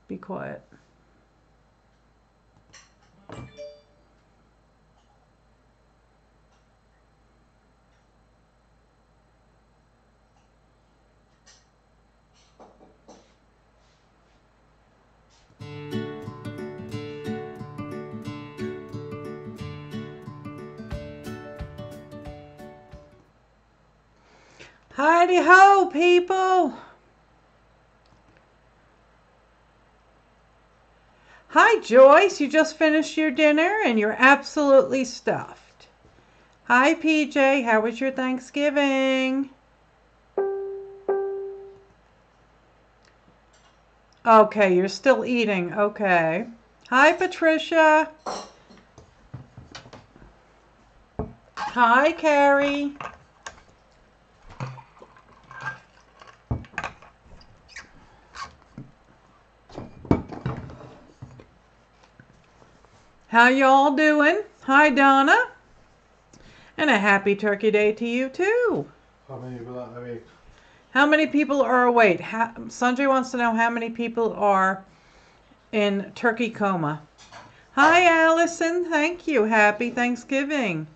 Be quiet. Heidi ho, people! Hi, Joyce. You just finished your dinner and you're absolutely stuffed. Hi, PJ. How was your Thanksgiving? Okay, you're still eating. Okay. Hi, Patricia. Hi, Carrie. How y'all doing? Hi, Donna. And a happy Turkey Day to you, too. How many people are awake? How many people are awake? Sanjay wants to know how many people are in turkey coma. Hi, Allison. Thank you. Happy Thanksgiving.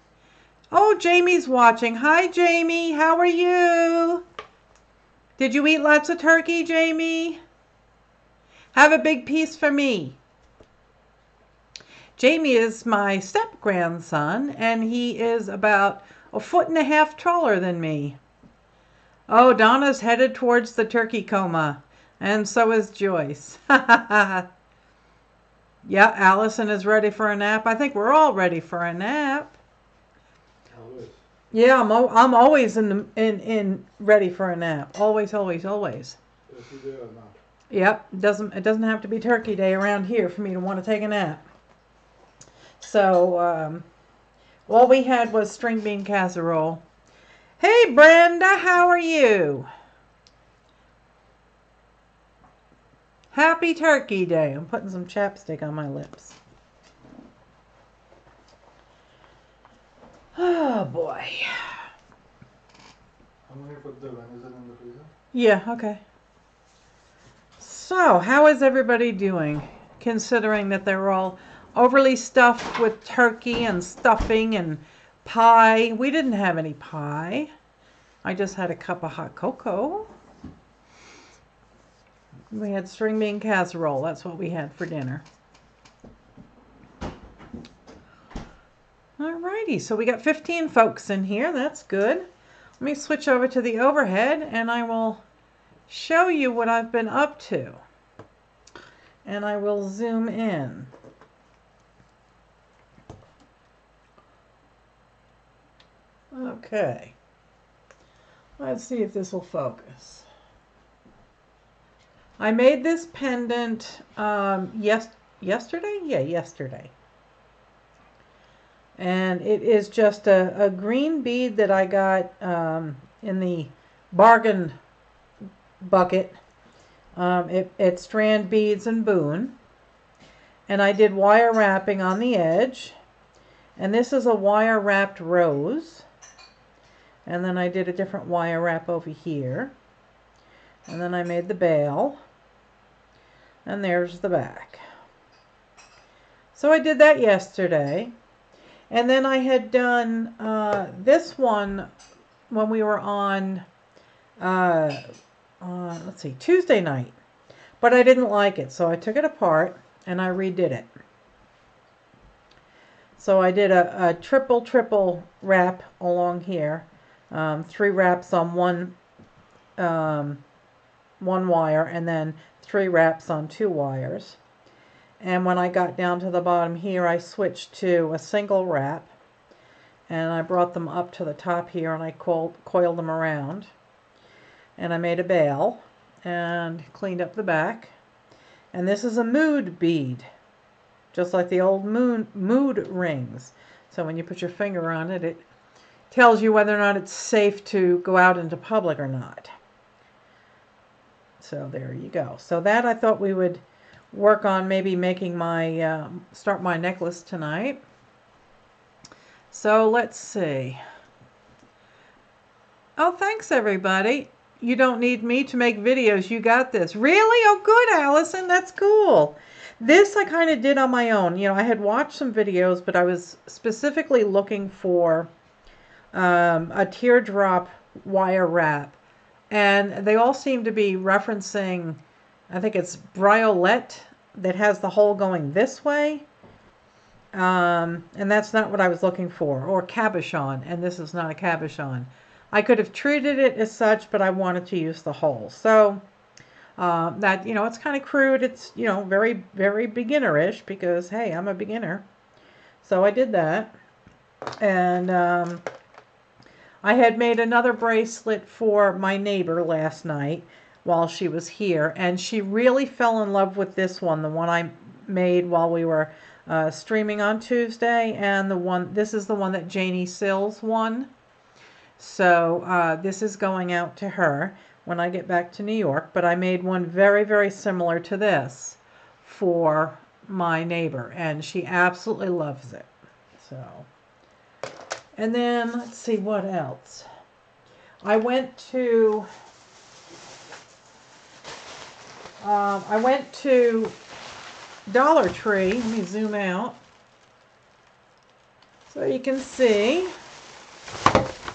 Oh, Jamie's watching. Hi, Jamie. How are you? Did you eat lots of turkey, Jamie? Have a big piece for me. Jamie is my step-grandson, and he is about 1.5 feet taller than me. Oh, Donna's headed towards the turkey coma, and so is Joyce. Yeah, Allison is ready for a nap. I think we're all ready for a nap. Always. Yeah, I'm always in ready for a nap. Always, always, always. Turkey day or not? Yep, it doesn't have to be Turkey Day around here for me to want to take a nap. So all we had was string bean casserole. Hey, Brenda, how are you? Happy Turkey Day. I'm putting some chapstick on my lips. Oh boy. I'm going to put the venison in the freezer. Yeah, okay. So, how is everybody doing? Considering that they're all overly stuffed with turkey and stuffing and pie. We didn't have any pie. I just had a cup of hot cocoa. We had string bean casserole. That's what we had for dinner. Alrighty, so we got 15 folks in here. That's good. Let me switch over to the overhead and I will show you what I've been up to. And I will zoom in. Okay. Let's see if this will focus. I made this pendant yesterday? Yeah, yesterday. And it is just a green bead that I got in the bargain bucket. It's strand beads and Boone. And I did wire wrapping on the edge. And this is a wire wrapped rose. And then I did a different wire wrap over here. And then I made the bail. And there's the back. So I did that yesterday. And then I had done this one when we were on, let's see, Tuesday night. But I didn't like it, so I took it apart and I redid it. So I did a triple wrap along here. 3 wraps on one wire and then 3 wraps on 2 wires. And when I got down to the bottom here, I switched to a single wrap. And I brought them up to the top here and I coiled them around. And I made a bail and cleaned up the back. And this is a mood bead, just like the old mood rings. So when you put your finger on it, it tells you whether or not it's safe to go out into public or not. So there you go. So that I thought we would work on maybe making my, start my necklace tonight. So let's see. Oh, thanks everybody. you don't need me to make videos. You got this. Really? Oh, good, Allison. That's cool. This I kind of did on my own. You know, I had watched some videos, but I was specifically looking for a teardrop wire wrap. And they all seem to be referencing, I think it's Briolette that has the hole going this way. And that's not what I was looking for. Or cabochon, and this is not a cabochon. I could have treated it as such, but I wanted to use the hole. So that, you know, it's kind of crude. It's, you know, very, very beginnerish because, hey, I'm a beginner. So I did that. And I had made another bracelet for my neighbor last night while she was here. And she really fell in love with this one, the one I made while we were streaming on Tuesday. And this is the one that Janie Sills won. So this is going out to her when I get back to New York. But I made one very, very similar to this for my neighbor. And she absolutely loves it. So, and then let's see what else. I went to Dollar Tree. Let me zoom out so you can see.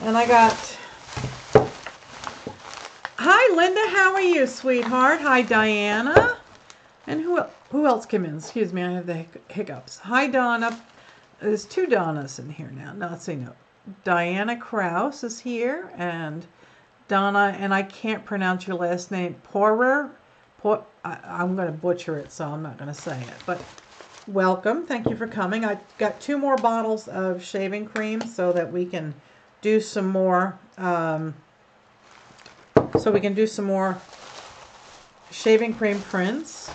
And I got, hi Linda, how are you, sweetheart? Hi Diana. And who else came in? Excuse me, I have the hiccups. Hi Donna. There's two Donnas in here now. No, let's see, no. Diana Kraus is here, and Donna, and I can't pronounce your last name, Porer. I'm going to butcher it, so I'm not going to say it. But welcome. Thank you for coming. I got 2 more bottles of shaving cream so that we can do some more. Shaving cream prints.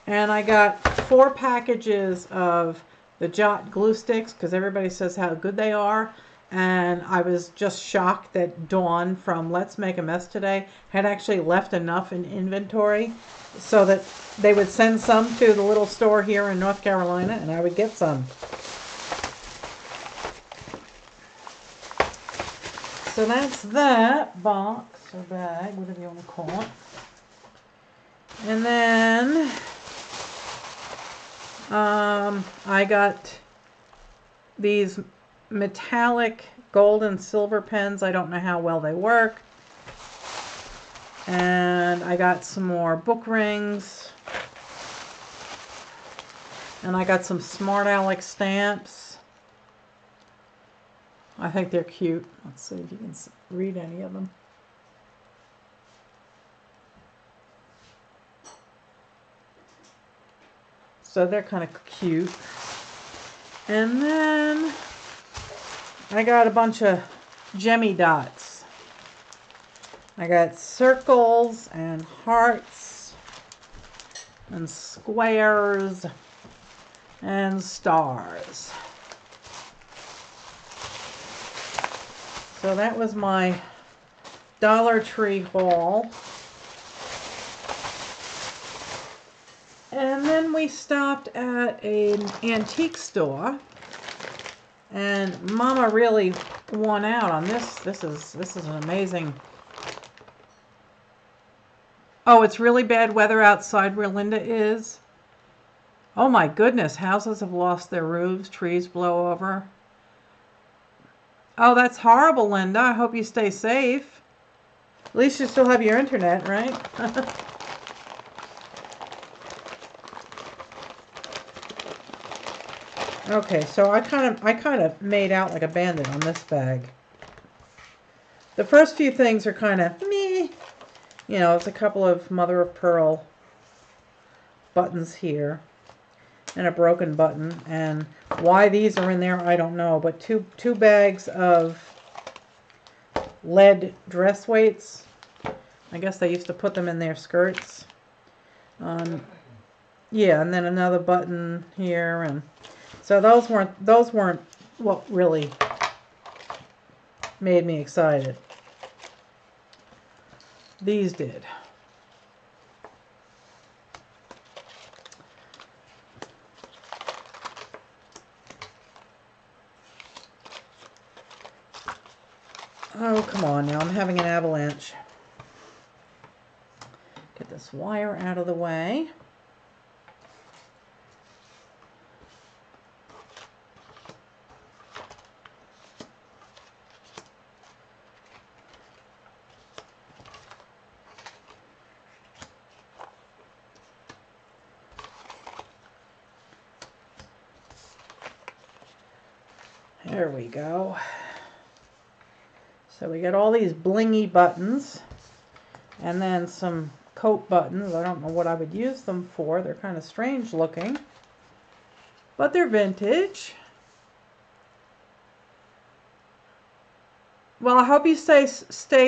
And I got 4 packages of the Jot glue sticks because everybody says how good they are. And I was just shocked that Dawn from Let's Make a Mess Today had actually left enough in inventory so that they would send some to the little store here in North Carolina and I would get some. So that's that box or bag, whatever you want to call it. And then I got these metallic gold and silver pens. I don't know how well they work. And I got some more book rings. And I got some Smart Alex stamps. I think they're cute. Let's see if you can read any of them. So they're kind of cute. And then I got a bunch of Gemmy dots. I got circles and hearts and squares and stars. So that was my Dollar Tree haul. And then we stopped at an antique store, and Mama really won out on this. This is an amazing. Oh, it's really bad weather outside where Linda is. Oh my goodness, houses have lost their roofs, trees blow over. Oh, that's horrible, Linda. I hope you stay safe. At least you still have your internet, right? Okay, so I kind of made out like a bandit on this bag. The first few things are kind of meh. You know, it's a couple of mother of pearl buttons here and a broken button, and why these are in there I don't know, but two bags of lead dress weights. I guess they used to put them in their skirts. Yeah, and then another button here, and so those weren't what really made me excited. These did. Oh, come on now. I'm having an avalanche. this wire out of the way. There we go. So we got all these blingy buttons and then some coat buttons. I don't know what I would use them for. They're kind of strange looking, but they're vintage. Well, I hope you stay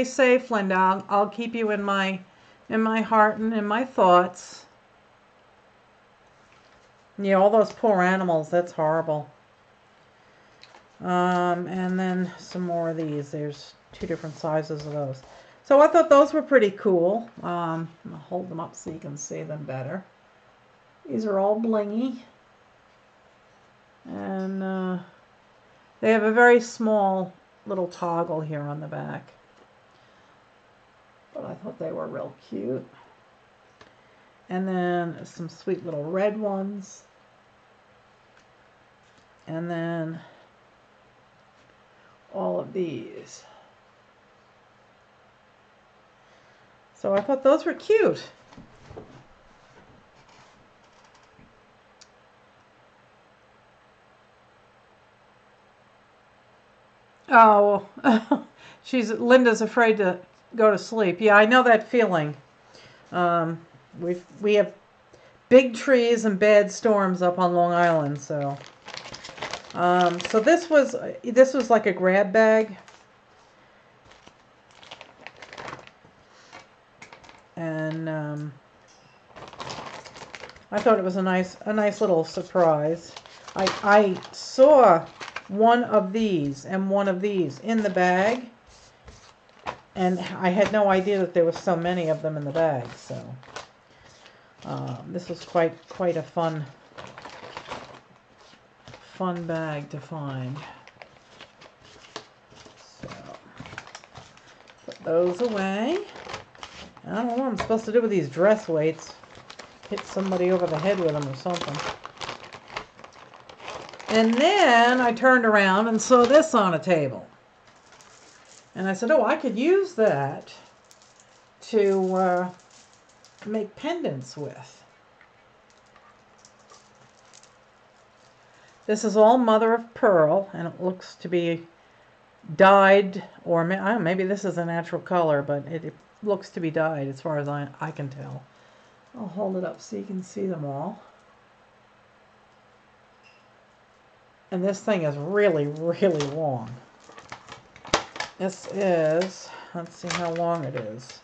safe, Linda. I'll keep you in my heart and in my thoughts. Yeah, all those poor animals. That's horrible. And then some more of these. There's 2 different sizes of those. So I thought those were pretty cool. I'll hold them up so you can see them better. These are all blingy. And they have a very small little toggle here on the back. But I thought they were real cute. And then some sweet little red ones. And then all of these. So I thought those were cute. Oh, Linda's afraid to go to sleep. Yeah, I know that feeling. We have big trees and bad storms up on Long Island, so. So this was like a grab bag, and I thought it was a nice little surprise. I saw one of these and one of these in the bag, and I had no idea that there was so many of them in the bag. So this was quite a fun bag to find. So put those away. I don't know what I'm supposed to do with these dress weights. Hit somebody over the head with them or something. And then I turned around and saw this on a table. And I said, oh, I could use that to make pendants with. This is all mother of pearl, and it looks to be dyed, or maybe this is a natural color, but it looks to be dyed as far as I can tell. I'll hold it up so you can see them all. And this thing is really, really long. This is, let's see how long it is.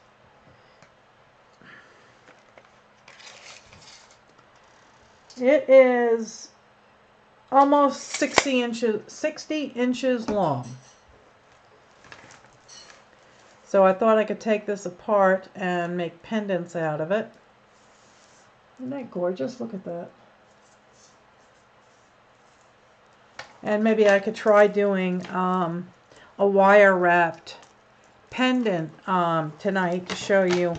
It is almost 60 inches long. So I thought I could take this apart and make pendants out of it. Isn't that gorgeous? Look at that. And maybe I could try doing a wire wrapped pendant tonight to show you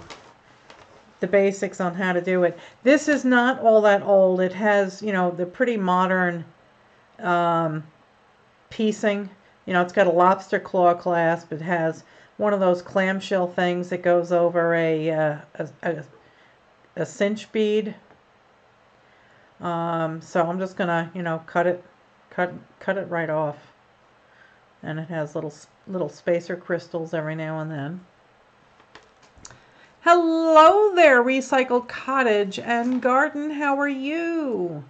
the basics on how to do it. This is not all that old. It has, you know, the pretty modern piecing. You know, it's got a lobster claw clasp. It has one of those clamshell things that goes over a cinch bead. So I'm just gonna, you know, cut it right off. And it has little spacer crystals every now and then. Hello there, Recycled Cottage and Garden. How are you?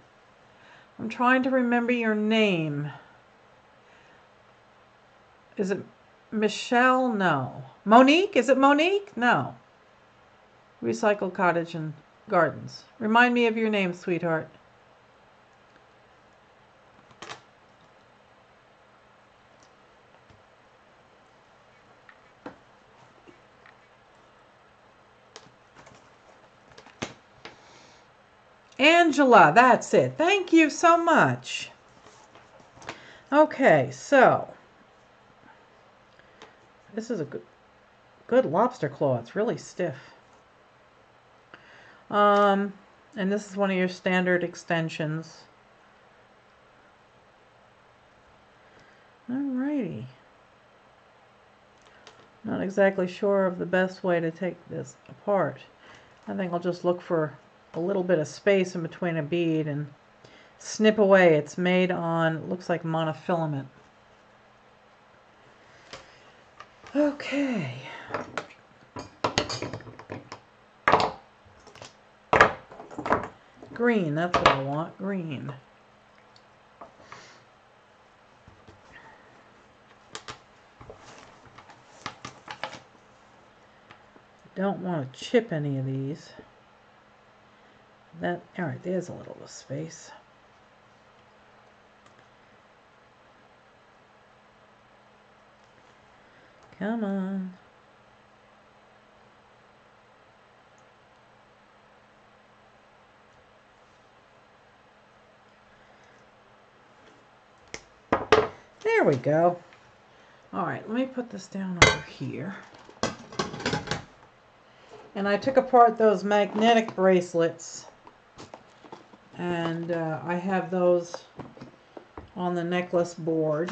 I'm trying to remember your name. Is it Michelle? No. Monique? Is it Monique? No. Recycled Cottage and Gardens. Remind me of your name, sweetheart. Angela, that's it. Thank you so much. Okay, so this is a good lobster claw. It's really stiff. And this is one of your standard extensions. Alrighty. Not exactly sure of the best way to take this apart. I think I'll just look for a little bit of space in between a bead and snip away. It's made on, looks like monofilament. Okay. Green, that's what I want, green. Don't want to chip any of these. That, all right, there's a little space. Come on. There we go. All right, let me put this down over here. And I took apart those magnetic bracelets, and I have those on the necklace board.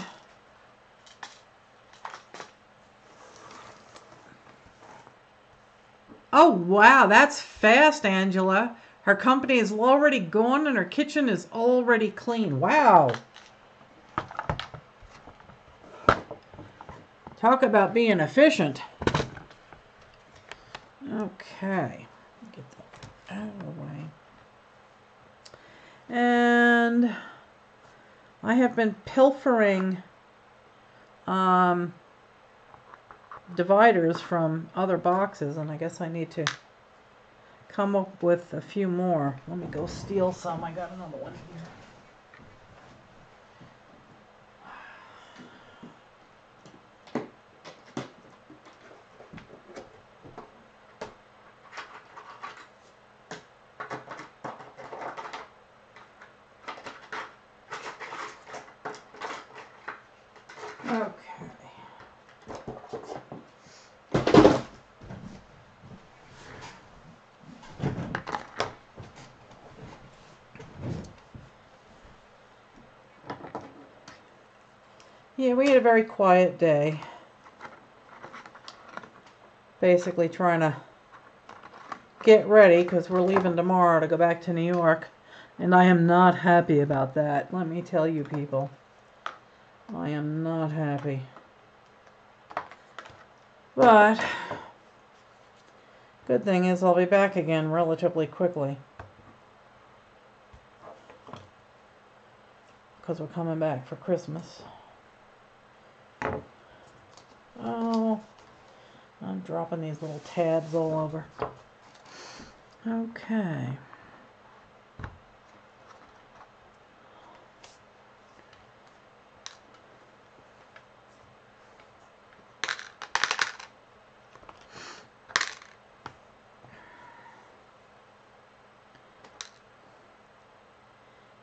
Oh, wow, that's fast, Angela. Her company is already gone and her kitchen is already clean. Wow. Talk about being efficient. Okay. Get that out of the way. And I have been pilfering dividers from other boxes, and I guess I need to come up with a few more. Let me go steal some. I got another one here. Okay. Yeah, we had a very quiet day. Basically trying to get ready because we're leaving tomorrow to go back to New York. And I am not happy about that. Let me tell you, people. I am not happy. But good thing is I'll be back again relatively quickly. Because we're coming back for Christmas. Oh, I'm dropping these little tabs all over. Okay.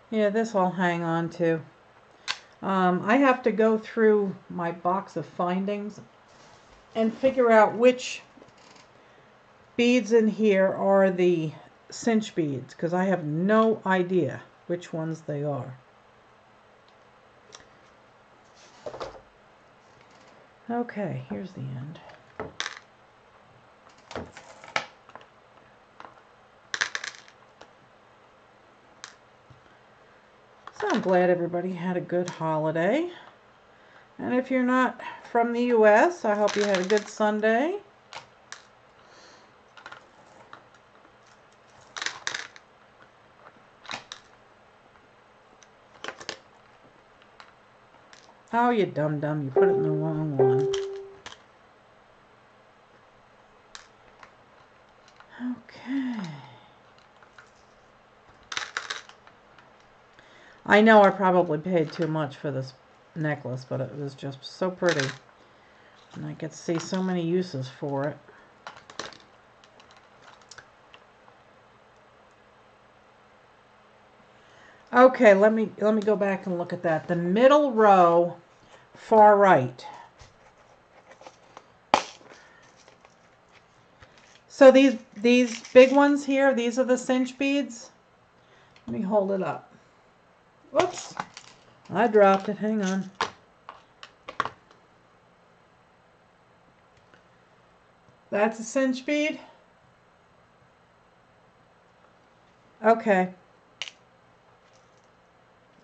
Yeah, this I'll hang on to. I have to go through my box of findings and figure out which beads in here are the cinch beads, because I have no idea which ones they are. Okay, here's the end. So I'm glad everybody had a good holiday. And if you're not from the U.S., I hope you had a good Sunday. Oh, you dum-dum, you put it in the wrong one. Okay. I know I probably paid too much for this necklace, but it was just so pretty. And I get to see so many uses for it. Okay, let me go back and look at that. The middle row, far right. So these big ones here, these are the cinch beads. Let me hold it up. Whoops, I dropped it, hang on. That's a cinch bead. Okay.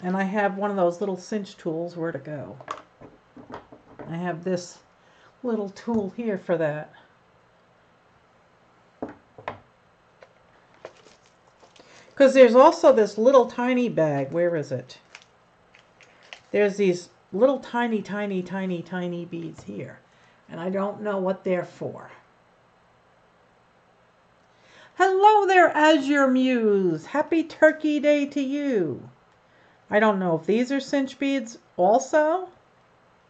And I have one of those little cinch tools. Where to go? I have this little tool here for that. Because there's also this little tiny bag. Where is it? There's these little tiny beads here. And I don't know what they're for. Hello there, Azure Muse. Happy Turkey Day to you. I don't know if these are cinch beads also,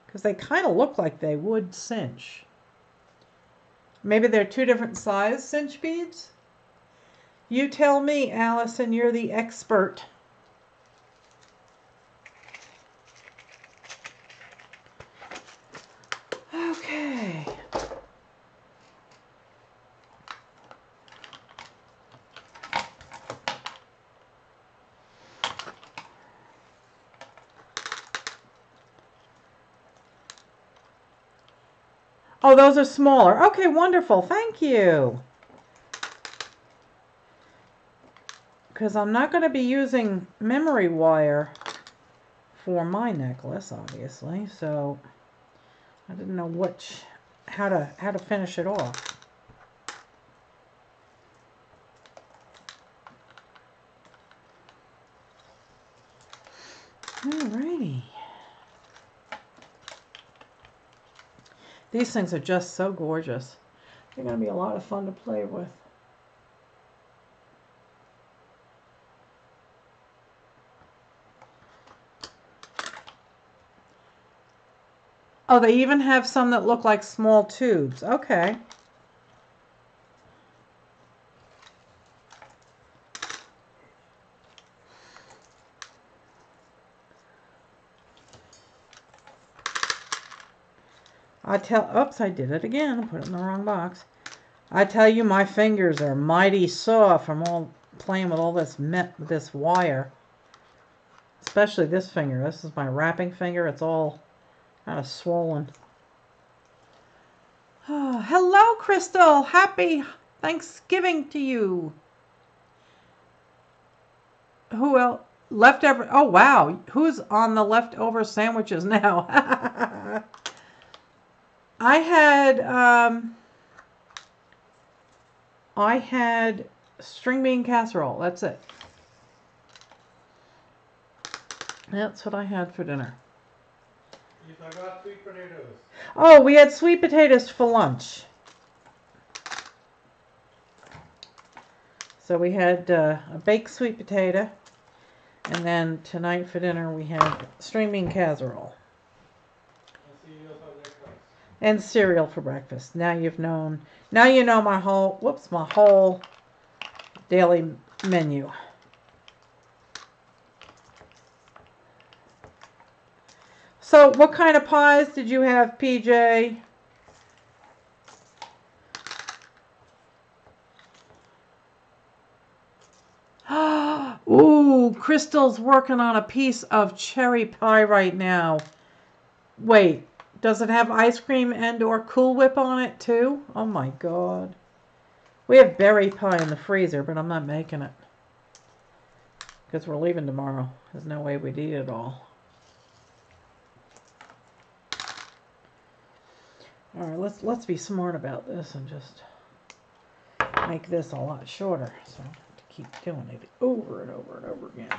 because they kind of look like they would cinch. Maybe they're two different size cinch beads? You tell me, Allison, you're the expert. Okay. Oh, those are smaller. Okay, wonderful. Thank you. Because I'm not going to be using memory wire for my necklace, obviously. So I didn't know how to finish it off. Alrighty. These things are just so gorgeous. They're going to be a lot of fun to play with. Oh, they even have some that look like small tubes. Okay. Oops, I did it again. I put it in the wrong box. I tell you, my fingers are mighty sore from all playing with all this wire. Especially this finger. This is my wrapping finger. It's all kind of swollen. Oh, hello, Crystal. Happy Thanksgiving to you. Who else? Leftover. Oh, wow. Who's on the leftover sandwiches now? I had string bean casserole. That's it. That's what I had for dinner. You forgot sweet potatoes. Oh, we had sweet potatoes for lunch. So we had a baked sweet potato, and then tonight for dinner we had string bean casserole. And cereal for breakfast. Now you know my whole daily menu. So what kind of pies did you have, PJ? Ooh, Crystal's working on a piece of cherry pie right now. Wait, does it have ice cream and or Cool Whip on it too? Oh my God. We have berry pie in the freezer, but I'm not making it. Because we're leaving tomorrow. There's no way we'd eat it all. Alright, let's be smart about this and just make this a lot shorter. So I don't have to keep doing it over and over and over again.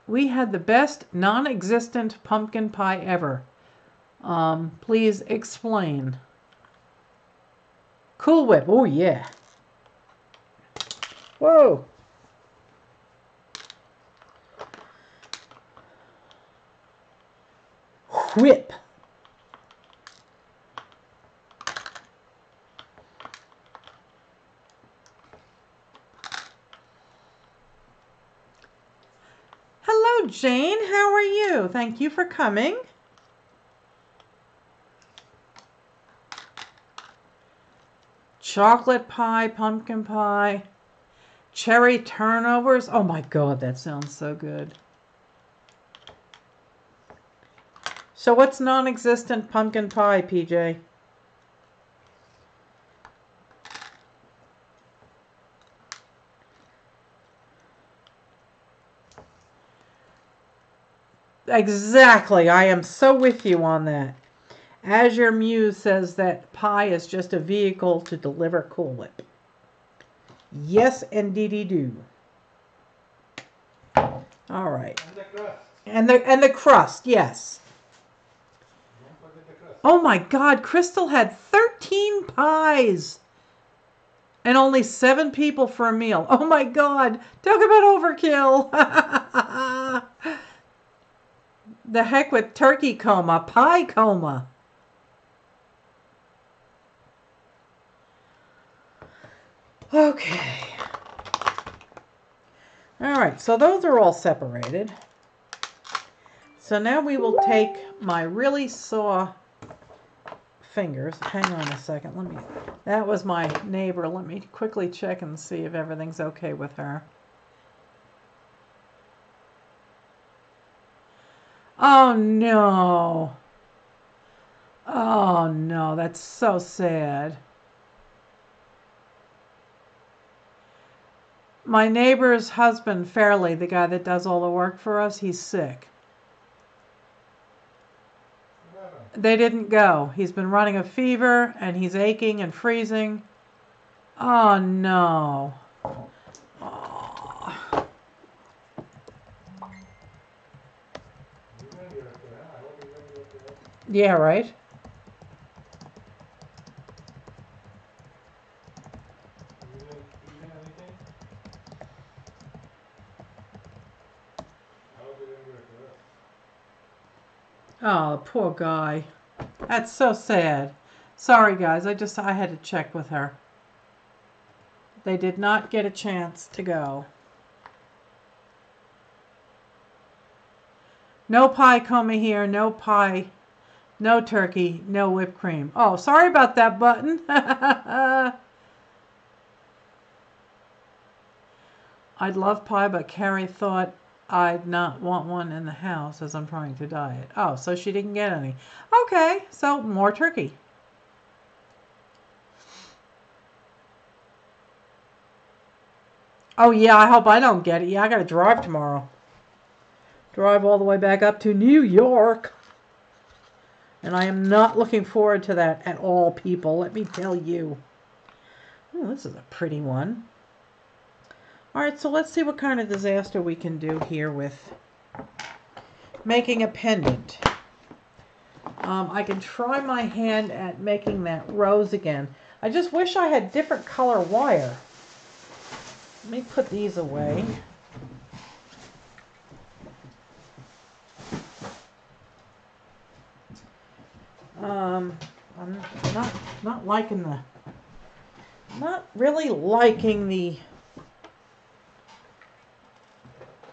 We had the best non-existent pumpkin pie ever. Please explain. Cool Whip. Oh, yeah. Whoa. Whip. Hello, Jane. How are you? you. Thank you for coming. Chocolate pie, pumpkin pie, cherry turnovers. Oh my God, that sounds so good. So what's non-existent pumpkin pie, PJ? Exactly. I am so with you on that. Azure Muse says that pie is just a vehicle to deliver Cool Whip. Yes, indeedy do. All right. And the crust. And the crust, yes. Don't forget the crust. Oh my God, Crystal had 13 pies. And only 7 people for a meal. Oh my God, talk about overkill. The heck with turkey coma, pie coma. Okay. All right, so those are all separated. So now we will take my really sore fingers. Hang on a second. That was my neighbor. Let me quickly check and see if everything's okay with her. Oh no. Oh no, that's so sad. My neighbor's husband, Fairley, the guy that does all the work for us, he's sick. They didn't go. He's been running a fever and he's aching and freezing. Oh no. Oh. Yeah, right? Oh, poor guy. That's so sad. Sorry, guys. I had to check with her. They did not get a chance to go. No pie coma here. No pie. No turkey. No whipped cream. Oh, sorry about that, Button. I'd love pie, but Carrie thought I'd not want one in the house as I'm trying to diet. Oh, so she didn't get any. Okay, so more turkey. Oh yeah, I hope I don't get it. Yeah, I gotta drive tomorrow. Drive all the way back up to New York. And I am not looking forward to that at all, people. Let me tell you. Oh, this is a pretty one. All right, so let's see what kind of disaster we can do here with making a pendant. I can try my hand at making that rose again. I just wish I had different color wire. Let me put these away. I'm not liking not really liking the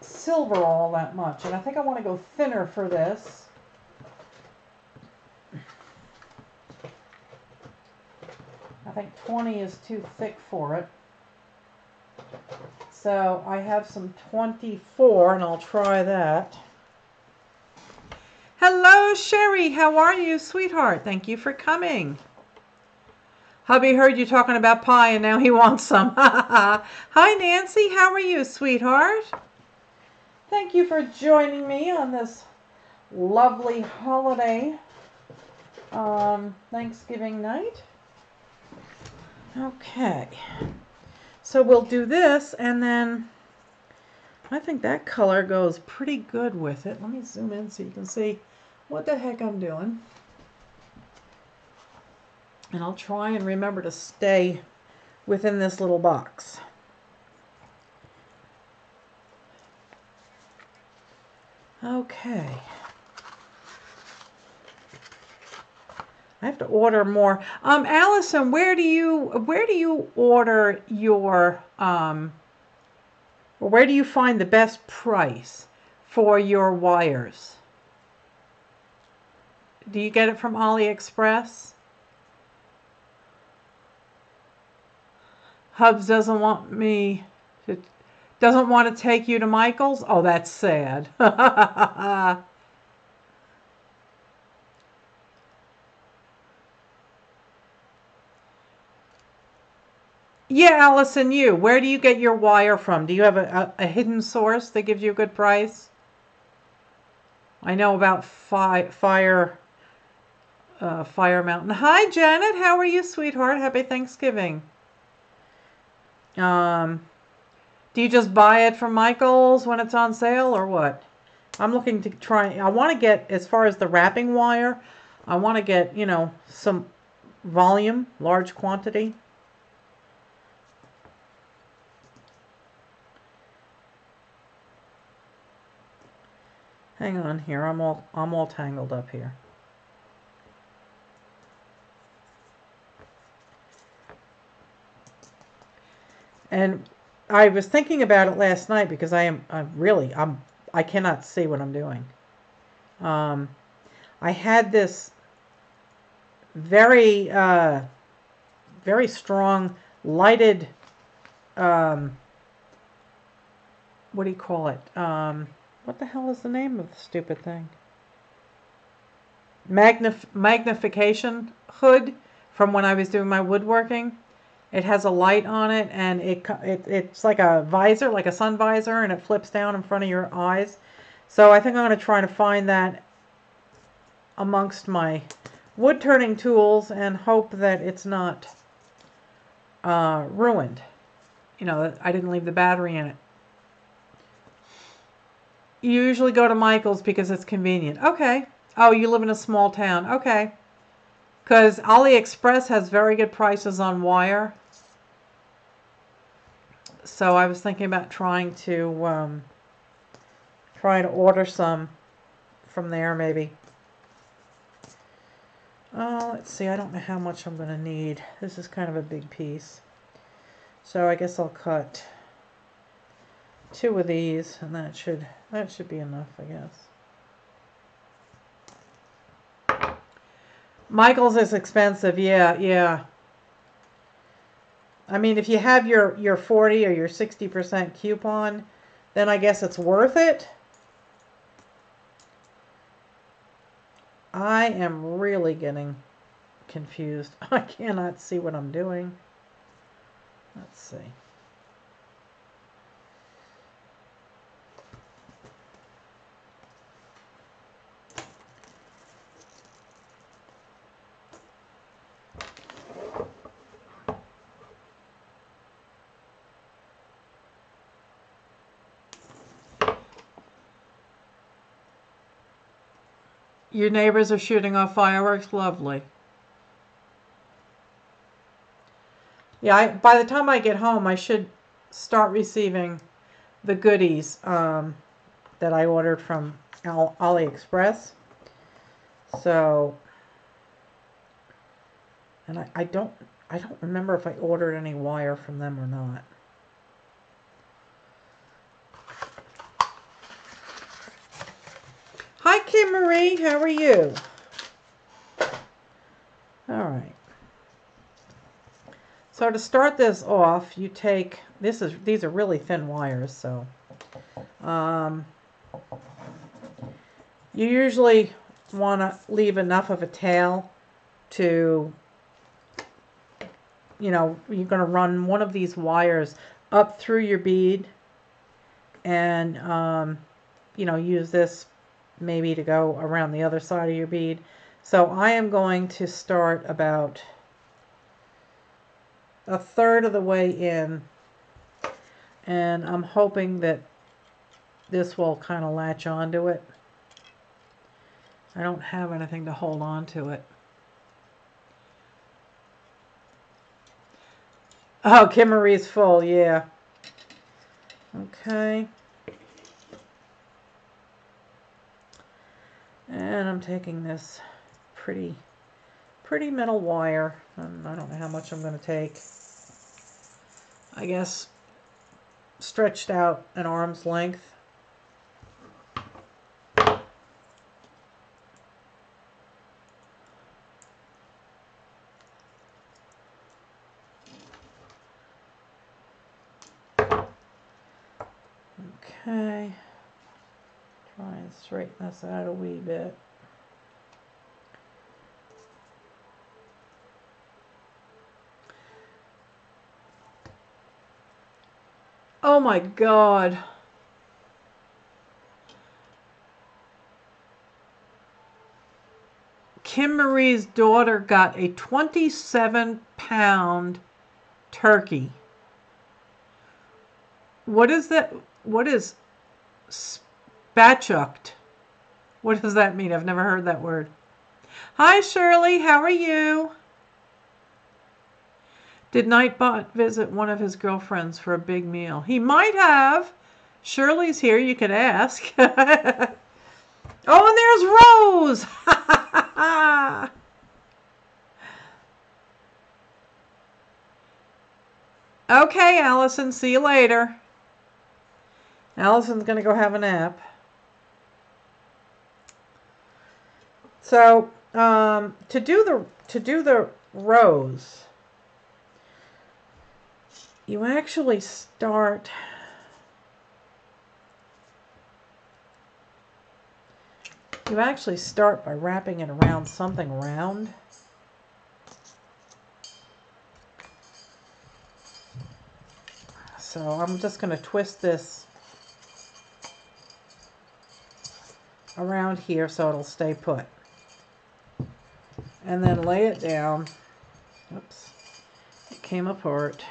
silver all that much, and I think I want to go thinner for this. I think 20 is too thick for it. So I have some 24 and I'll try that. Hello, Sherry. How are you, sweetheart? Thank you for coming. Hubby heard you talking about pie and now he wants some. Hi, Nancy. How are you, sweetheart? Thank you for joining me on this lovely holiday Thanksgiving night. Okay. So we'll do this, and then I think that color goes pretty good with it. Let me zoom in so you can see what the heck I'm doing. And I'll try and remember to stay within this little box. Okay. I have to order more. Allison, where do you order your or where do you find the best price for your wires? Do you get it from AliExpress? Hubs doesn't want to take you to Michael's? Oh, that's sad. Yeah, Allison, where do you get your wire from? Do you have a hidden source that gives you a good price? I know about Fire Mountain. Hi, Janet. How are you, sweetheart? Happy Thanksgiving. Do you just buy it from Michael's when it's on sale or what? I'm looking to try. I want to get, as far as the wrapping wire, I want to get, some volume, large quantity. Hang on here. I'm all tangled up here. And I was thinking about it last night because I cannot see what I'm doing. I had this very very strong lighted what do you call it? What the hell is the name of the stupid thing? Magnification hood from when I was doing my woodworking. It has a light on it, and it's like a visor, like a sun visor, and it flips down in front of your eyes. So I think I'm going to try to find that amongst my wood turning tools and hope that it's not ruined. I didn't leave the battery in it. You usually go to Michael's because it's convenient. Okay. Oh, you live in a small town. Okay. Because AliExpress has very good prices on wire. So I was thinking about trying to order some from there maybe. Let's see. I don't know how much I'm going to need. This is kind of a big piece. So I guess I'll cut 2 of these, and that should be enough, I guess. Michael's is expensive, yeah. I mean, if you have your 40 or your 60% coupon, then I guess it's worth it. I am really getting confused. I cannot see what I'm doing. Let's see. Your neighbors are shooting off fireworks? Lovely. Yeah, by the time I get home, I should start receiving the goodies that I ordered from AliExpress. So, and I don't remember if I ordered any wire from them or not. Hi, Kim Marie. How are you? All right. So to start this off, you take these are really thin wires, so you usually want to leave enough of a tail to, you're going to run one of these wires up through your bead, and use this maybe to go around the other side of your bead. So I am going to start about 1/3 of the way in, and I'm hoping that this will kind of latch onto it. I don't have anything to hold on to it. Oh, Kim Marie's full, yeah. Okay. And I'm taking this pretty metal wire. I don't know how much I'm going to take. I guess stretched out an arm's length. Okay. Try and straighten this out a wee bit. Oh my God. Kim Marie's daughter got a 27-pound turkey. What is that? What is spatchucked? What does that mean? I've never heard that word. Hi, Shirley. How are you? Did Nightbot visit one of his girlfriends for a big meal? He might have. Shirley's here. You could ask. Oh, and there's Rose. Okay, Allison. See you later. Allison's going to go have a nap. So, to do the rows, you actually start by wrapping it around something round. So I'm just going to twist this around here so it'll stay put. And then lay it down. Oops, it came apart.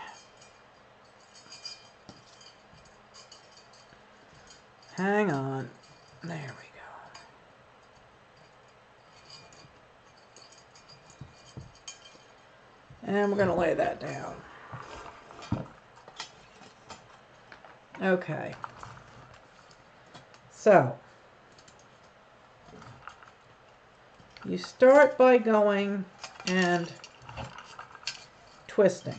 Hang on. There we go. And we're going to lay that down. Okay. So, you start by going and twisting.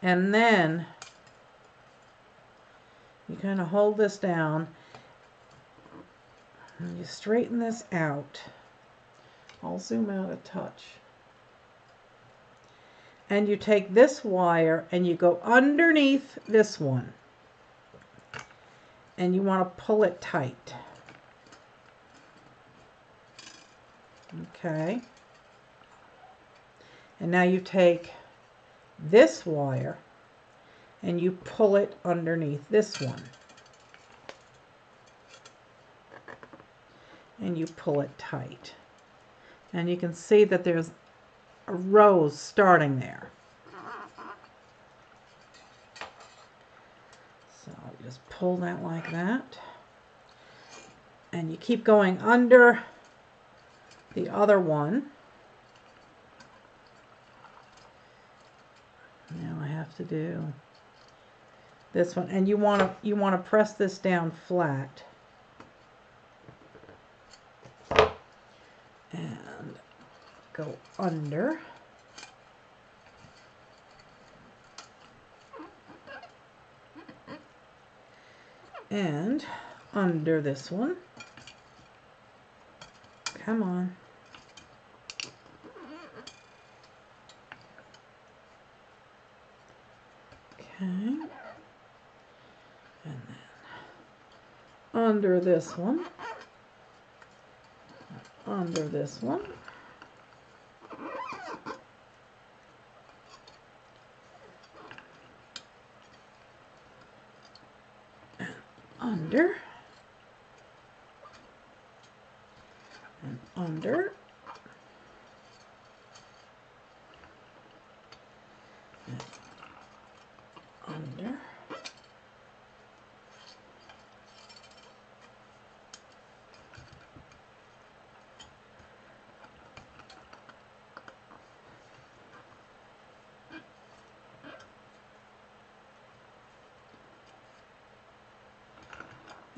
And then you kind of hold this down and you straighten this out. I'll zoom out a touch. And you take this wire and you go underneath this one. And you want to pull it tight. Okay. And now you take this wire and you pull it underneath this one. And you pull it tight. And you can see that there's a rose starting there. So you just pull that like that. And you keep going under the other one. Now I have to do this one, and you want to press this down flat. And go under. And under this one. Come on. Okay. And then under this one. Under this one. And under. And under. And under.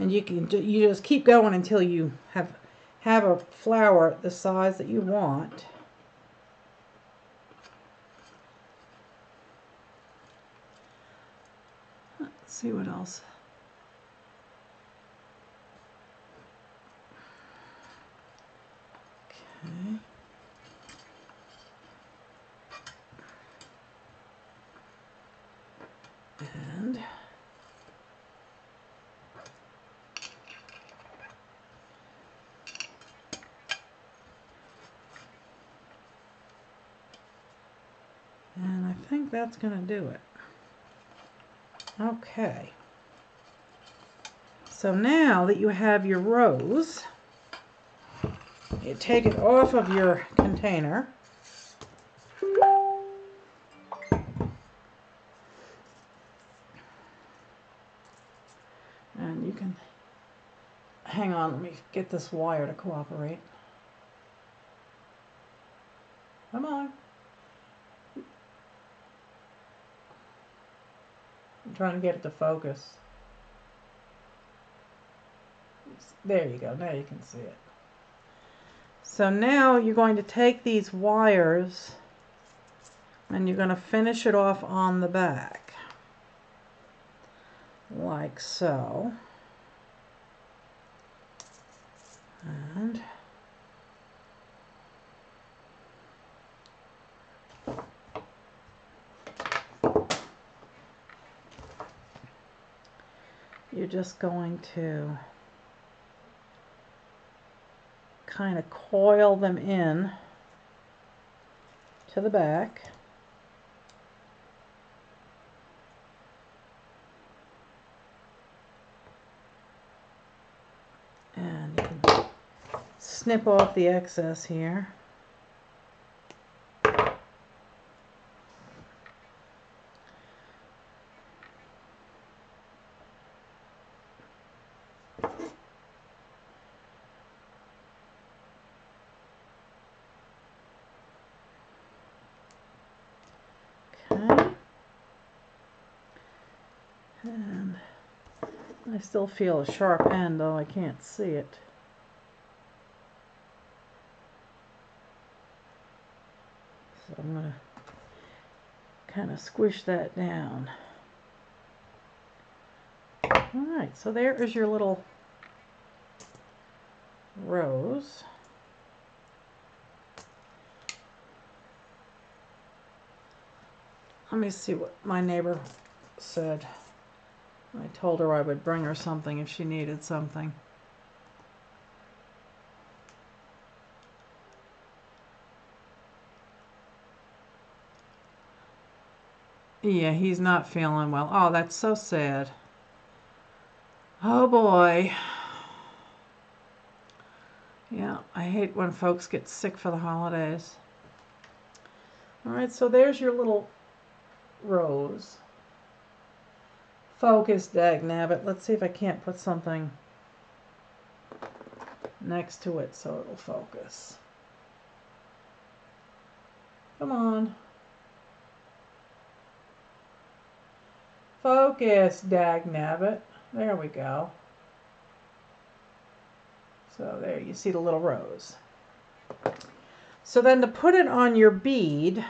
And you just keep going until you have a flower the size that you want. Let's see what else. Okay. think that's going to do it. Okay. So now that you have your rose, you take it off of your container. And you can, hang on, let me get this wire to cooperate. Come on. I'm trying to get it to focus. There you go, now you can see it. So now you're going to take these wires and you're going to finish it off on the back. Like so. And you're just going to kind of coil them in to the back. And you can snip off the excess here. Okay. And I still feel a sharp end, though I can't see it. So I'm going to kind of squish that down. Alright, so there is your little rose. Let me see what my neighbor said. I told her I would bring her something if she needed something. Yeah, he's not feeling well. Oh, that's so sad. Oh boy. Yeah, I hate when folks get sick for the holidays. Alright, so there's your little rose. Focus, dagnabbit. Let's see if I can't put something next to it so it'll focus. Come on. Focus, dagnabbit. There we go. So there you see the little rose. So then to put it on your bead,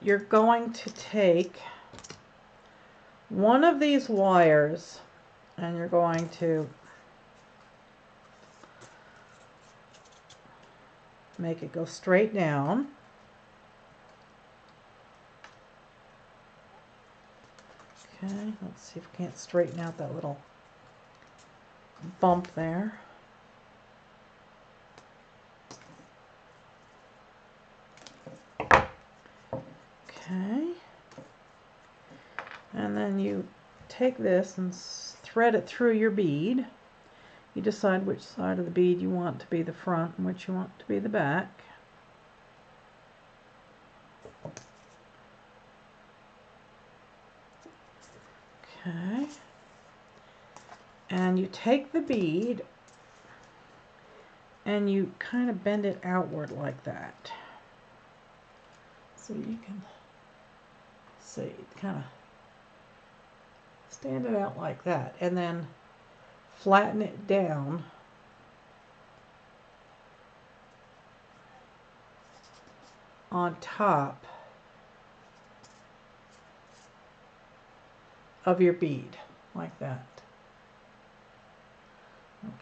you're going to take one of these wires and you're going to make it go straight down. Okay, let's see if we can't straighten out that little bump there. Okay. And then you take this and thread it through your bead. You decide which side of the bead you want to be the front and which you want to be the back. Okay. And you take the bead and you kind of bend it outward like that. So you can see, kind of stand it out like that and then flatten it down on top of your bead like that.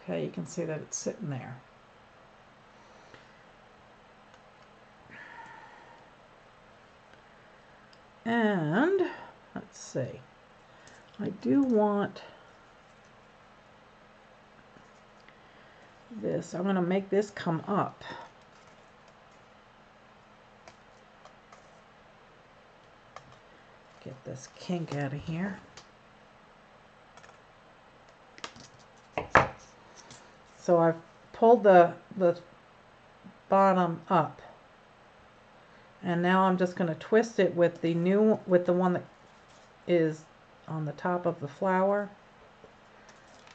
Okay, you can see that it's sitting there. And let's see, I do want this. I'm going to make this come up. this kink out of here. So I've pulled the bottom up. And now I'm just going to twist it with the one that is on the top of the flower,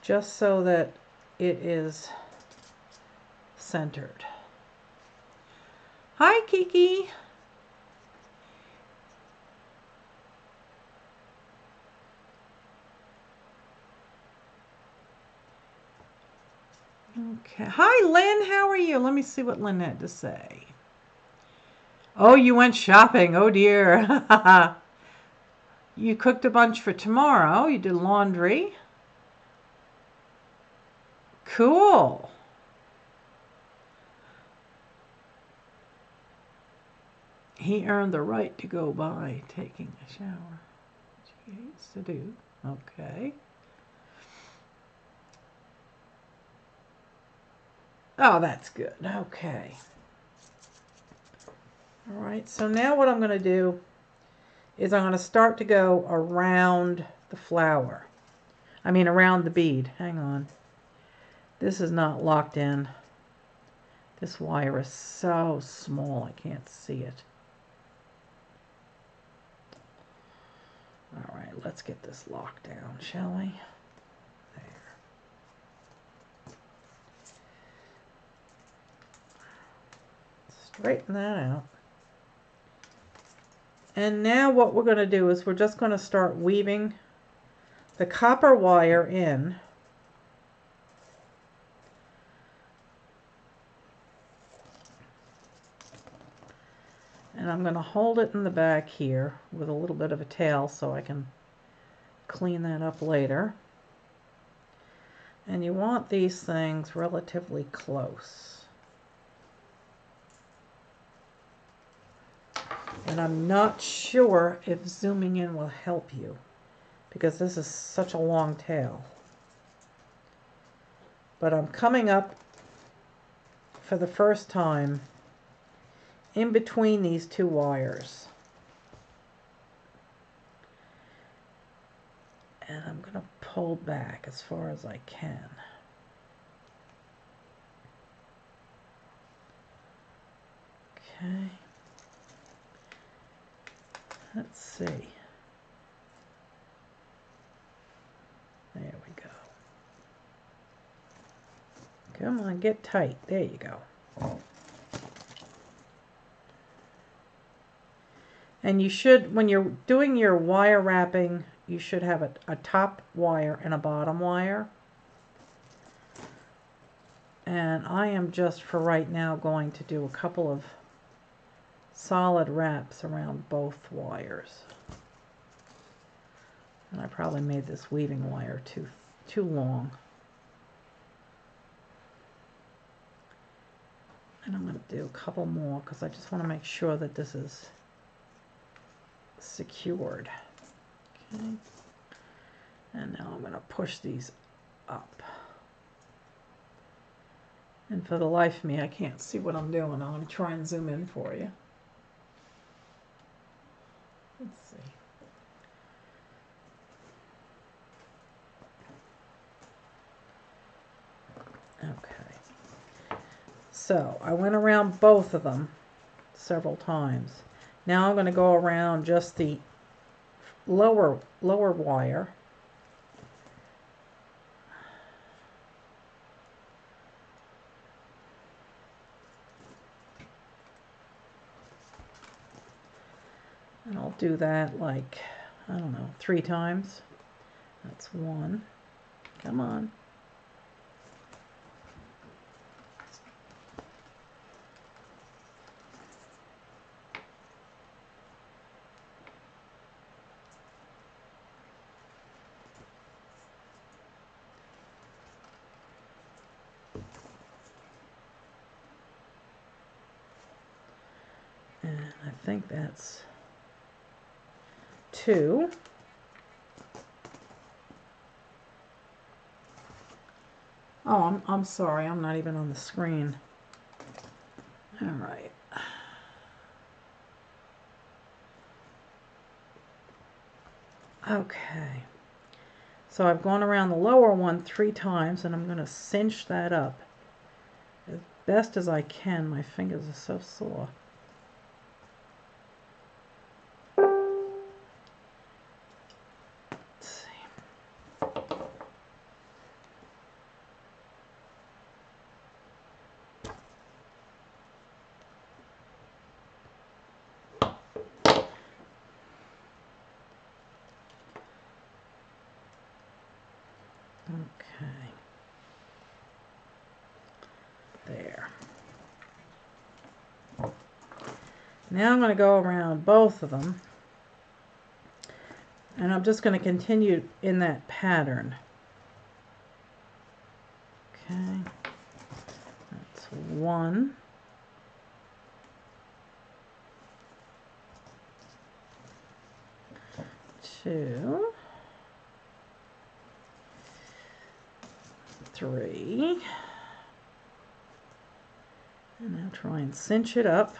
just so that it is centered. Hi, Kiki. Okay. Hi, Lynn. How are you? Let me see what Lynn had to say. Oh, you went shopping. Oh, dear. You cooked a bunch for tomorrow. You did laundry. Cool. He earned the right to go by taking a shower, which he hates to do. Okay. Oh, that's good. Okay. All right, so now what I'm going to do is I'm going to start to go around the flower. I mean around the bead. Hang on. This is not locked in. This wire is so small I can't see it. All right, let's get this locked down, shall we? There. Straighten that out. And now what we're going to do is we're just going to start weaving the copper wire in. And I'm going to hold it in the back here with a little bit of a tail so I can clean that up later. And you want these things relatively close. And I'm not sure if zooming in will help you because this is such a long tail. But I'm coming up for the first time in between these two wires. And I'm going to pull back as far as I can. Okay. Let's see. There we go. Come on, get tight. There you go. And you should, when you're doing your wire wrapping, you should have a top wire and a bottom wire. And I am just for right now going to do a couple of solid wraps around both wires. And I probably made this weaving wire too long. And I'm going to do a couple more because I just want to make sure that this is secured. Okay. And now I'm going to push these up. And for the life of me, I can't see what I'm doing. I'm going to try and zoom in for you. Let's see. Okay. So I went around both of them several times. Now I'm going to go around just the lower wire. And I'll do that like, I don't know, 3 times. That's 1. Come on. And I think that's 2. Oh, I'm sorry. I'm not even on the screen. All right. Okay. So I've gone around the lower one 3 times, and I'm going to cinch that up as best as I can. My fingers are so sore. Let's see. Okay. There. Now I'm going to go around both of them, and I'm just going to continue in that pattern. Okay, that's 1, 2, 3, and now try and cinch it up.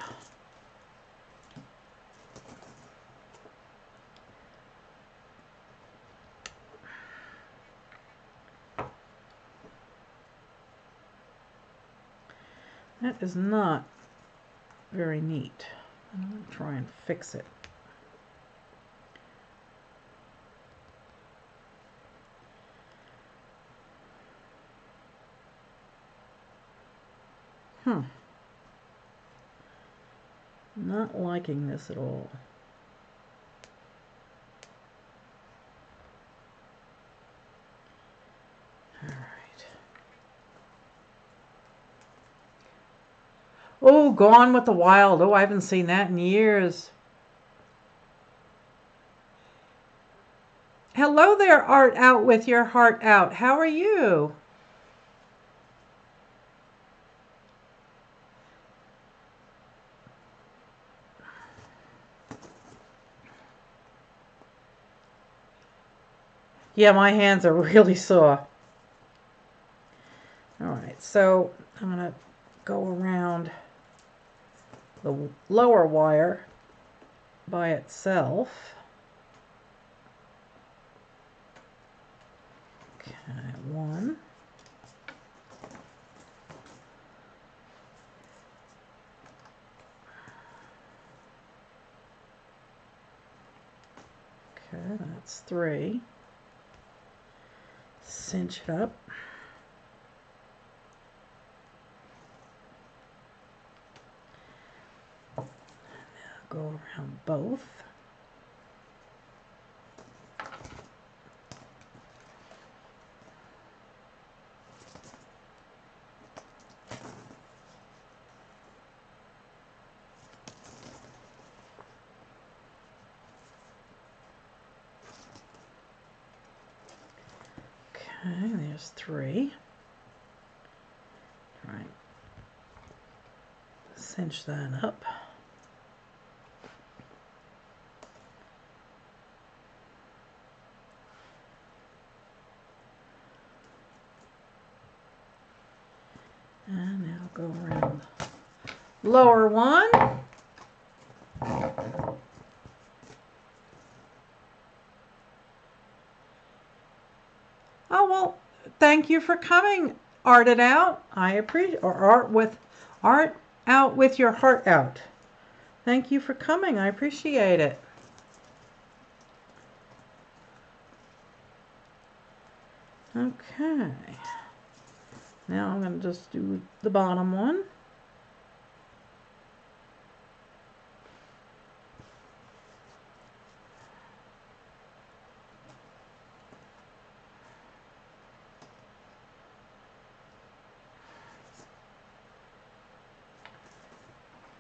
That is not very neat. I'm going to try and fix it. Not liking this at all. All right. Oh, Gone with the Wild. Oh, I haven't seen that in years. Hello there, Art Out with Your Heart Out. How are you? Yeah, my hands are really sore. All right, so I'm going to go around the lower wire by itself. Okay, 1. Okay, that's 3. Cinch it up. Now go around both. Okay, there's 3. All right, cinch that up. And now go around the lower one. Oh, well, thank you for coming, Art It Out. I appreciate, or Art Out with Your Heart Out. Thank you for coming. I appreciate it. Okay. Now I'm going to just do the bottom one.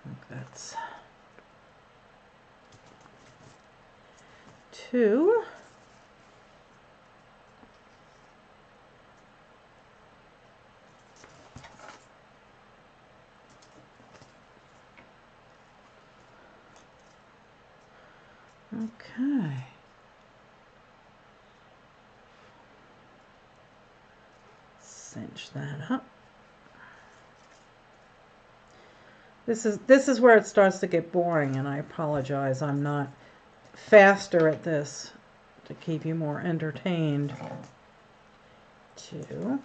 I think that's 2. Okay. Cinch that up. This is where it starts to get boring, and I apologize. I'm not faster at this to keep you more entertained. 2.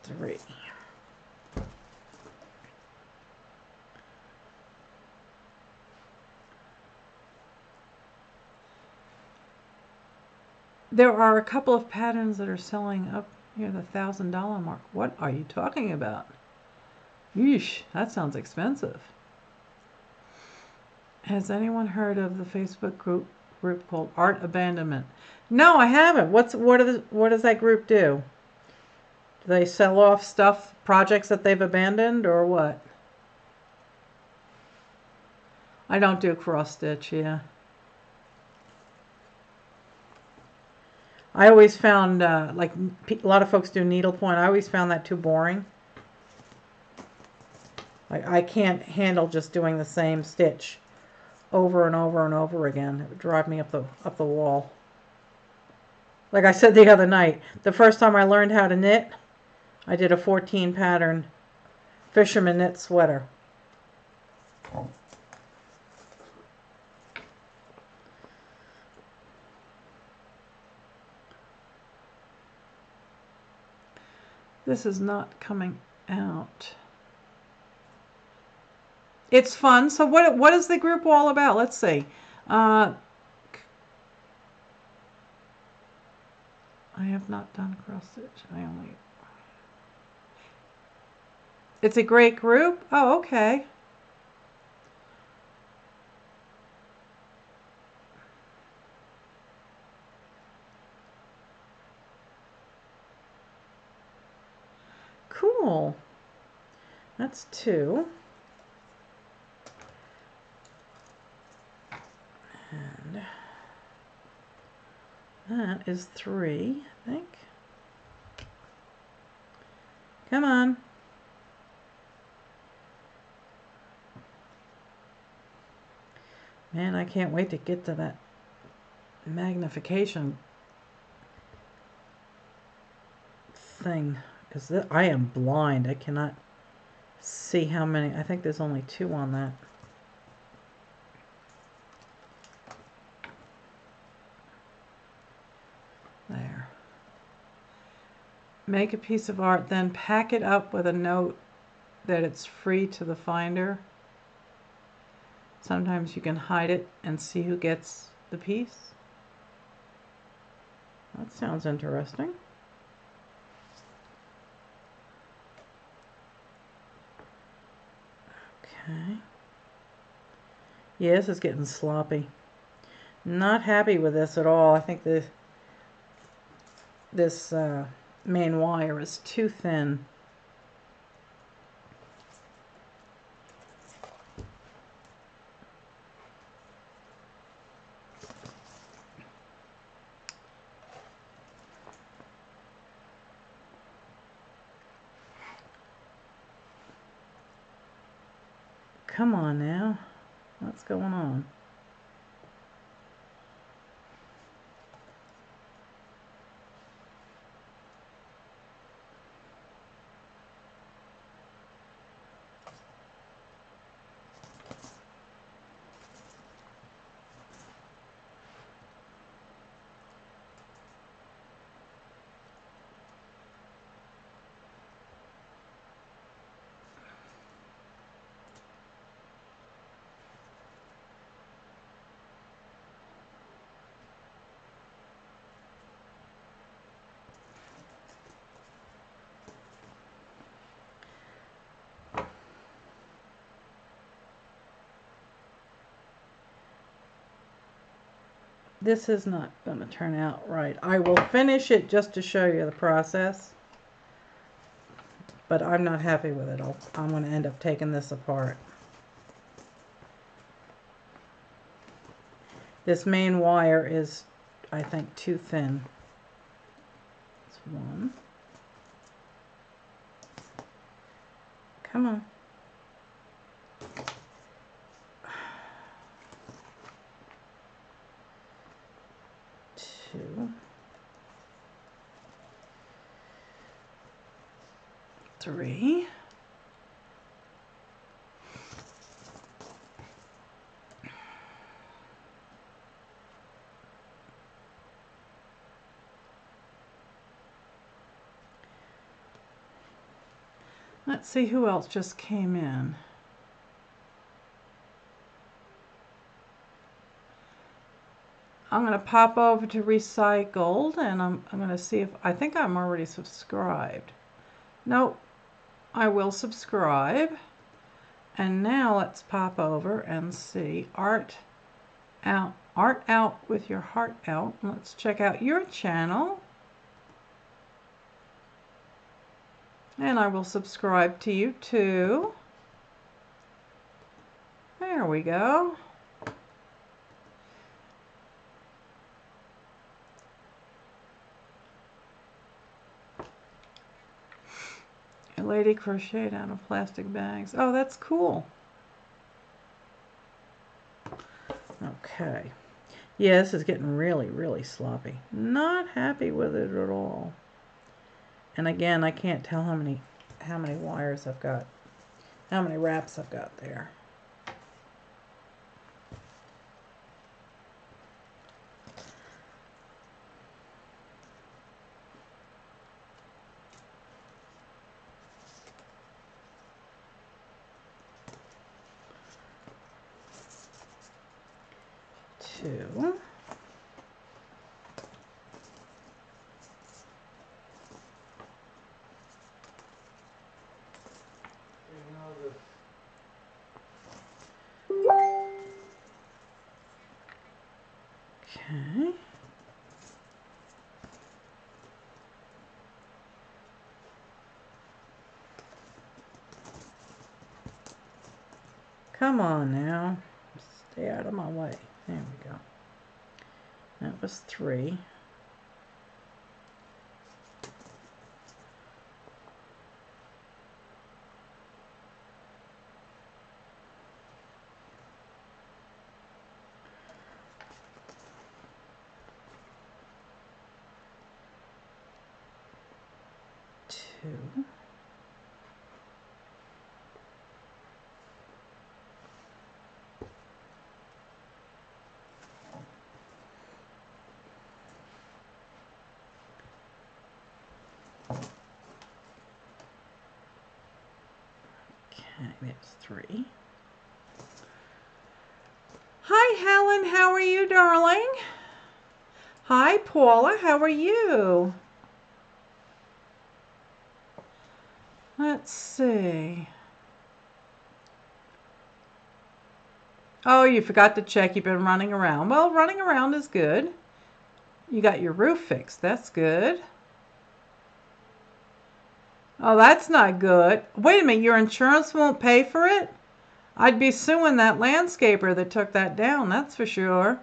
Three. There are a couple of patterns that are selling up near the $1,000 mark. What are you talking about? Yeesh, that sounds expensive. Has anyone heard of the Facebook group called Art Abandonment? No, I haven't. What does that group do? Do they sell off stuff, projects that they've abandoned, or what? I don't do cross stitch, yeah. I always found, like a lot of folks do needlepoint, I always found that too boring. Like, I can't handle just doing the same stitch over and over and over again. It would drive me up the wall. Like I said the other night, the first time I learned how to knit, I did a 14 pattern fisherman knit sweater. This is not coming out. It's fun. So what is the group all about? Let's see. I have not done cross stitch. It's a great group. Oh, okay. Cool. That's 2. And that is 3, I think. Come on. Man, I can't wait to get to that magnification thing, because I am blind. I cannot see how many. I think there's only 2 on that. There. Make a piece of art, then pack it up with a note that it's free to the finder. Sometimes you can hide it and see who gets the piece. That sounds interesting. Okay. Yeah, this is getting sloppy. Not happy with this at all. I think this main wire is too thin. Come on now. What's going on? This is not going to turn out right. I will finish it just to show you the process, but I'm not happy with it. I'm going to end up taking this apart. This main wire is, I think, too thin. That's 1. Come on. 2. 3. Let's see who else just came in. I'm going to pop over to Recycled, and I'm going to see if, I think I'm already subscribed. Nope, I will subscribe. And now let's pop over and see Art Out with Your Heart Out. Let's check out your channel. And I will subscribe to you too. There we go. A lady crocheted out of plastic bags. Oh, that's cool. Okay. Yeah, this is getting really, really sloppy. Not happy with it at all. And again, I can't tell how many wires I've got, how many wraps I've got there. Two. Okay. Come on now. Stay out of my way. There we go. That was 3. Two. Okay, that's 3. Hi, Helen. How are you, darling? Hi, Paula. How are you? Let's see. Oh, you forgot to check. You've been running around. Well, running around is good. You got your roof fixed. That's good. Oh, that's not good. Wait a minute. Your insurance won't pay for it? I'd be suing that landscaper that took that down. That's for sure.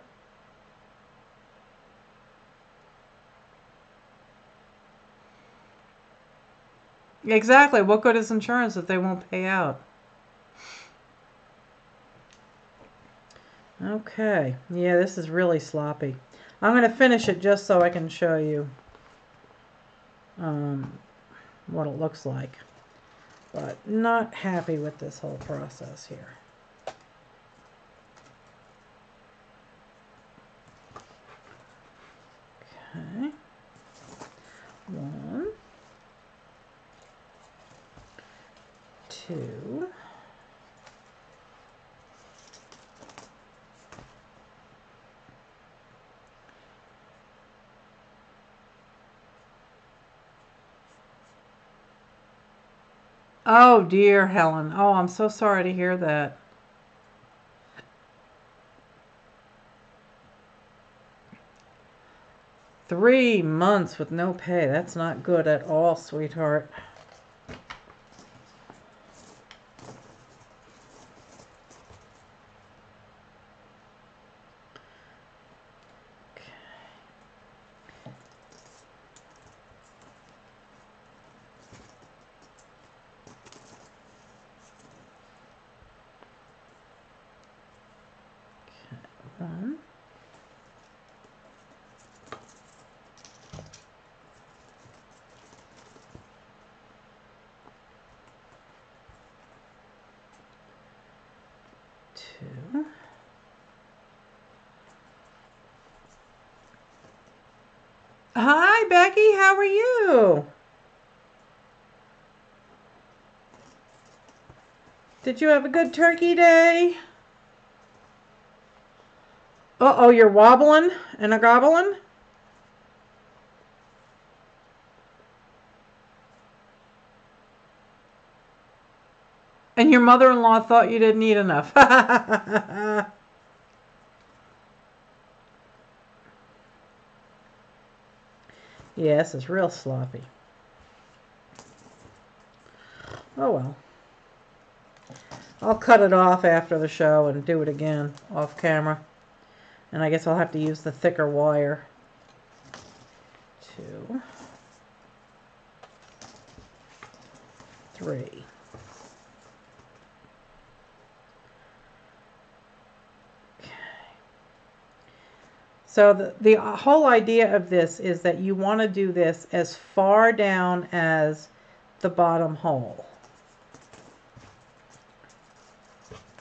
Exactly. What good is insurance if they won't pay out? Okay. Yeah, this is really sloppy. I'm going to finish it just so I can show you what it looks like. But not happy with this whole process here. Okay. 1, 2. Oh dear, Helen. Oh, I'm so sorry to hear that. Three months with no pay. That's not good at all, sweetheart. Okay. 1. 2. Hi, Becky. How are you? Did you have a good turkey day? Uh-oh, you're wobbling and a gobbling? And your mother-in-law thought you didn't eat enough. Yes, it's real sloppy. Oh well. I'll cut it off after the show and do it again off camera. And I guess I'll have to use the thicker wire. 2, 3. So the whole idea of this is that you want to do this as far down as the bottom hole.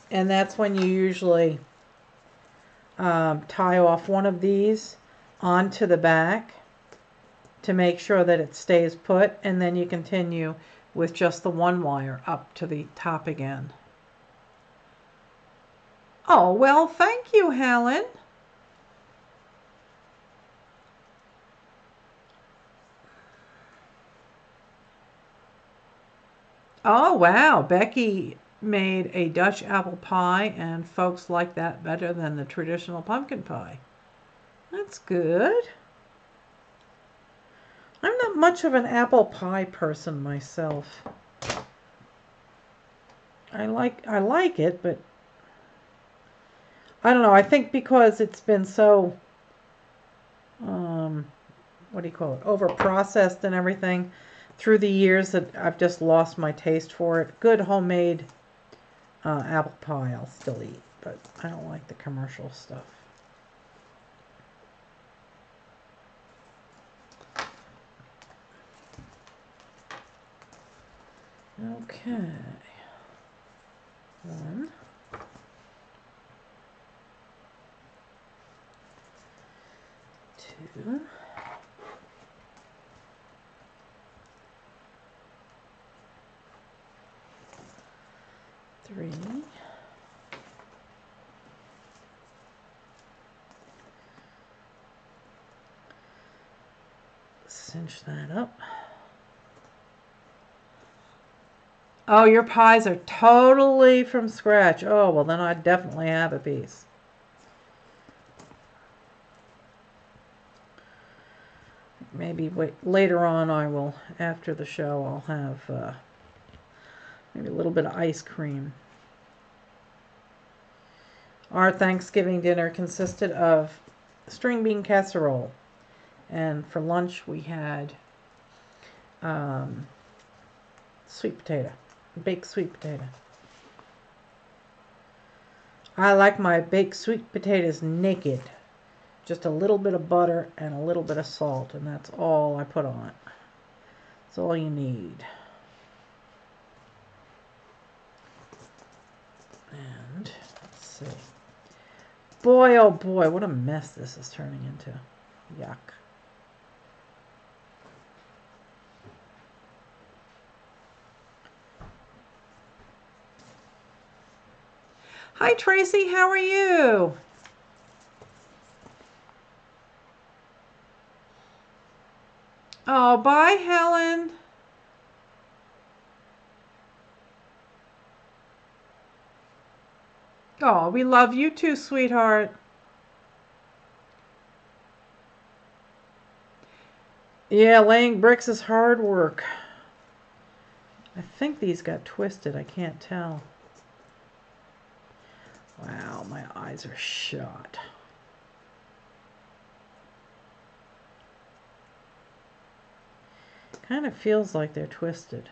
And that's when you usually tie off one of these onto the back to make sure that it stays put, and then you continue with just the one wire up to the top again. Oh, well, thank you, Helen. Oh, wow. Becky made a Dutch apple pie, and folks like that better than the traditional pumpkin pie. That's good. I'm not much of an apple pie person myself. I like it, but I don't know. I think because it's been so what do you call it? Over processed and everything through the years that I've just lost my taste for it. Good homemade apple pie I'll still eat, but I don't like the commercial stuff. Okay. 1, 2, 3, 'cinch that up. Oh, your pies are totally from scratch. Oh, well, then I definitely have a piece. Maybe later on I will, after the show, I'll have maybe a little bit of ice cream. Our Thanksgiving dinner consisted of string bean casserole. And for lunch we had sweet potato, baked sweet potato. I like my baked sweet potatoes naked. Just a little bit of butter and a little bit of salt, and that's all I put on it. That's all you need. And let's see. Boy, oh boy, what a mess this is turning into. Yuck. Hi, Tracy. How are you? Oh, bye, Helen. Oh, we love you too, sweetheart. Yeah, laying bricks is hard work. I think these got twisted. I can't tell. Wow, my eyes are shot. Kind of feels like they're twisted.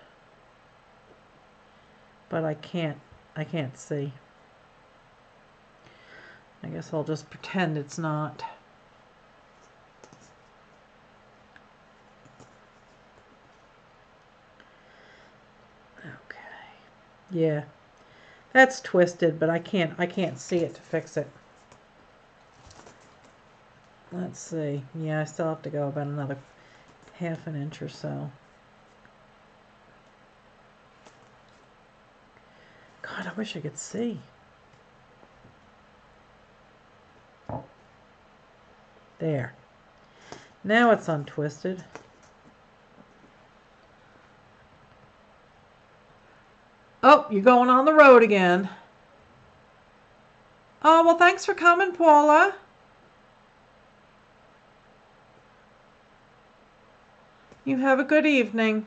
But I can't see. I guess I'll just pretend it's not. Okay. Yeah. That's twisted, but I can't see it to fix it. Let's see. Yeah, I still have to go about another half an inch or so. God, wish I could see. There. Now it's untwisted. Oh, you're going on the road again. Oh, well, thanks for coming, Paula. You have a good evening.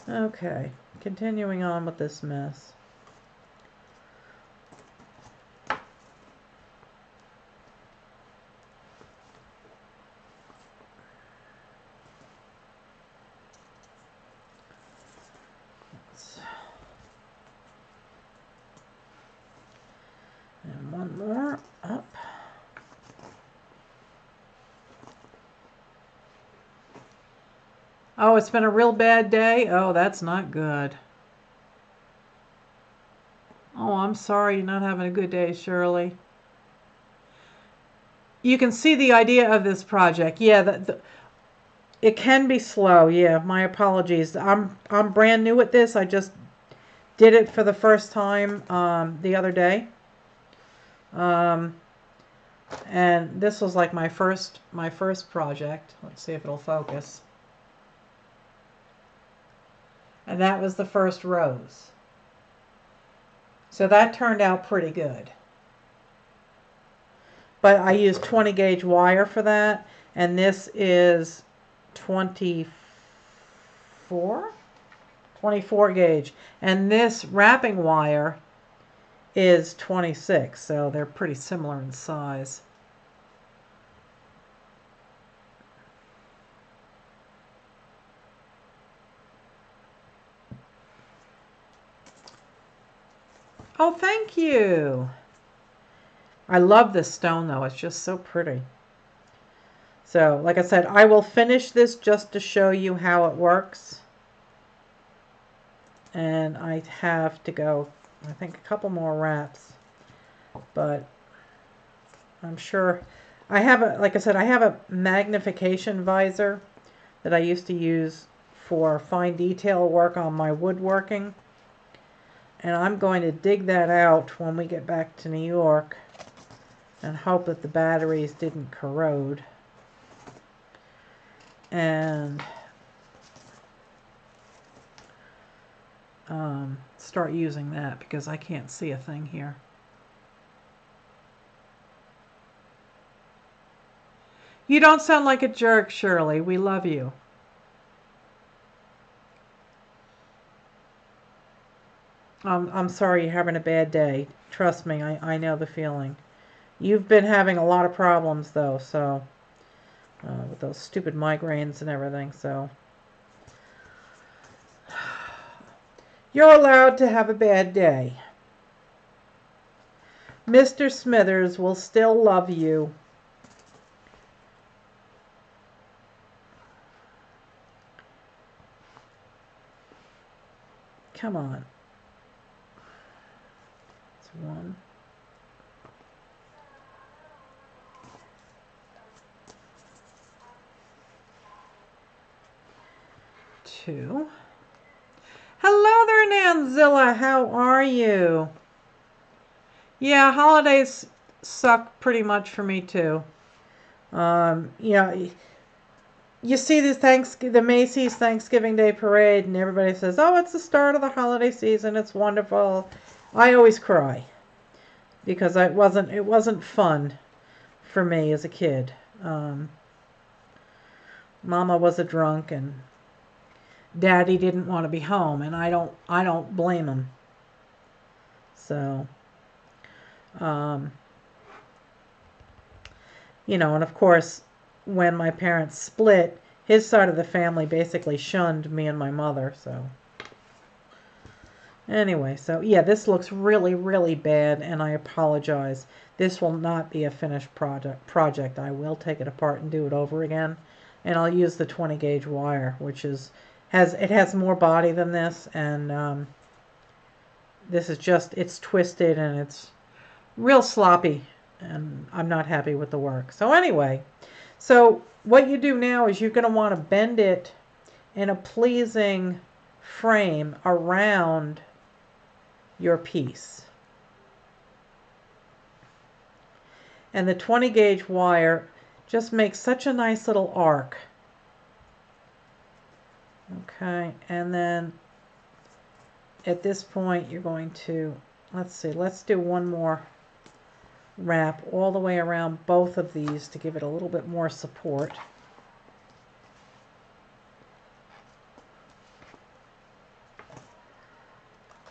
Okay, continuing on with this mess. And one more up. Oh, it's been a real bad day? Oh, that's not good. Oh, I'm sorry you're not having a good day, Shirley. You can see the idea of this project. Yeah, it can be slow. Yeah, my apologies. I'm brand new at this. I just did it for the first time the other day. And this was like my first project. Let's see if it'll focus. And that was the first rose. So that turned out pretty good. But I used 20 gauge wire for that, and this is 24 gauge, and this wrapping wire is 26, so they're pretty similar in size. Oh, thank you. I love this stone though, it's just so pretty. So, like I said, I will finish this just to show you how it works. And I have to go, I think, a couple more wraps. But I'm sure I have like I said, I have a magnification visor that I used to use for fine detail work on my woodworking. And I'm going to dig that out when we get back to New York and hope that the batteries didn't corrode. And start using that because I can't see a thing here. You don't sound like a jerk, Shirley. We love you. I'm sorry you're having a bad day. Trust me, I know the feeling. You've been having a lot of problems, though, so with those stupid migraines and everything, so you're allowed to have a bad day. Mr. Smithers will still love you. Come on. It's 1. 2. Hello there, Nanzilla. How are you? Yeah, holidays suck pretty much for me too. You know, you see the Macy's Thanksgiving Day Parade, and everybody says, "Oh, it's the start of the holiday season. It's wonderful." I always cry because it wasn't fun for me as a kid. Mama was a drunk, and Daddy didn't want to be home, and I don't blame him. So, you know, and of course, when my parents split, his side of the family basically shunned me and my mother, so. Anyway, so yeah, this looks really, really bad, and I apologize. This will not be a finished project. I will take it apart and do it over again, and I'll use the 20 gauge wire, which has more body than this, and this is it's twisted and it's real sloppy, and I'm not happy with the work. So anyway, so what you do now is you're going to want to bend it in a pleasing frame around your piece. And the 20 gauge wire just makes such a nice little arc. Okay, and then at this point you're going to, let's do one more wrap all the way around both of these to give it a little bit more support.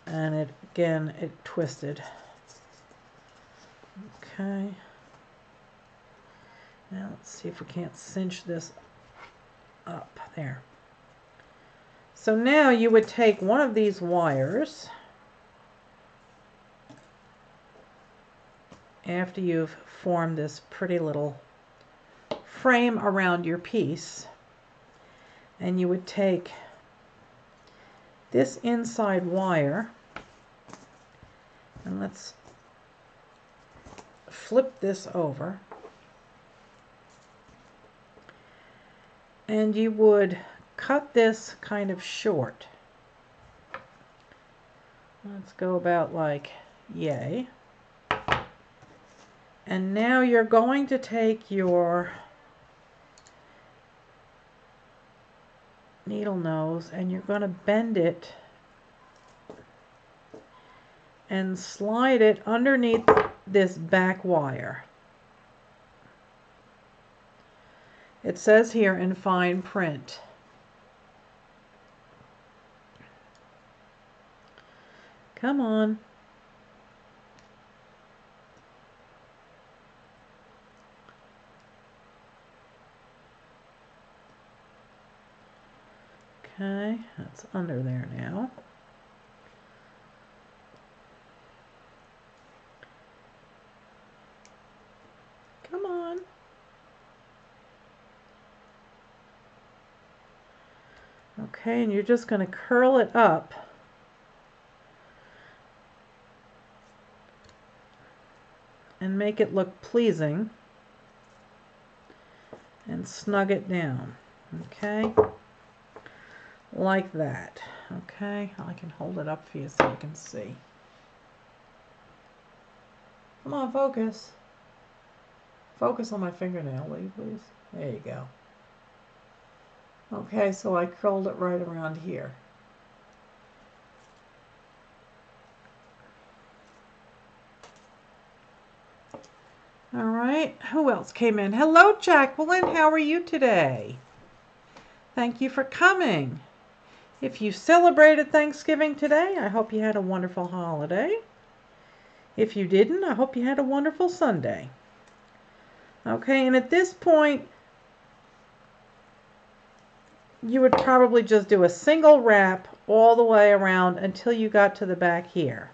And it twisted. Okay. Now let's see if we can't cinch this up there. So now you would take one of these wires after you've formed this pretty little frame around your piece, and you would take this inside wire, and let's flip this over, and you would cut this kind of short. Let's go about like yay. And now you're going to take your needle nose and you're going to bend it and slide it underneath this back wire. It says here in fine print. Come on. Okay, that's under there now. Come on. Okay, and you're just going to curl it up. And make it look pleasing. And snug it down. Okay? Like that. Okay, I can hold it up for you so you can see. Come on, focus. Focus on my fingernail, will you please? There you go. Okay, so I curled it right around here. All right, who else came in? Hello, Jacqueline. How are you today? Thank you for coming. If you celebrated Thanksgiving today, I hope you had a wonderful holiday. If you didn't, I hope you had a wonderful Sunday. Okay, and at this point, you would probably just do a single wrap all the way around until you got to the back here.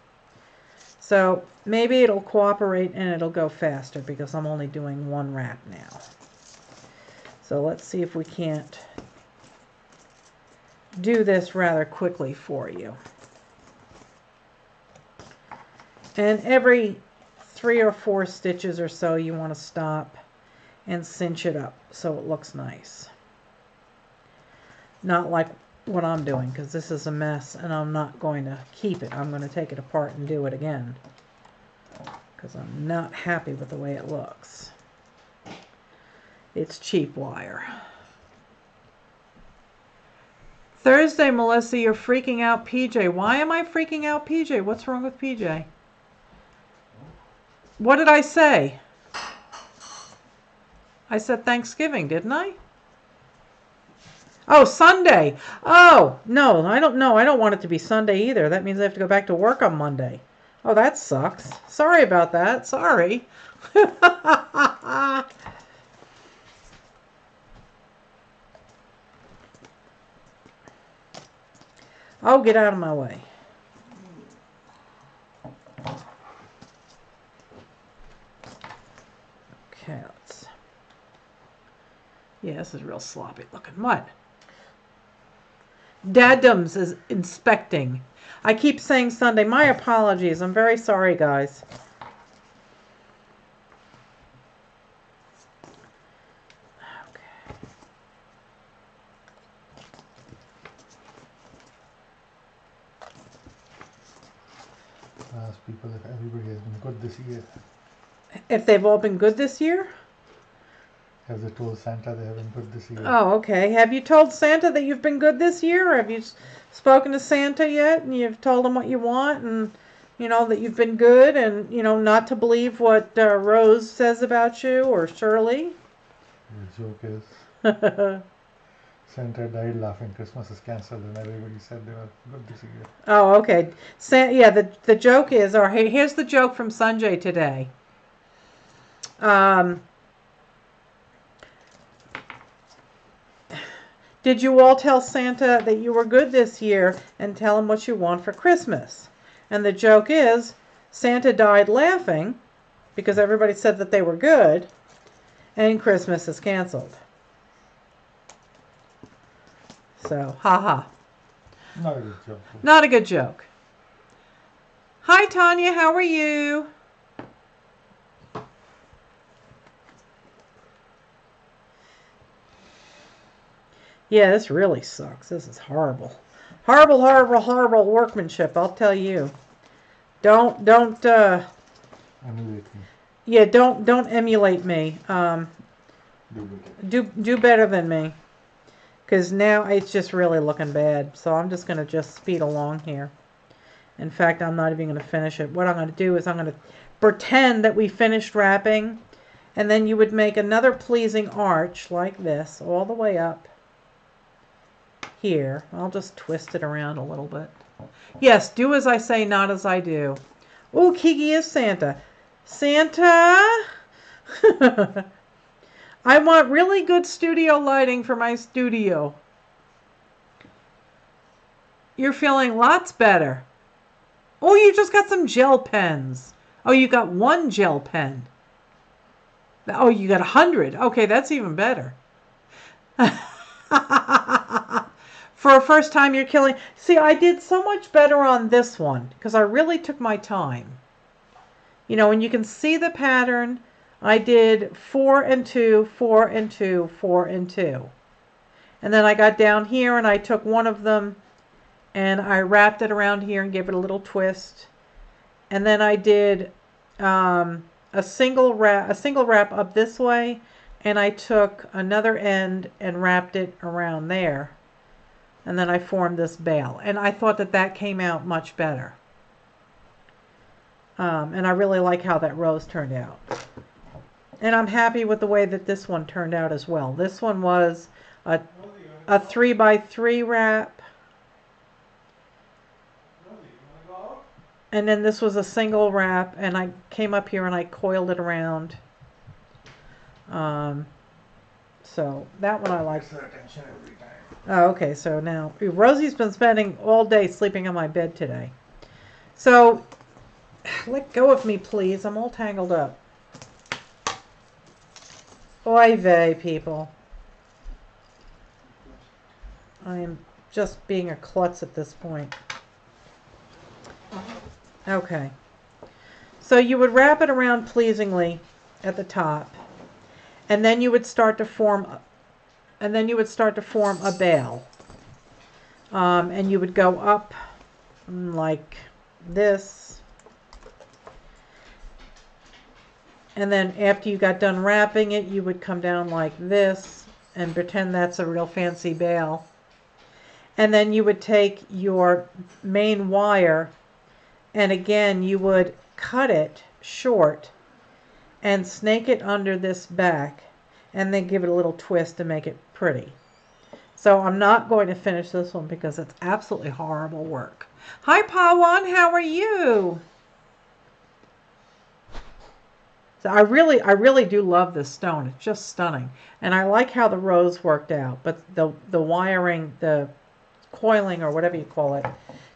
So maybe it'll cooperate and it'll go faster because I'm only doing one wrap now. So let's see if we can't do this rather quickly for you. And every 3 or 4 stitches or so you want to stop and cinch it up so it looks nice. Not like what I'm doing, because this is a mess and I'm not going to keep it. I'm going to take it apart and do it again because I'm not happy with the way it looks. It's cheap wire. Thursday, Melissa, you're freaking out PJ. Why am I freaking out PJ? What's wrong with PJ? What did I say? I said Thanksgiving, didn't I? Oh, Sunday. Oh, no, I don't know. I don't want it to be Sunday either. That means I have to go back to work on Monday. Oh, that sucks. Sorry about that. Sorry. Oh, get out of my way. Okay, let's... Yeah, this is real sloppy looking. What? Dadums is inspecting. I keep saying Sunday. My apologies. I'm very sorry, guys. Okay. people if everybody has been good this year. If they've all been good this year? Have they told Santa they have been good this year? Oh, okay. Have you told Santa that you've been good this year? Or have you spoken to Santa yet and you've told him what you want and, that you've been good and, not to believe what Rose says about you or Shirley? The joke is Santa died laughing, Christmas is cancelled, and everybody said they were good this year. Oh, okay. Yeah, the joke is, or here's the joke from Sanjay today. Did you all tell Santa that you were good this year and tell him what you want for Christmas? And the joke is, Santa died laughing because everybody said that they were good, and Christmas is canceled. So, haha. Not a good joke. Not a good joke. Hi, Tanya. How are you? Yeah, this really sucks. This is horrible. Horrible, horrible, horrible workmanship, I'll tell you. Don't Emulate me. yeah, don't emulate me. Do better than me. Because now it's just really looking bad. So I'm just going to just speed along here. In fact, I'm not even going to finish it. What I'm going to do is I'm going to pretend that we finished wrapping. And then you would make another pleasing arch like this all the way up here. I'll just twist it around a little bit. Yes, do as I say, not as I do. Oh, Kiki is Santa. Santa! I want really good studio lighting for my studio. You're feeling lots better. Oh, you just got some gel pens. Oh, you got one gel pen. Oh, you got 100. Okay, that's even better. For a first time you're killing. See, I did so much better on this one because I really took my time. And you can see the pattern. I did 4 and 2, 4 and 2, 4 and 2. And then I got down here and I took one of them and I wrapped it around here and gave it a little twist. And then I did a single wrap up this way, and I took another end and wrapped it around there. And then I formed this bale. And I thought that came out much better. And I really like how that rose turned out. And I'm happy with the way that this one turned out as well. This one was a 3x3 wrap. And then this was a single wrap, and I came up here and I coiled it around. So that one I like. Oh, okay, so now Rosie's been spending all day sleeping on my bed today. So let go of me, please. I'm all tangled up. Oy vey, people. I am just being a klutz at this point. Okay. So you would wrap it around pleasingly at the top. And then you would start to form a bale. And you would go up like this. And then after you got done wrapping it, you would come down like this and pretend that's a real fancy bale. And then you would take your main wire, and again you would cut it short and snake it under this back, and then give it a little twist to make it pretty. So I'm not going to finish this one because it's absolutely horrible work. Hi Pawan, how are you? So I really do love this stone. It's just stunning. And I like how the rose worked out, but the wiring, the coiling or whatever you call it,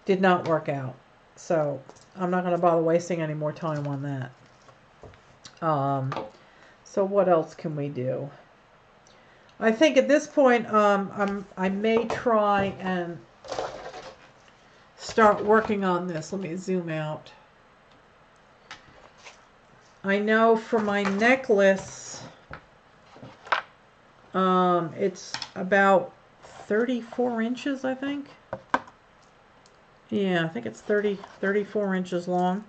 did not work out. So I'm not going to bother wasting any more time on that. So what else can we do? I think at this point I may try and start working on this. Let me zoom out. I know for my necklace, it's about 34 inches, I think. Yeah, I think it's 34 inches long.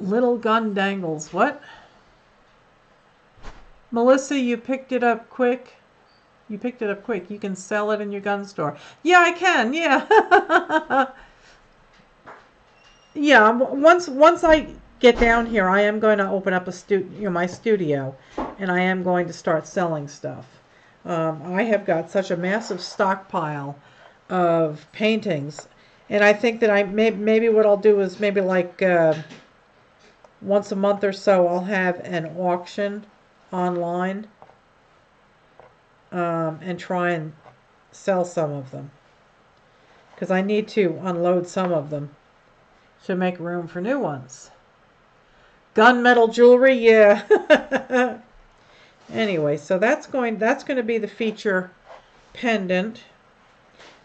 Little gun dangles. What? Melissa, you picked it up quick. You picked it up quick. You can sell it in your gun store. Yeah, I can. Yeah. Yeah. Once I get down here, I am going to open up my studio, and I am going to start selling stuff. I have got such a massive stockpile of paintings, and I think that maybe what I'll do is maybe like once a month or so I'll have an auction online and try and sell some of them, because I need to unload some of them to make room for new ones. Gunmetal jewelry, yeah. Anyway, so that's going to be the feature pendant,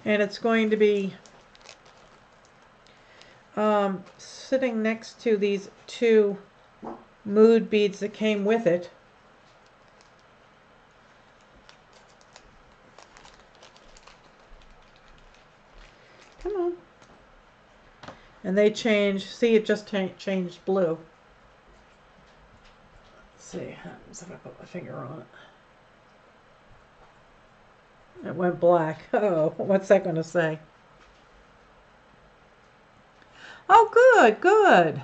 and it's going to be sitting next to these two mood beads that came with it. Come on. And they change. See, it just changed blue. Let's see what happens if I put my finger on it. It went black. Oh, what's that going to say? Oh, good, good.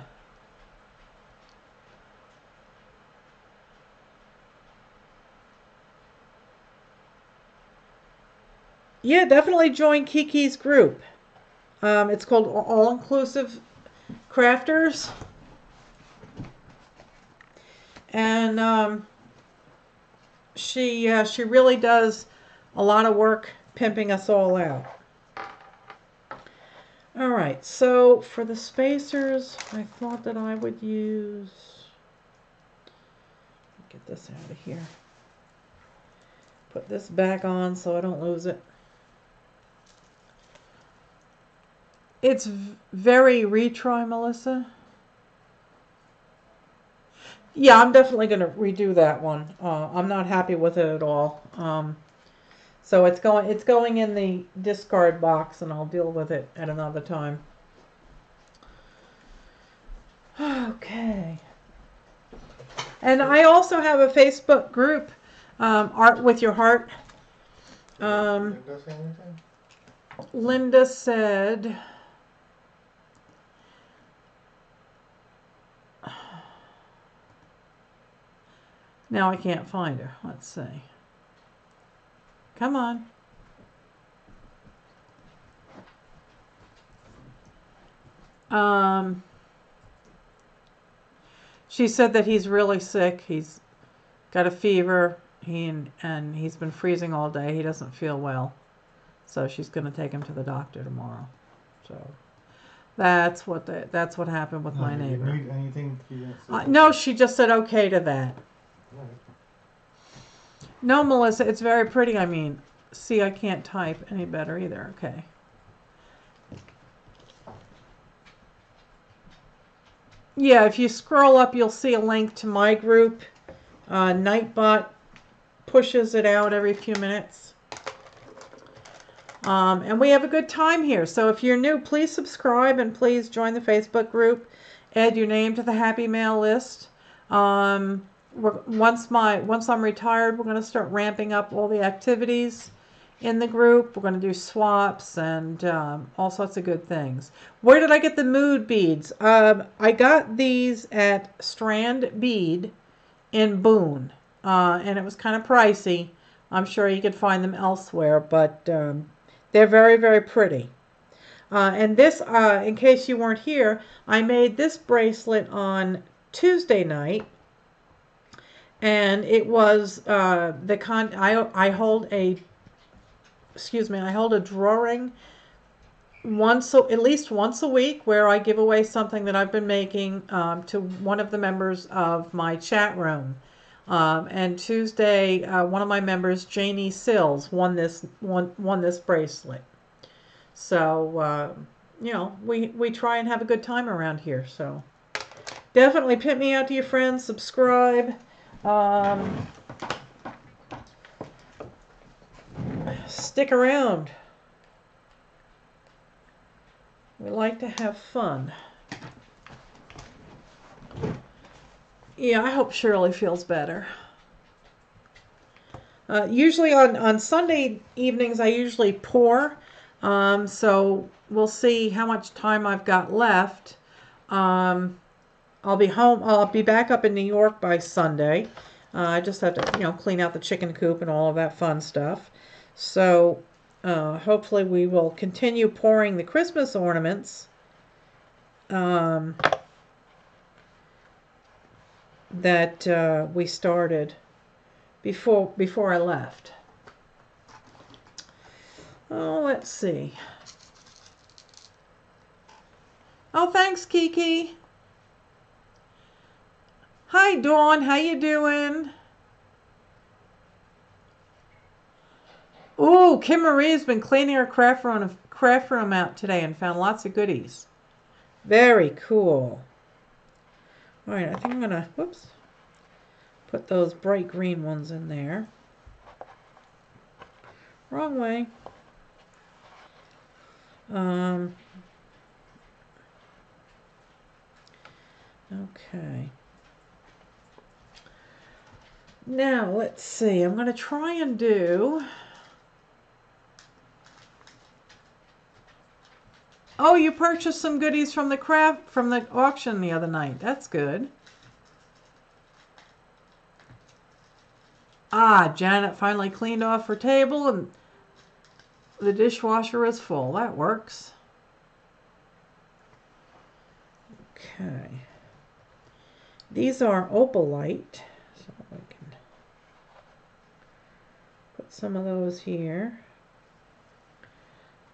Yeah, definitely join Kiki's group. It's called All Inclusive Crafters. And she really does a lot of work pimping us all out. All right, so for the spacers, I thought that I would use, get this out of here, put this back on so I don't lose it. It's very retry, Melissa. Yeah, I'm definitely going to redo that one. I'm not happy with it at all. So it's going in the discard box, and I'll deal with it at another time. Okay. And I also have a Facebook group, Art with Your Heart. Linda said, now I can't find her. Let's see. Come on. She said that he's really sick. He's got a fever. And he's been freezing all day. He doesn't feel well. So she's going to take him to the doctor tomorrow. So that's what happened with my neighbor. Do you need anything? No, she just said okay to that. Right. No, Melissa, it's very pretty. I mean, see, I can't type any better either. Okay. Yeah, if you scroll up, you'll see a link to my group. Nightbot pushes it out every few minutes. And we have a good time here. So if you're new, please subscribe and please join the Facebook group. Add your name to the Happy Mail list. Once I'm retired, we're going to start ramping up all the activities in the group. We're going to do swaps and all sorts of good things. Where did I get the mood beads? I got these at Strand Bead in Boone, and it was kind of pricey. I'm sure you could find them elsewhere, but they're very, very pretty. And this, in case you weren't here, I made this bracelet on Tuesday night. And it was I hold a drawing at least once a week, where I give away something that I've been making to one of the members of my chat room. And Tuesday, one of my members, Janie Sills, won this bracelet. So we try and have a good time around here. So definitely pimp me out to your friends, subscribe. Stick around. We like to have fun. Yeah, I hope Shirley feels better. Usually on Sunday evenings, I usually pour. So we'll see how much time I've got left. Um, I'll be home. I'll be back up in New York by Sunday. I just have to, clean out the chicken coop and all of that fun stuff. So hopefully we will continue pouring the Christmas ornaments um, that we started before I left. Oh, let's see. Oh, thanks, Kiki. Hi, Dawn. How you doing? Ooh, Kim Marie's been cleaning her craft room out today and found lots of goodies. Very cool. All right, I think I'm gonna, whoops, put those bright green ones in there. Wrong way. Okay. Now, let's see. I'm gonna try and do... Oh, you purchased some goodies from the auction the other night. That's good. Ah, Janet finally cleaned off her table and the dishwasher is full. That works. Okay. These are opalite, so I can put some of those here.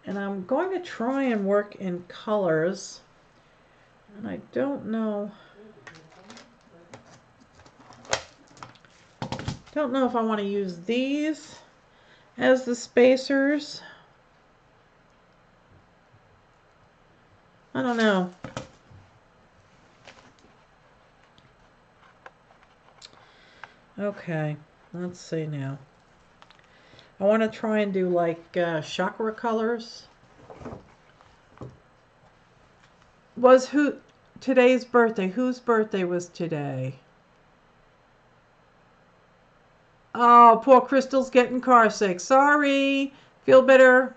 And I'm going to try and work in colors. And I don't know if I want to use these as the spacers. I don't know. Okay, let's see now. I want to try and do like chakra colors. Was today's birthday? Whose birthday was today? Oh, poor Crystal's getting car sick. Sorry. Feel better.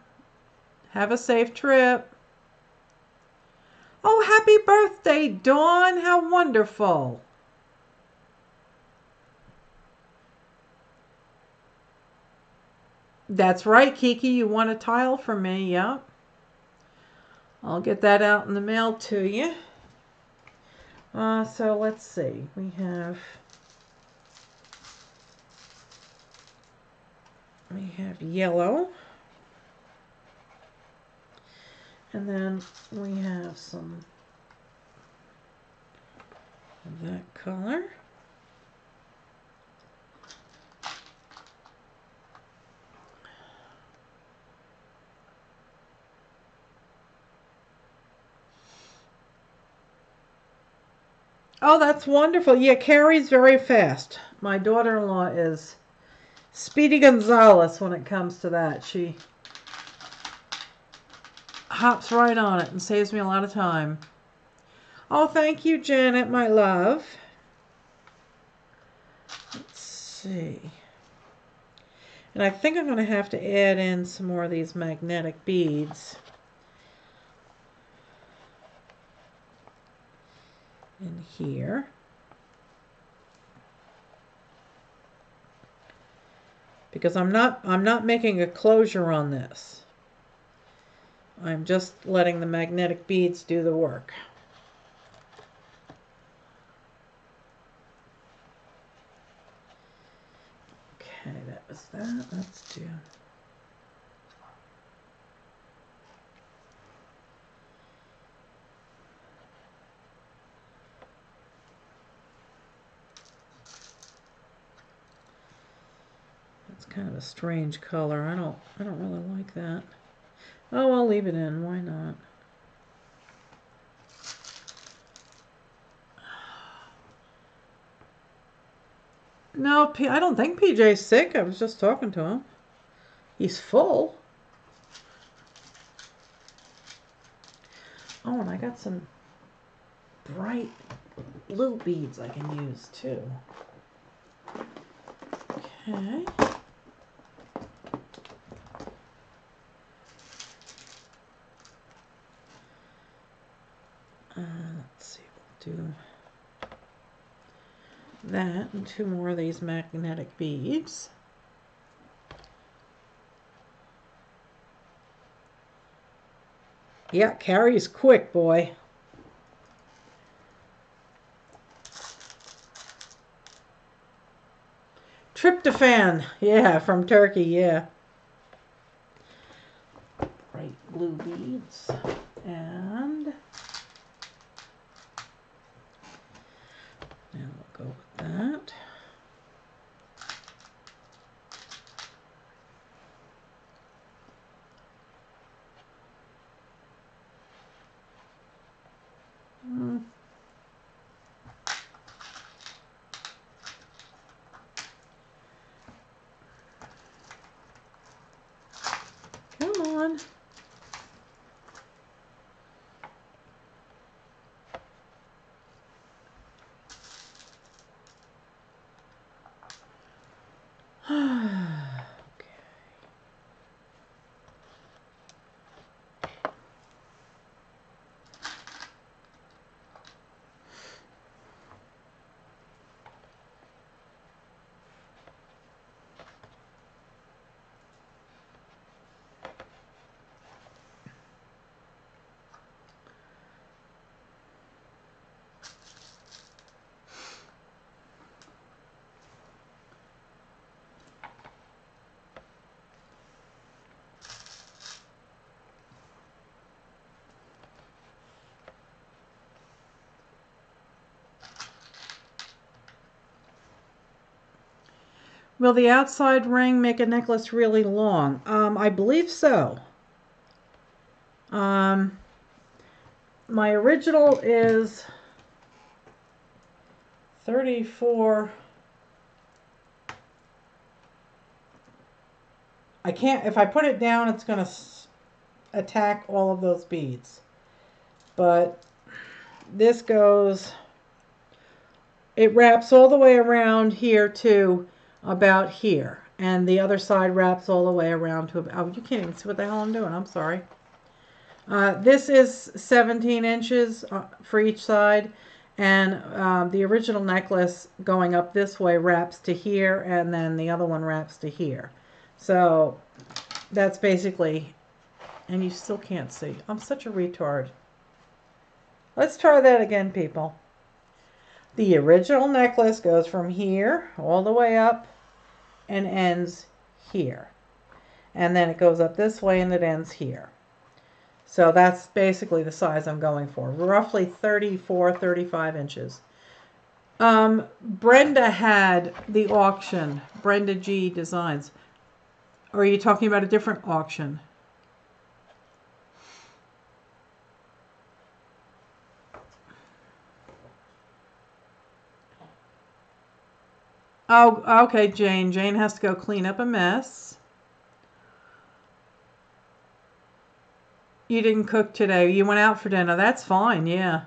Have a safe trip. Oh, happy birthday, Dawn. How wonderful. That's right, Kiki. You want a tile from me, yeah? I'll get that out in the mail to you. So let's see. We have yellow. And then we have some of that color. Oh, that's wonderful. Yeah, Carrie's very fast. My daughter-in-law is Speedy Gonzales when it comes to that. She hops right on it and saves me a lot of time. Oh, thank you, Janet, my love. Let's see. And I think I'm going to have to add in some more of these magnetic beads in here. Because I'm not making a closure on this. I'm just letting the magnetic beads do the work. Okay, that was that. Let's do... It's kind of a strange color. I don't really like that. Oh, I'll leave it in. Why not? No, I don't think PJ's sick. I was just talking to him. He's full. Oh, and I got some bright blue beads I can use too. Okay. Let's see, we'll do that and 2 more of these magnetic beads. Yeah, Carrie's quick, boy. Tryptophan, yeah, from Turkey, yeah. Bright blue beads. And now we'll go with that. Come on. Will the outside ring make a necklace really long? I believe so. My original is 34. I can't, if I put it down, it's going to attack all of those beads. But this goes, it wraps all the way around here to about here. And the other side wraps all the way around to about, oh, you can't even see what the hell I'm doing. I'm sorry. This is 17 inches for each side. And the original necklace going up this way wraps to here, and then the other one wraps to here. So that's basically, and you still can't see. I'm such a retard. Let's try that again, people. The original necklace goes from here all the way up and ends here. And then it goes up this way and it ends here. So that's basically the size I'm going for. Roughly 34, 35 inches. Brenda had the auction. Brenda G Designs. Or are you talking about a different auction? Oh, okay, Jane. Jane has to go clean up a mess. You didn't cook today. You went out for dinner. That's fine, yeah.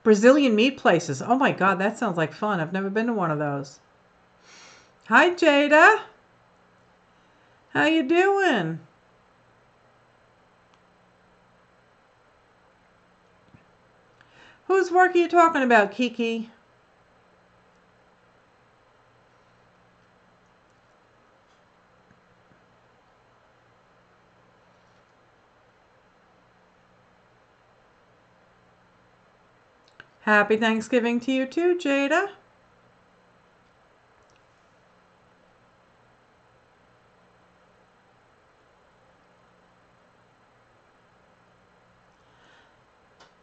Brazilian meat places. Oh my God, that sounds like fun. I've never been to one of those. Hi, Jada. How you doing? Whose work are you talking about, Kiki? Happy Thanksgiving to you too, Jada.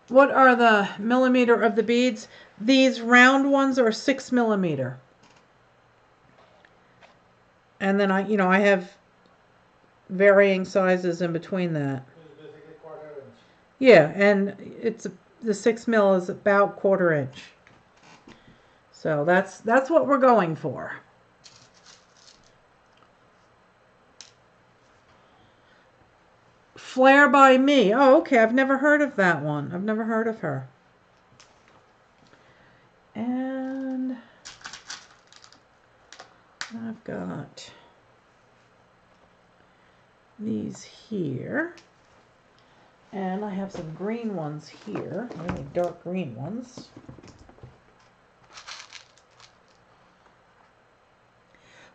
What are the millimeter of the beads? These round ones are 6 millimeter. And then I have varying sizes in between that. It's basically quarter inch. Yeah, and it's the 6 mil is about 1/4 inch. So that's what we're going for. Flair by Me. Oh, okay. I've never heard of that one. I've never heard of her. I've got these here. And I have some green ones here, really dark green ones.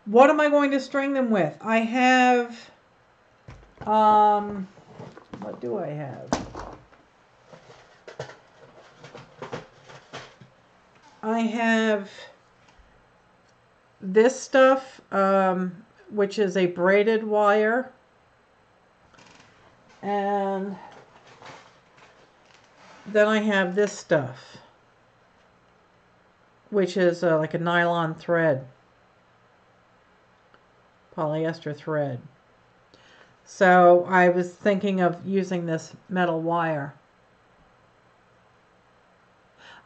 What am I going to string them with? I have, what do I have? I have this stuff, which is a braided wire. And then I have this stuff, which is like a nylon thread, polyester thread. So I was thinking of using this metal wire.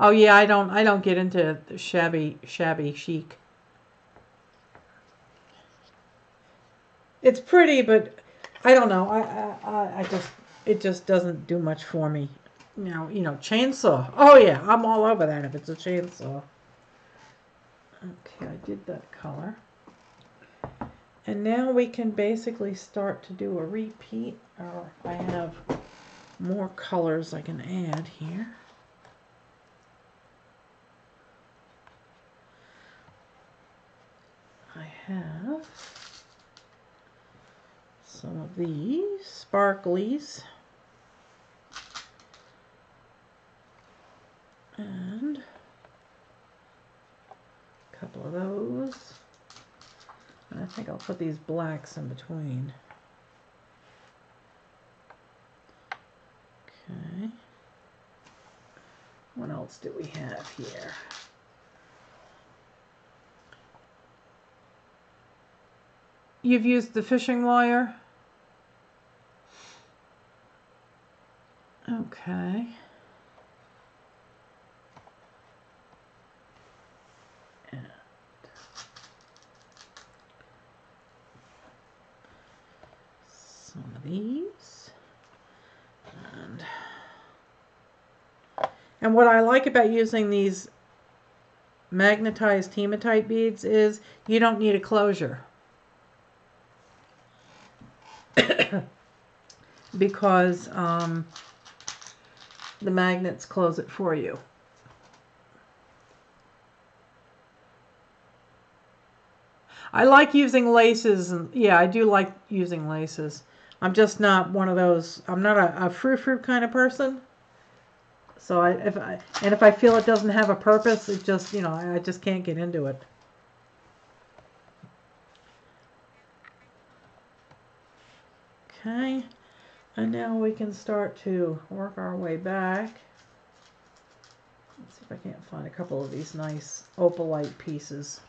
Oh yeah, I don't get into shabby chic. It's pretty, but I don't know. It just doesn't do much for me. You know, chainsaw. Oh yeah, I'm all over that if it's a chainsaw. Okay, I did that color. And now we can basically start to do a repeat. Or I have more colors I can add here. I have some of these sparklies. And a couple of those. And I think I'll put these blacks in between. Okay. What else do we have here? You've used the fishing wire? Okay. And some of these. And what I like about using these magnetized hematite beads is you don't need a closure. Because the magnets close it for you. I like using laces, and yeah, I do like using laces. I'm just not one of those, I'm not a frou-frou kind of person. So if I feel it doesn't have a purpose, it just, you know, I just can't get into it. Okay, and now we can start to work our way back. Let's see if I can't find a couple of these nice opalite pieces.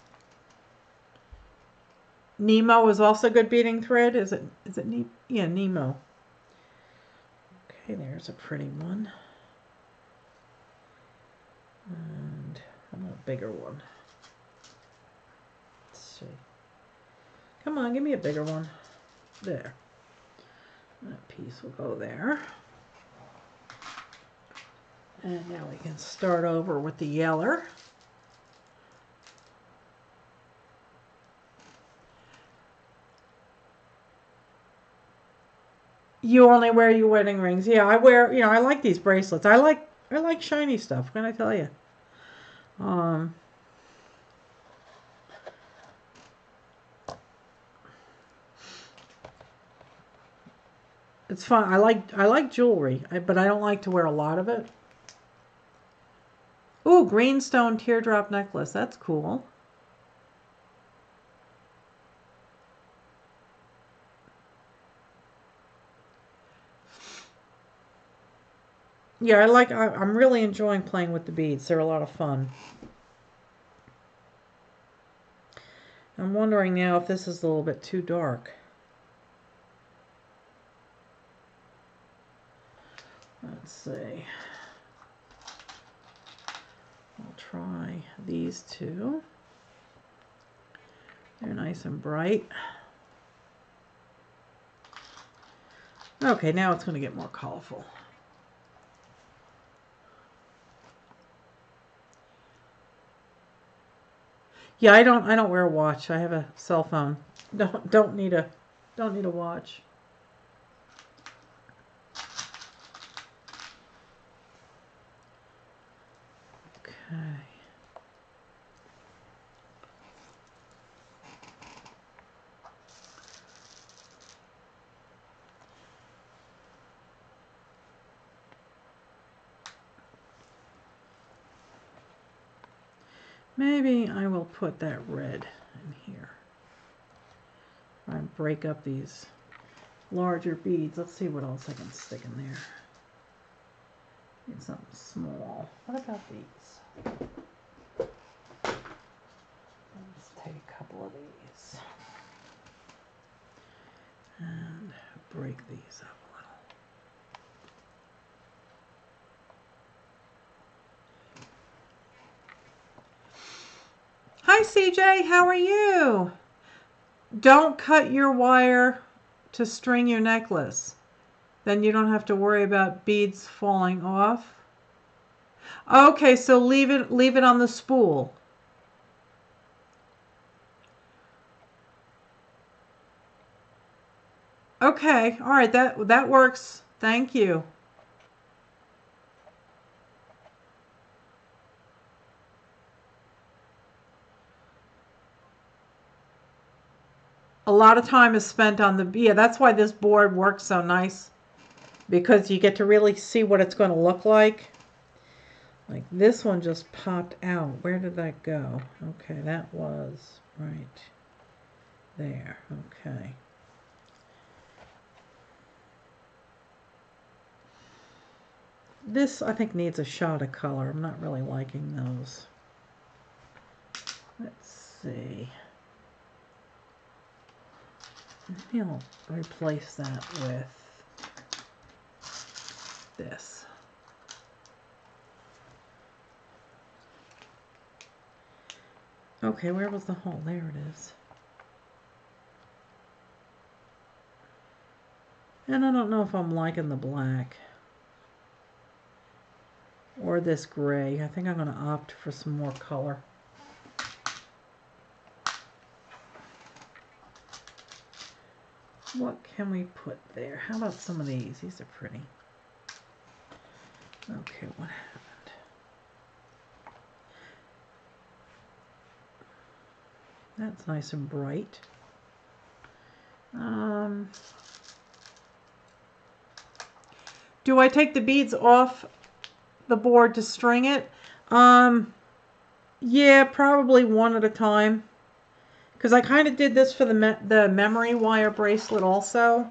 Nemo is also good beading thread. Is it Nemo? Yeah, Nemo. Okay, there's a pretty one. And I want a bigger one. Let's see. Come on, give me a bigger one. There. That piece will go there. And now we can start over with the yeller. You only wear your wedding rings. Yeah, I wear, you know, I like these bracelets. I like shiny stuff, what can I tell you? It's fun. I like jewelry, but I don't like to wear a lot of it. Ooh, greenstone teardrop necklace. That's cool. Yeah, I'm really enjoying playing with the beads. They're a lot of fun. I'm wondering now if this is a little bit too dark. Let's see. I'll try these two. They're nice and bright. Okay, now it's going to get more colorful. Yeah, I don't wear a watch. I have a cell phone. Don't need a watch. Okay. Maybe I will put that red in here. Try and break up these larger beads. Let's see what else I can stick in there. Need something small. What about these? Let's take a couple of these and break these up a little. Hi CJ, how are you? Don't cut your wire to string your necklace. Then you don't have to worry about beads falling off. Okay, so leave it on the spool. Okay, all right, that works. Thank you. A lot of time is spent on the, yeah, that's why this board works so nice, because you get to really see what it's going to look like. Like this one just popped out. Where did that go? Okay, that was right there. Okay. This, I think, needs a shot of color. I'm not really liking those. Let's see. Maybe I'll replace that with this. Okay, where was the hole? There it is. And I don't know if I'm liking the black or this gray. I think I'm going to opt for some more color. What can we put there? How about some of these? These are pretty. Okay, what happened? That's nice and bright. Do I take the beads off the board to string it? Yeah, probably one at a time. Because I kind of did this for the memory wire bracelet also.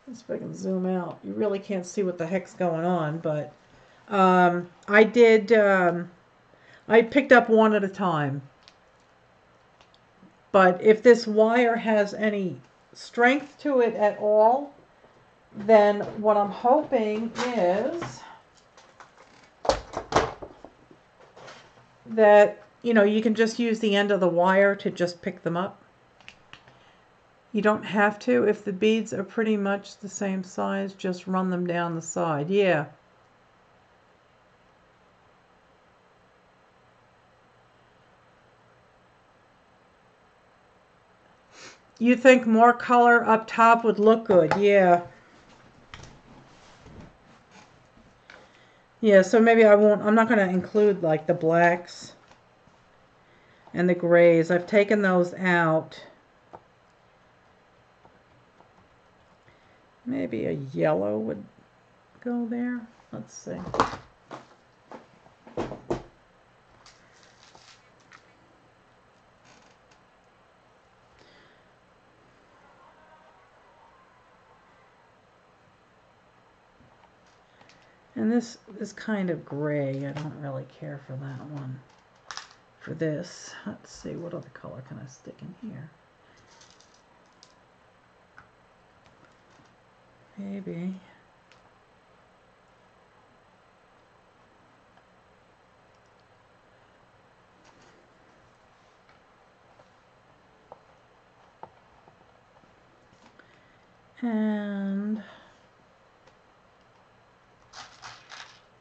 Let's see if I can zoom out. You really can't see what the heck's going on, but I did, I picked up one at a time. But if this wire has any strength to it at all, then what I'm hoping is that, you know, you can just use the end of the wire to just pick them up. You don't have to. If the beads are pretty much the same size, just run them down the side. Yeah. You think more color up top would look good? Yeah. Yeah, so maybe I'm not going to include like the blacks and the grays. I've taken those out. Maybe a yellow would go there. Let's see. And this is kind of gray. I don't really care for that one. For this, let's see, what other color can I stick in here? Maybe. And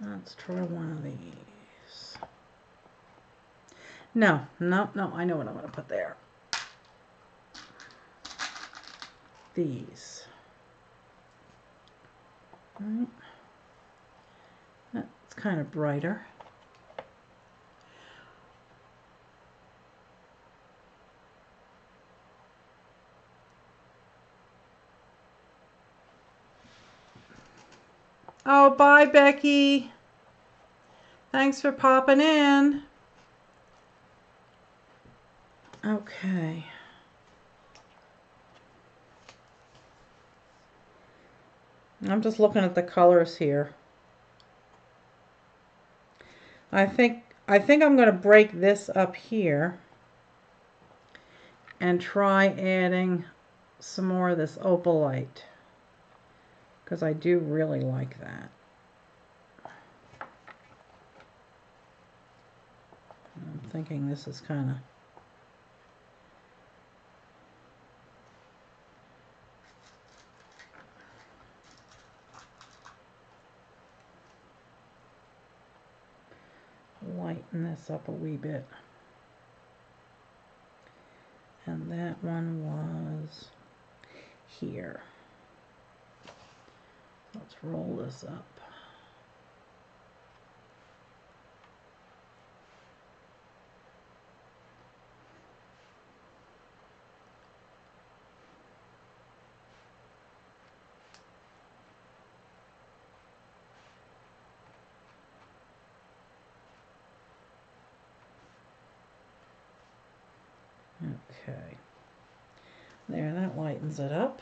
let's try one of these. No, no, no, I know what I'm going to put there. These. Right. That's kind of brighter. Oh, bye, Becky. Thanks for popping in. Okay. I'm just looking at the colors here. I think I'm going to break this up here and try adding some more of this opalite, because I do really like that. I'm thinking this is kind of lighten this up a wee bit. And that one was here. Let's roll this up. Okay. There, that lightens it up.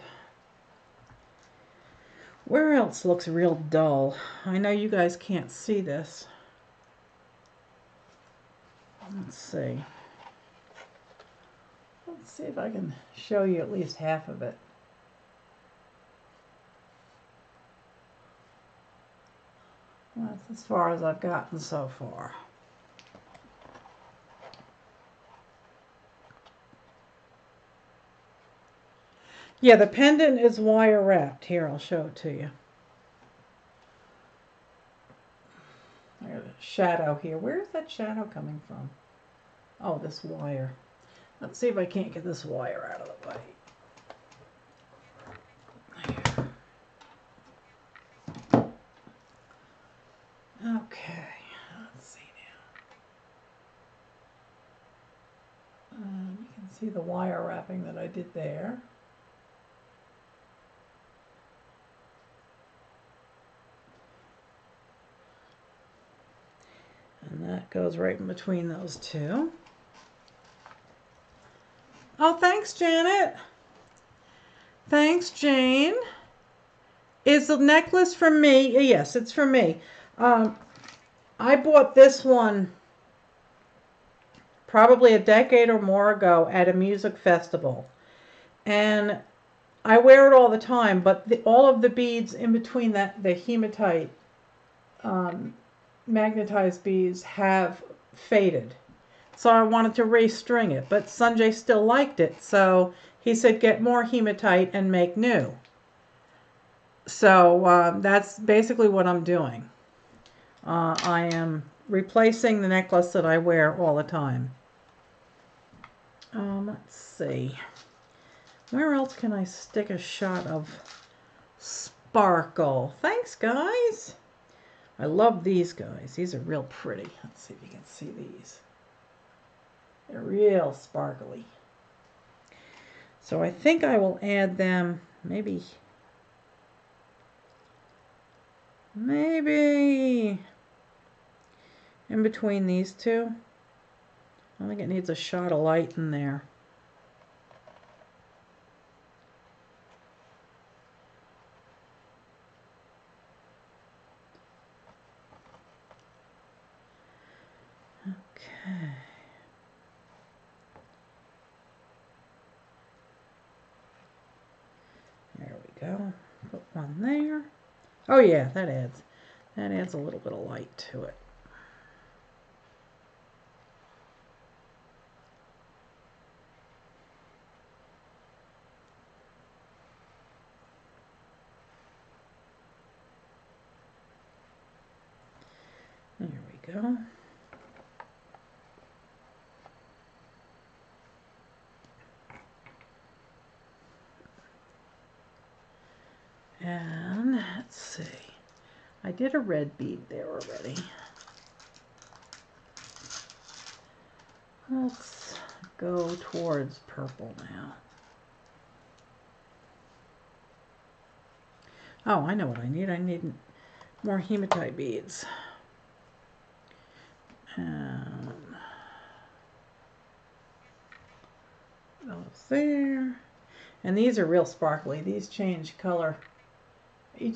Where else looks real dull? I know you guys can't see this. Let's see. Let's see if I can show you at least half of it. That's as far as I've gotten so far. Yeah, the pendant is wire wrapped. Here, I'll show it to you. There's a shadow here. Where's that shadow coming from? Oh, this wire. Let's see if I can't get this wire out of the way. Okay, let's see now. You can see the wire wrapping that I did there. And that goes right in between those two. Oh, thanks, Janet. Thanks, Jane. Is the necklace for me? Yes, it's for me. I bought this one probably a decade or more ago at a music festival. And I wear it all the time, but all of the beads in between that, the hematite magnetized beads, have faded. So I wanted to restring it, but Sanjay still liked it, so he said get more hematite and make new. So that's basically what I'm doing. I am replacing the necklace that I wear all the time. Let's see. Where else can I stick a shot of sparkle? Thanks, guys. I love these guys. These are real pretty. Let's see if you can see these. They're real sparkly. So I think I will add them maybe in between these two. I think it needs a shot of light in there. Okay. There we go. Put one there. Oh yeah, that adds a little bit of light to it. There we go. I did a red bead there already. Let's go towards purple now. Oh, I know what I need. I need more hematite beads. And those there. And these are real sparkly. These change color.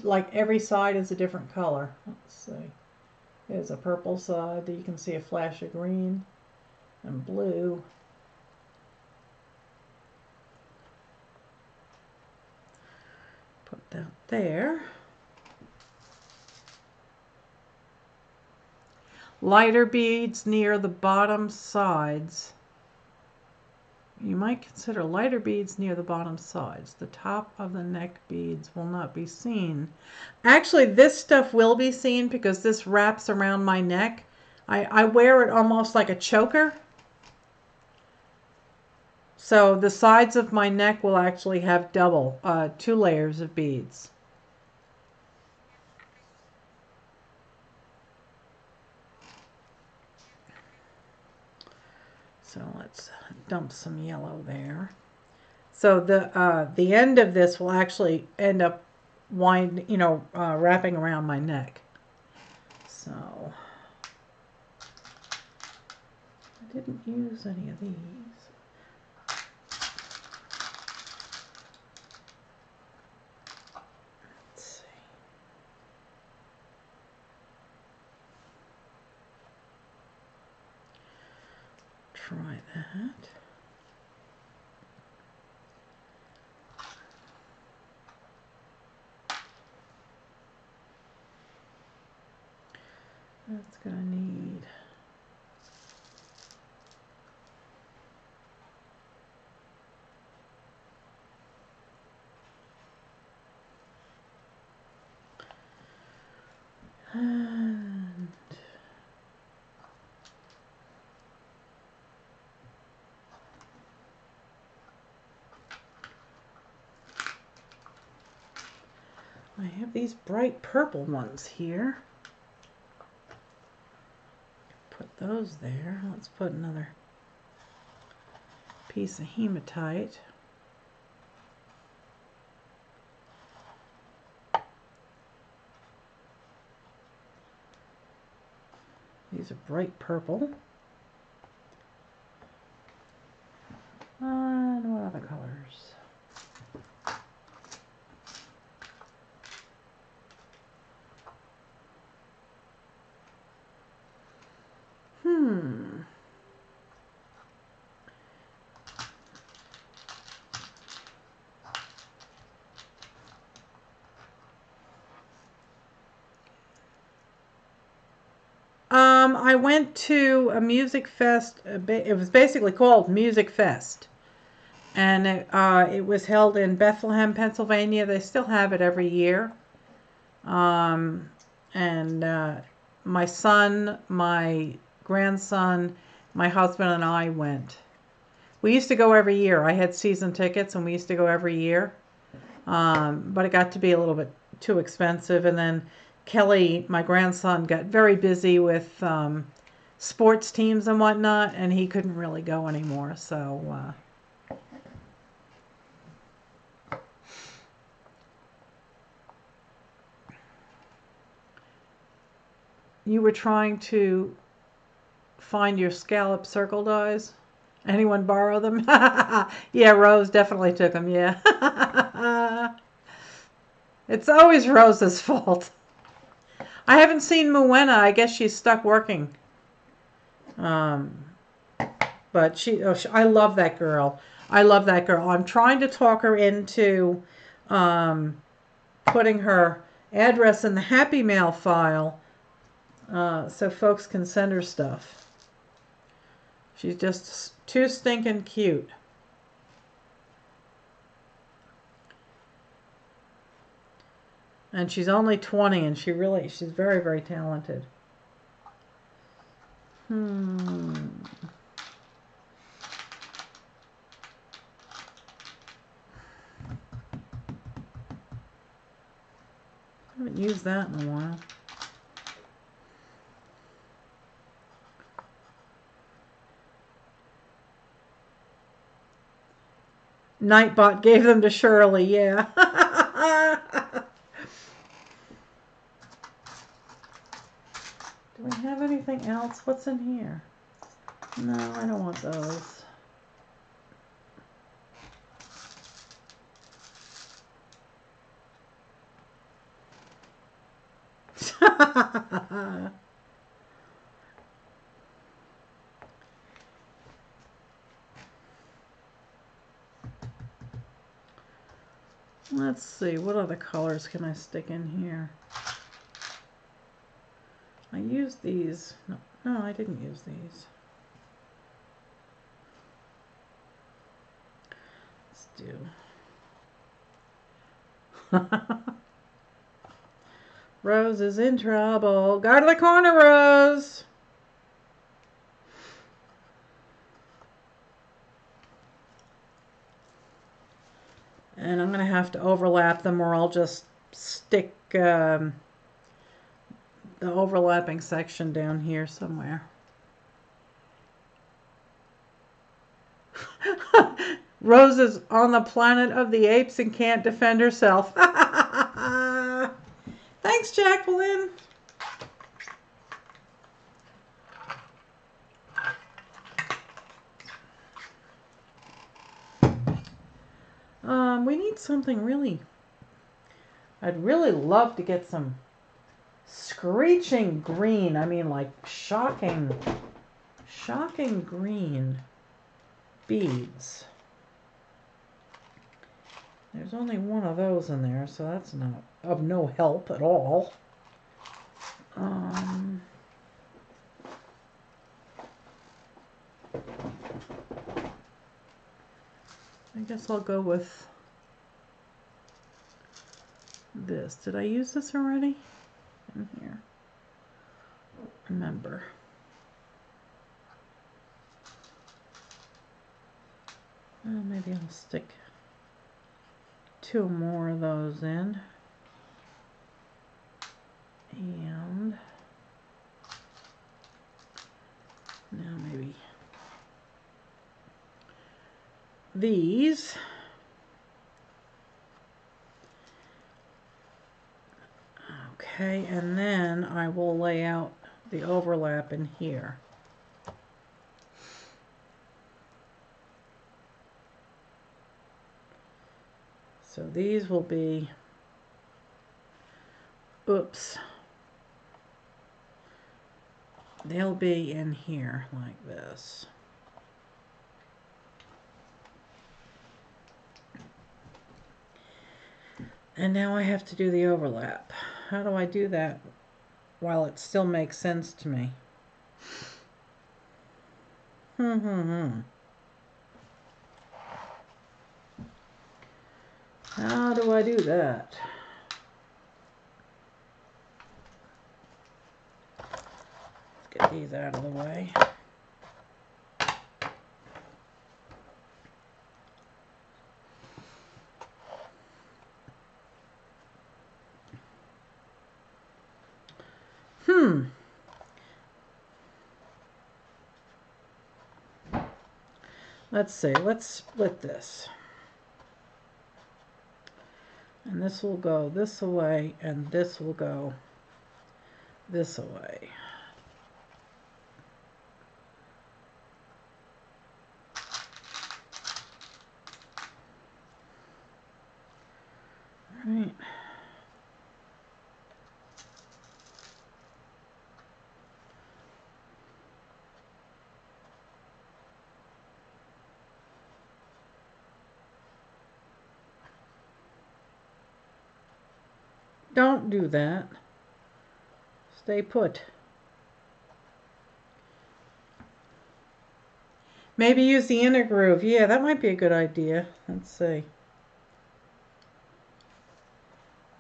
Like every side is a different color. Let's see. There's a purple side. You can see a flash of green and blue. Put that there. Lighter beads near the bottom sides. You might consider lighter beads near the bottom sides. The top of the neck beads will not be seen. Actually, this stuff will be seen because this wraps around my neck. I wear it almost like a choker. So the sides of my neck will actually have double, 2 layers of beads. So let's dump some yellow there. So the end of this will actually end up wrapping around my neck. So I didn't use any of these. Let's see. Try that. That's gonna need and I have these bright purple ones here. Put those there. Let's put another piece of hematite. These are bright purple. And what other colors? I went to a music fest. It was basically called Music Fest. And it was held in Bethlehem, Pennsylvania. They still have it every year. And my son, my grandson, my husband, and I went. We used to go every year. I had season tickets, and we used to go every year. But it got to be a little bit too expensive. And then Kelly, my grandson, got very busy with sports teams and whatnot, and he couldn't really go anymore. So you were trying to find your scallop circle dies? Anyone borrow them? Yeah, Rose definitely took them, yeah. It's always Rose's fault. I haven't seen Muena. I guess she's stuck working. But I love that girl. I love that girl. I'm trying to talk her into putting her address in the Happy Mail file so folks can send her stuff. She's just too stinking cute. And she's only 20, and she's very, very talented. I haven't used that in a while. Nightbot gave them to Shirley, yeah. Do we have anything else? What's in here? No, I don't want those. Let's see, what other colors can I stick in here? I used these. No, I didn't use these. Let's do. Rose is in trouble. Go to the corner, Rose. And I'm going to have to overlap them, or I'll just stick the overlapping section down here somewhere. Rose is on the planet of the apes and can't defend herself. Thanks, Jacqueline. We need something really. I'd really love to get some screeching green. I mean, like shocking green beads. There's only one of those in there, so that's not of no help at all. I guess I'll go with this. Did I use this already? In here. Remember. Well, maybe I'll stick 2 more of those in. And now maybe these. Okay, and then I will lay out the overlap in here. So these will be, oops, they'll be in here like this. And now I have to do the overlap. How do I do that while it still makes sense to me? How do I do that? Let's get these out of the way. Let's see, let's split this. And this will go this away, and this will go this away. All right. Don't do that. Stay put. Maybe use the inner groove. Yeah, that might be a good idea. Let's see.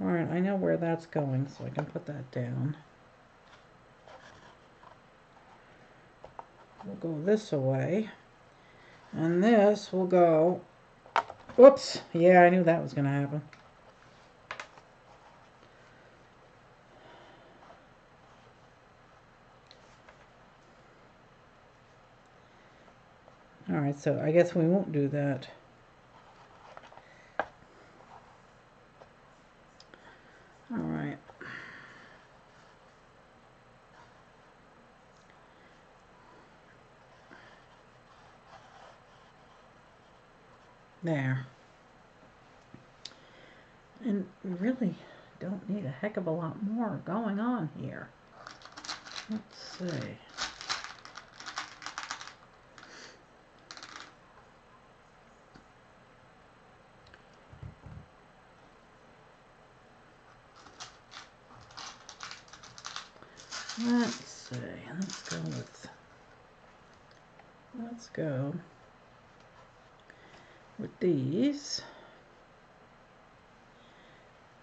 Alright, I know where that's going, so I can put that down. We'll go this away. And this will go... Oops! Yeah, I knew that was going to happen. Alright, so I guess we won't do that. There. And really don't need a heck of a lot more going on here. Let's see. Let's see. Let's go with these.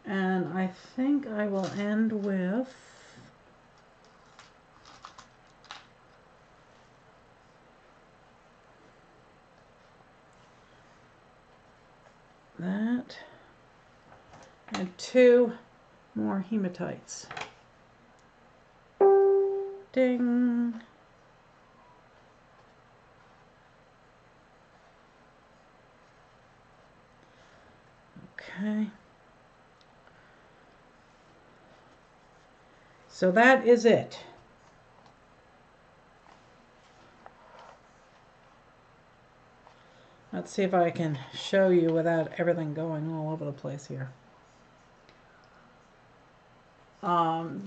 And I think I will end with that and 2 more hematites. Ding. Okay. So that is it. Let's see if I can show you without everything going all over the place here.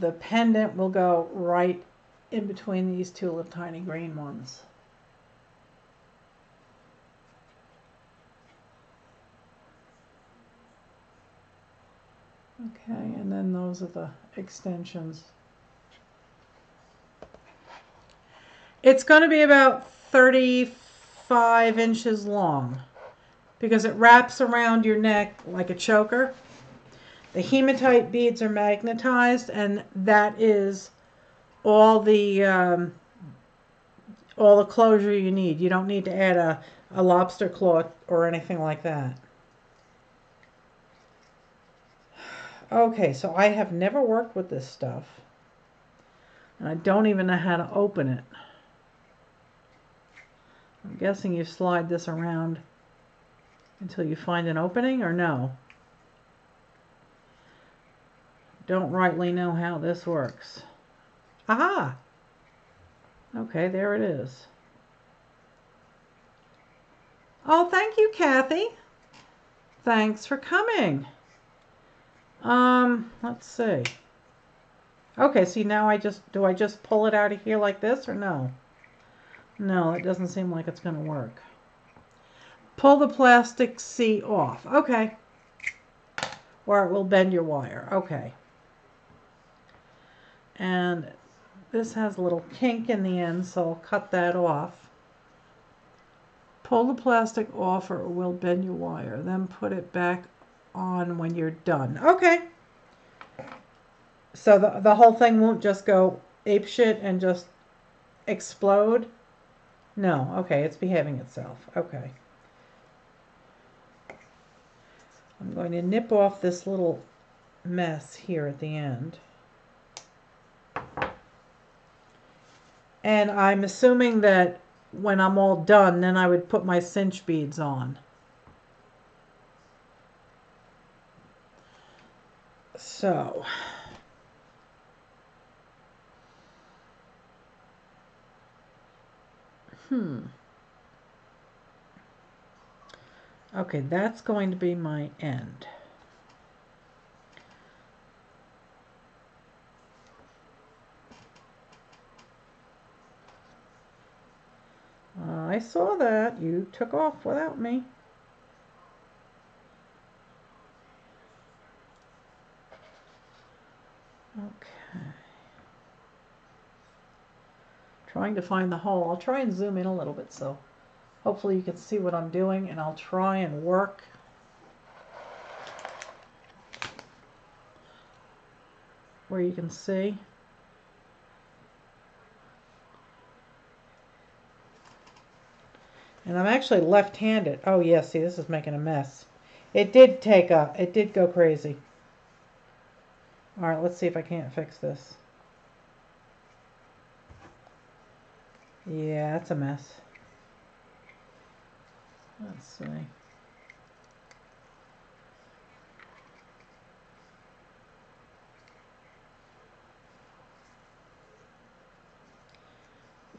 The pendant will go right in between these 2 little tiny green ones. Okay, and then those are the extensions. It's going to be about 35 inches long because it wraps around your neck like a choker. The hematite beads are magnetized, and that is all the closure you need. You don't need to add a lobster claw or anything like that. Okay, so I have never worked with this stuff, and I don't even know how to open it. I'm guessing you slide this around until you find an opening, or no? Don't rightly know how this works. Aha! Okay, there it is. Oh, thank you, Kathy. Thanks for coming. Let's see. Okay, see now do I just pull it out of here like this or no? No, it doesn't seem like it's going to work. Pull the plastic C off. Okay. Or it will bend your wire. Okay. And this has a little kink in the end, so I'll cut that off. Pull the plastic off or it will bend your wire. Then put it back on when you're done. Okay. So the whole thing won't just go apeshit and just explode? No. Okay, it's behaving itself. Okay. I'm going to nip off this little mess here at the end. And I'm assuming that when I'm all done, then I would put my cinch beads on. So, okay, that's going to be my end. I saw that. You took off without me. Okay. Trying to find the hole. I'll try and zoom in a little bit so hopefully you can see what I'm doing, and I'll try and work where you can see. And I'm actually left-handed. Oh yeah, see, this is making a mess. It did go crazy. All right, let's see if I can't fix this. Yeah, it's a mess. Let's see.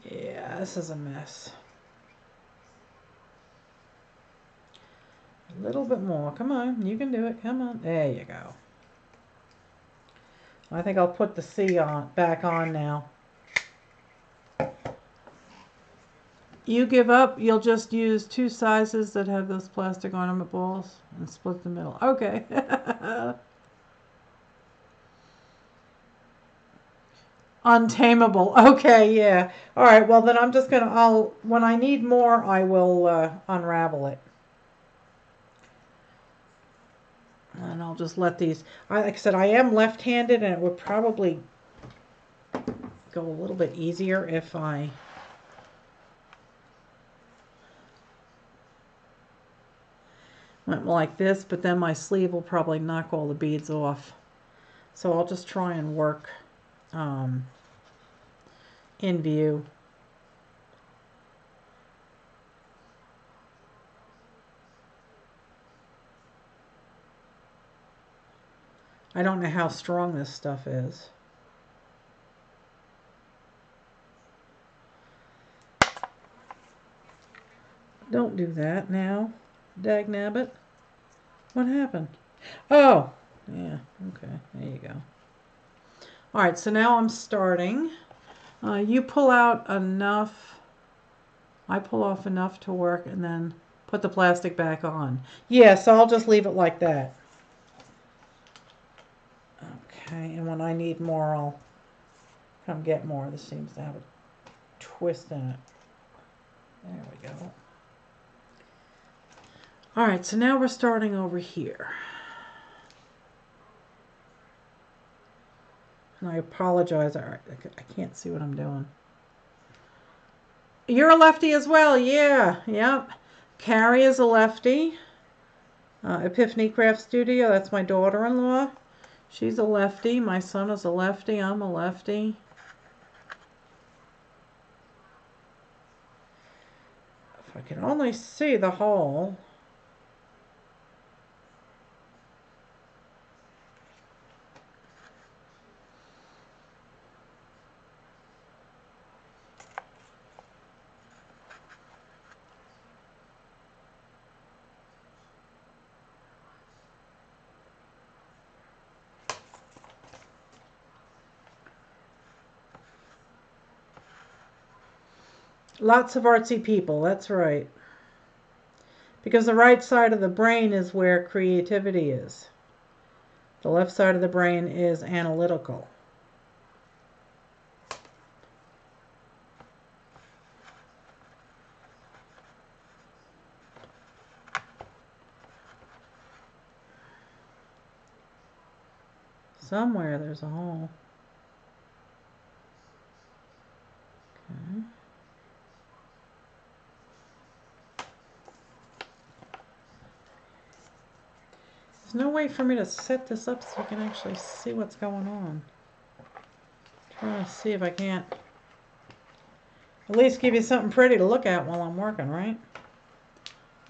Yeah, this is a mess. A little bit more. Come on, you can do it. Come on. There you go. I think I'll put the C on back on now. You give up, you'll just use 2 sizes that have those plastic ornament balls and split the middle. Okay. Untamable. Okay, yeah. All right, well then I'm just gonna, when I need more, I will unravel it. And I'll just let these, like I said, I am left-handed and it would probably go a little bit easier if I went like this, but then my sleeve will probably knock all the beads off. So I'll just try and work in view. I don't know how strong this stuff is. Don't do that now. Dagnabbit. What happened? Oh, yeah, okay, there you go. All right, so now I'm starting. You pull out enough. I pull off enough to work and then put the plastic back on. Yeah, so I'll just leave it like that. Okay, and when I need more, I'll come get more. This seems to have a twist in it. There we go. All right, so now we're starting over here. And I apologize. All right, I can't see what I'm doing. You're a lefty as well. Yeah, yep. Carrie is a lefty. Epiphany Craft Studio, that's my daughter-in-law. She's a lefty. My son is a lefty. I'm a lefty. If I could only see the hole. Lots of artsy people, that's right. Because the right side of the brain is where creativity is. The left side of the brain is analytical. Somewhere there's a hole. Okay. There's no way for me to set this up so you can actually see what's going on. I'm trying to see if I can't at least give you something pretty to look at while I'm working, right?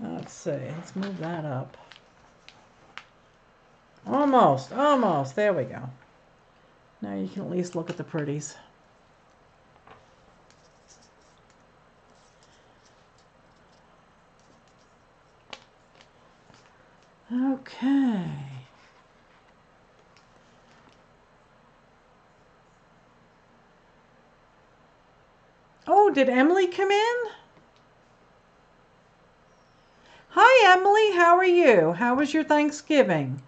Let's see. Let's move that up. Almost, almost. There we go. Now you can at least look at the pretties. Okay. Oh, did Emily come in? Hi, Emily. How are you? How was your Thanksgiving?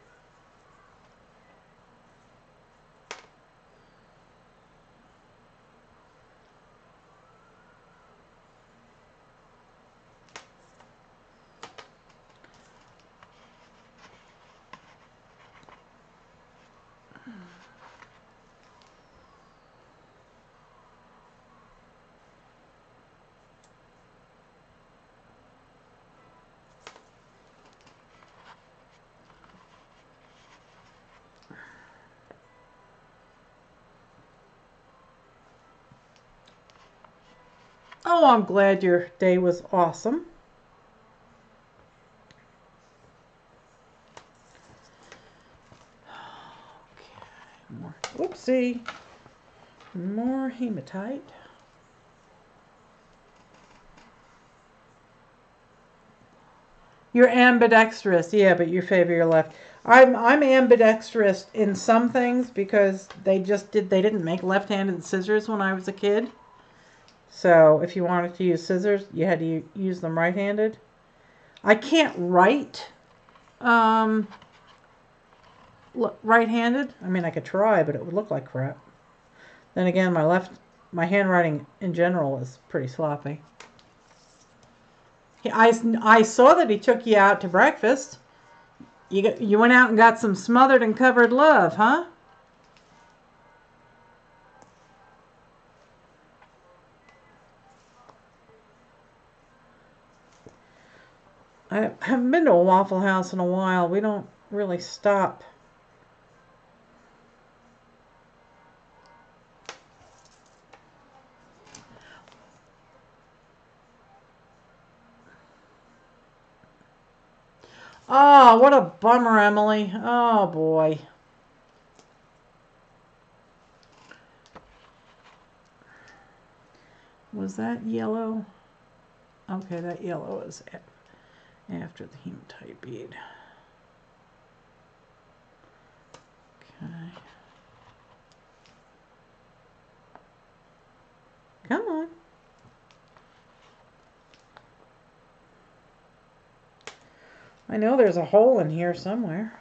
Oh, I'm glad your day was awesome. Okay, more. Whoopsie. More hematite. You're ambidextrous, yeah, but you favor your left. I'm ambidextrous in some things because they didn't make left-handed scissors when I was a kid. So if you wanted to use scissors, you had to use them right-handed. I can't write right-handed. I mean, I could try, but it would look like crap. Then again, my handwriting in general is pretty sloppy. I saw that he took you out to breakfast. You went out and got some smothered and covered love, huh? I haven't been to a Waffle House in a while. We don't really stop. Oh, what a bummer, Emily. Oh, boy. Was that yellow? Okay, that yellow is after the hematite bead. Okay. Come on. I know there's a hole in here somewhere.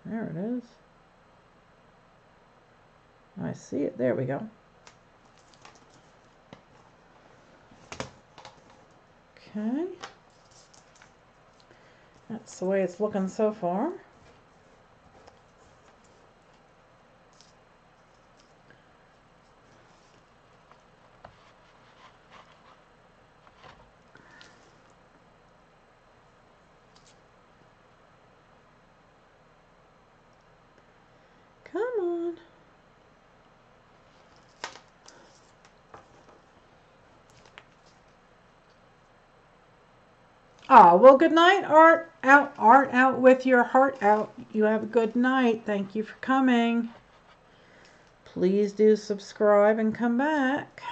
There it is. I see it. There we go. Okay. That's the way it's looking so far. Come on. Oh, well, good night, Art. Art out with your heart out. You have a good night. Thank you for coming. Please do subscribe and come back.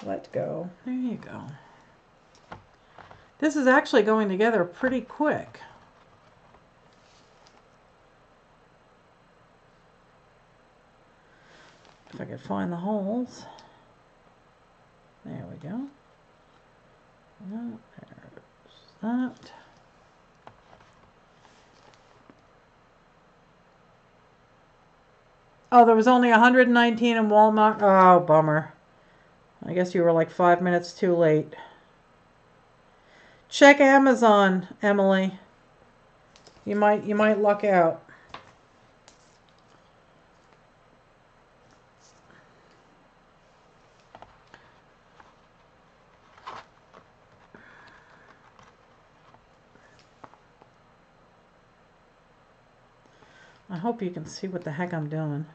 Let go. There you go. This is actually going together pretty quick. If I could find the holes. There we go. Oh, there's that. Oh, there was only 119 in Walmart. Oh, bummer. I guess you were like 5 minutes too late. Check Amazon, Emily. You might luck out. I hope you can see what the heck I'm doing.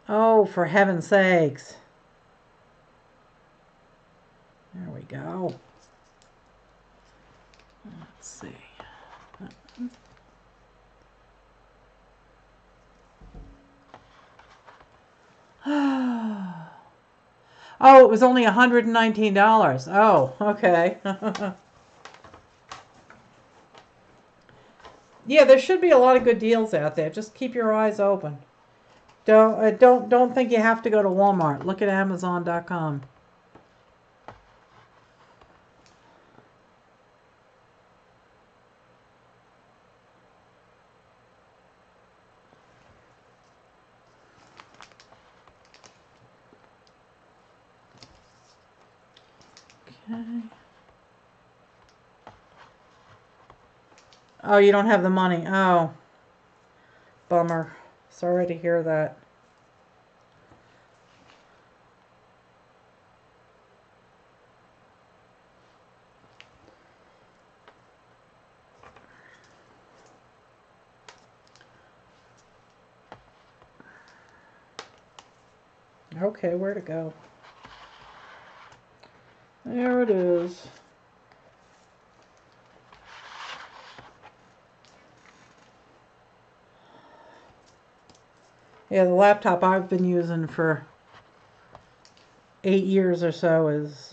Oh, for heaven's sakes. There we go. Let's see. Oh, it was only $119. Oh, okay. Yeah, there should be a lot of good deals out there. Just keep your eyes open. Don't think you have to go to Walmart. Look at Amazon.com. Okay. Oh, you don't have the money. Oh, bummer. Sorry to hear that. Okay, where to go? There it is. Yeah, the laptop I've been using for 8 years or so is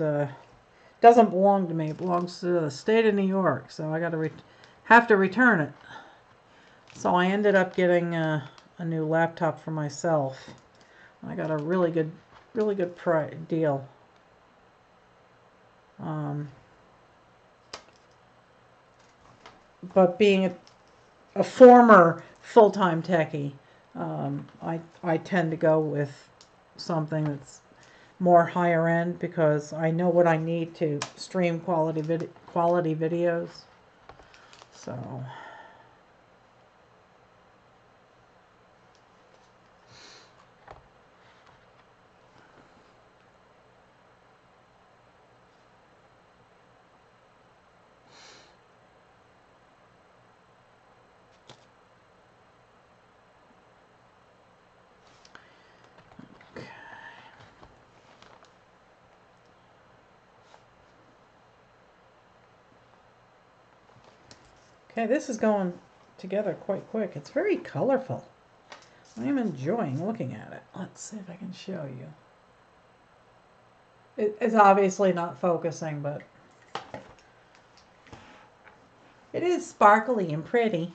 doesn't belong to me. It belongs to the state of New York, so I gotta have to return it. So I ended up getting a new laptop for myself. I got a really good deal. But being a former full-time techie, I tend to go with something that's more higher end because I know what I need to stream quality videos. So okay, this is going together quite quick. It's very colorful. I am enjoying looking at it. Let's see if I can show you. It's obviously not focusing, but it is sparkly and pretty.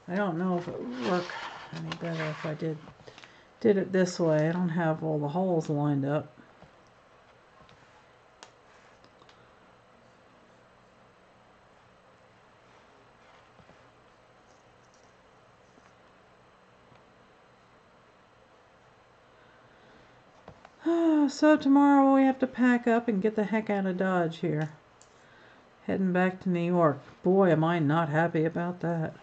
I don't know if it would work any better if I did it this way. I don't have all the holes lined up. So tomorrow we have to pack up and get the heck out of Dodge here. Heading back to New York. Boy, am I not happy about that.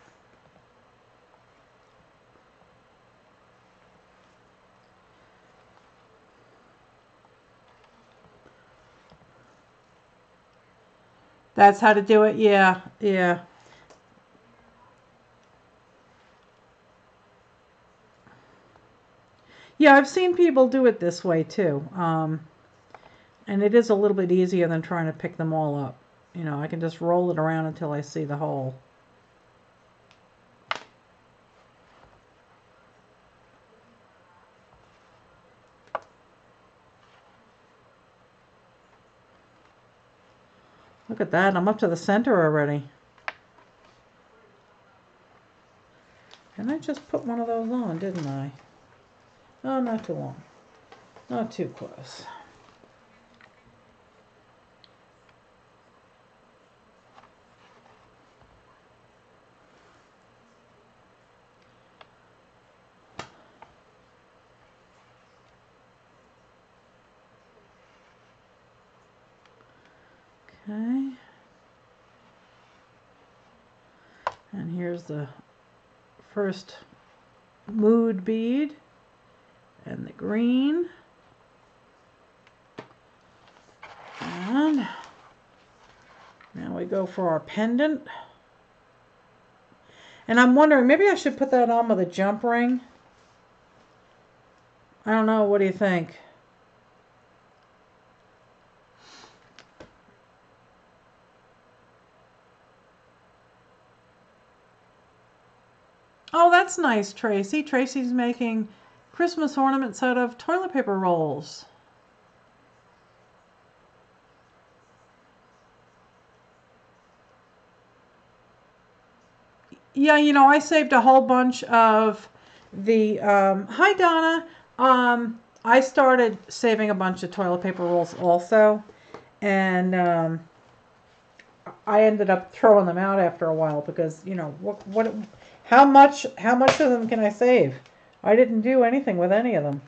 That's how to do it? Yeah, yeah. Yeah, I've seen people do it this way too. And it is a little bit easier than trying to pick them all up. You know, I can just roll it around until I see the hole. Look at that, I'm up to the center already. And I just put one of those on, didn't I? Oh, not too long. Not too close. Okay. And here's the first mood bead and the green. And now we go for our pendant. And I'm wondering, maybe I should put that on with a jump ring. I don't know, what do you think? Oh, that's nice, Tracy. Tracy's making Christmas ornaments out of toilet paper rolls. Yeah, you know, I saved a whole bunch of the, hi Donna. I started saving a bunch of toilet paper rolls also. And, I ended up throwing them out after a while because, you know, how much of them can I save? I didn't do anything with any of them.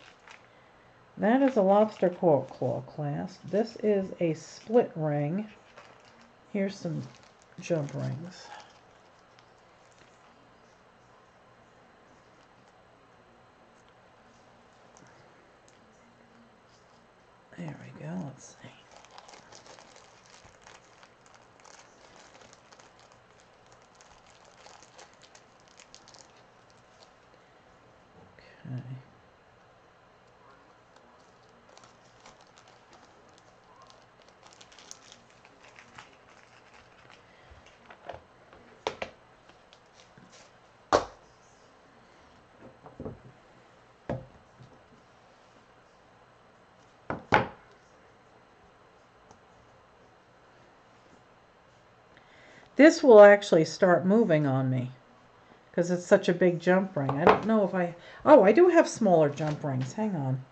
That is a lobster claw clasp. This is a split ring. Here's some jump rings. There we go. Let's see. Okay. This will actually start moving on me because it's such a big jump ring. I don't know if oh, I do have smaller jump rings. Hang on.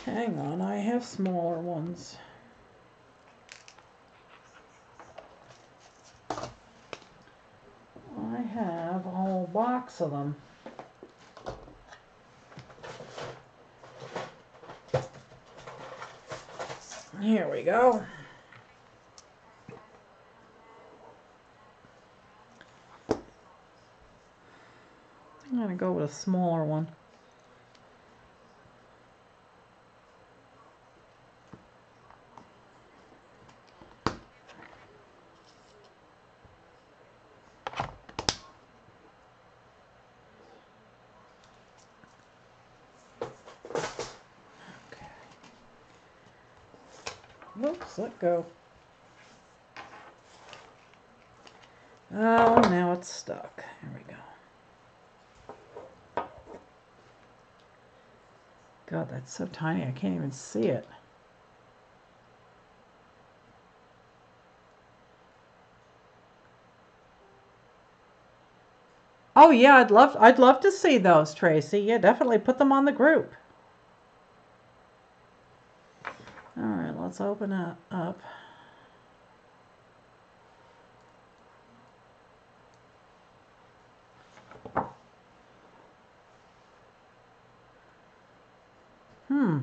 Hang on, I have smaller ones. I have a whole box of them. Here we go. I'm going to go with a smaller one. Whoops, let go. Oh, now it's stuck. Here we go. God, that's so tiny, I can't even see it. Oh yeah, I'd love to see those, Tracy. Yeah, definitely put them on the group. All right, let's open it up.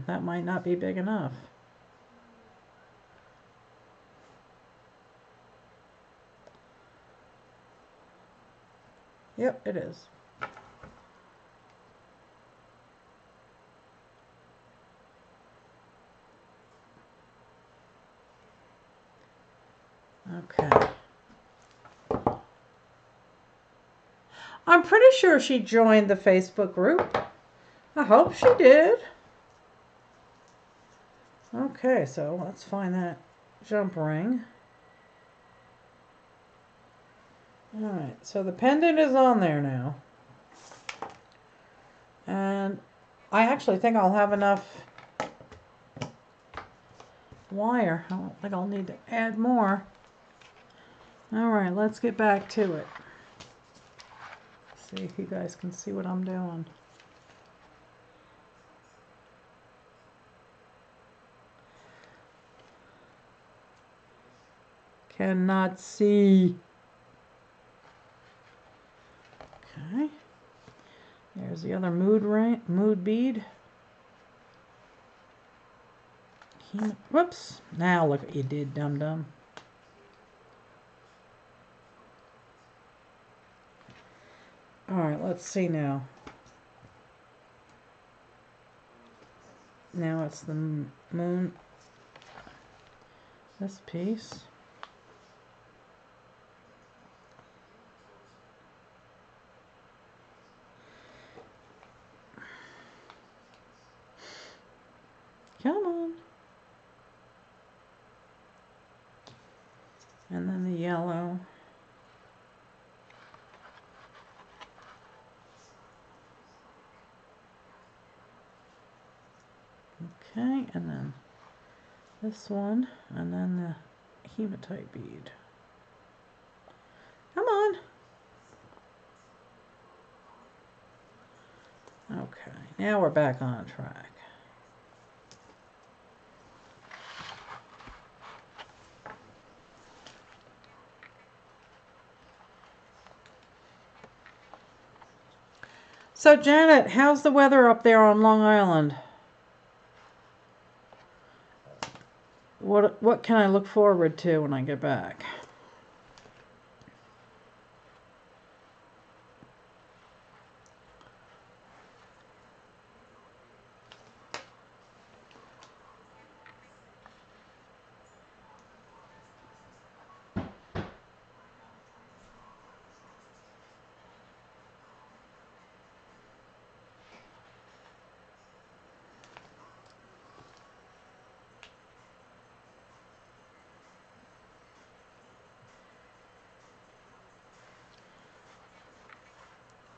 That might not be big enough. Yep, it is. Okay. I'm pretty sure she joined the Facebook group. I hope she did. Okay, so let's find that jump ring. Alright, so the pendant is on there now. And I actually think I'll have enough wire. I don't think I'll need to add more. Alright, let's get back to it. See if you guys can see what I'm doing. Cannot see. Okay. There's the other mood bead. Whoops. Now look what you did, dum-dum. Alright, let's see now. Now it's the moon. This piece. Come on. And then the yellow. Okay, and then this one, and then the hematite bead. Come on. Okay, now we're back on track. So Janet, how's the weather up there on Long Island? What can I look forward to when I get back?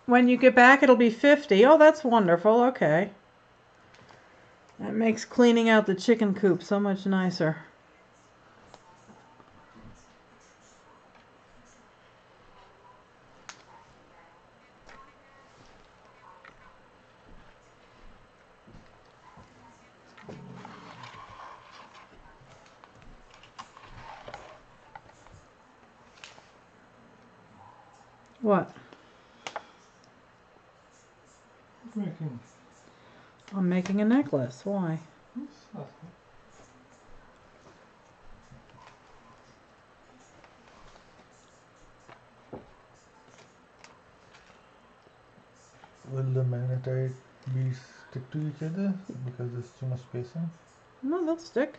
when you get back, it'll be 50. Oh, that's wonderful. Okay. That makes cleaning out the chicken coop so much nicer. What? Making. I'm making a necklace. Why? Will the magnetite beads stick to each other because there's too much spacing? No, they'll stick.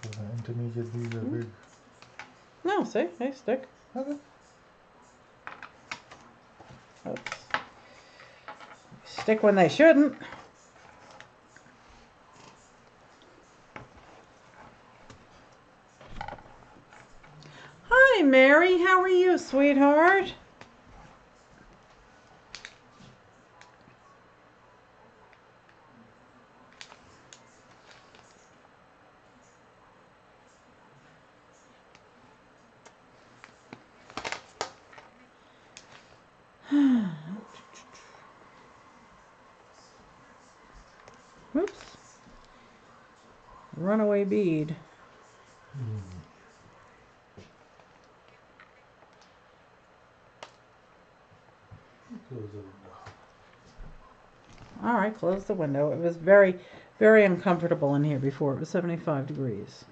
Because the intermediate beads are big. No, see, they stick. Okay. Oops. Stick when they shouldn't. Hi, Mary. How are you, sweetheart? Oops. Runaway bead. Close the window. All right, close the window. It was very, very uncomfortable in here before. It was 75 degrees.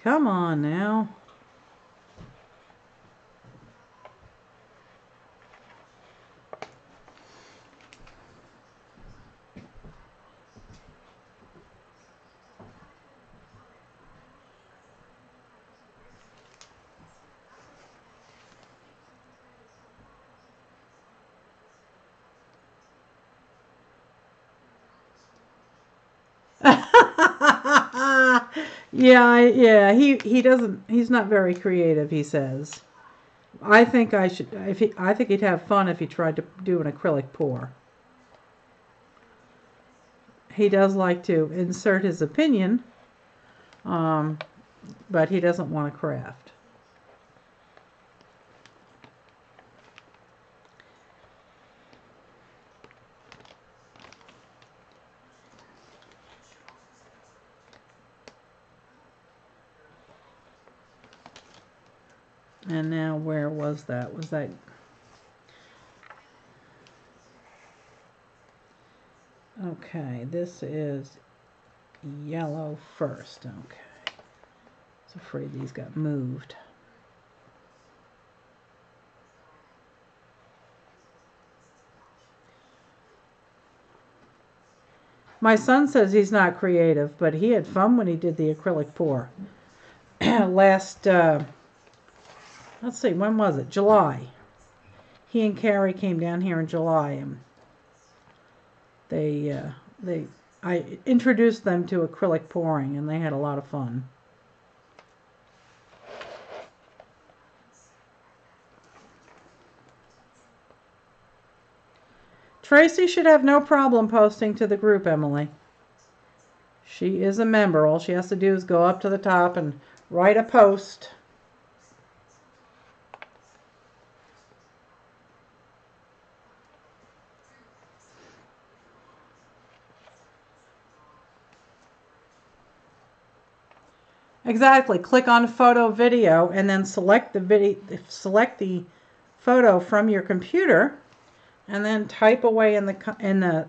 Come on now. Yeah, he doesn't, he's not very creative, he says. I think I should, I think he'd have fun if he tried to do an acrylic pour. He does like to insert his opinion, but he doesn't want to craft. And now where was that? Was that... Okay, this is yellow first. Okay. I was afraid these got moved. My son says he's not creative, but he had fun when he did the acrylic pour. Last, let's see, when was it? July. He and Carrie came down here in July, and I introduced them to acrylic pouring, and they had a lot of fun. Tracy should have no problem posting to the group, Emily. She is a member. All she has to do is go up to the top and write a post. Exactly. Click on photo video and then select the photo from your computer, and then type away in the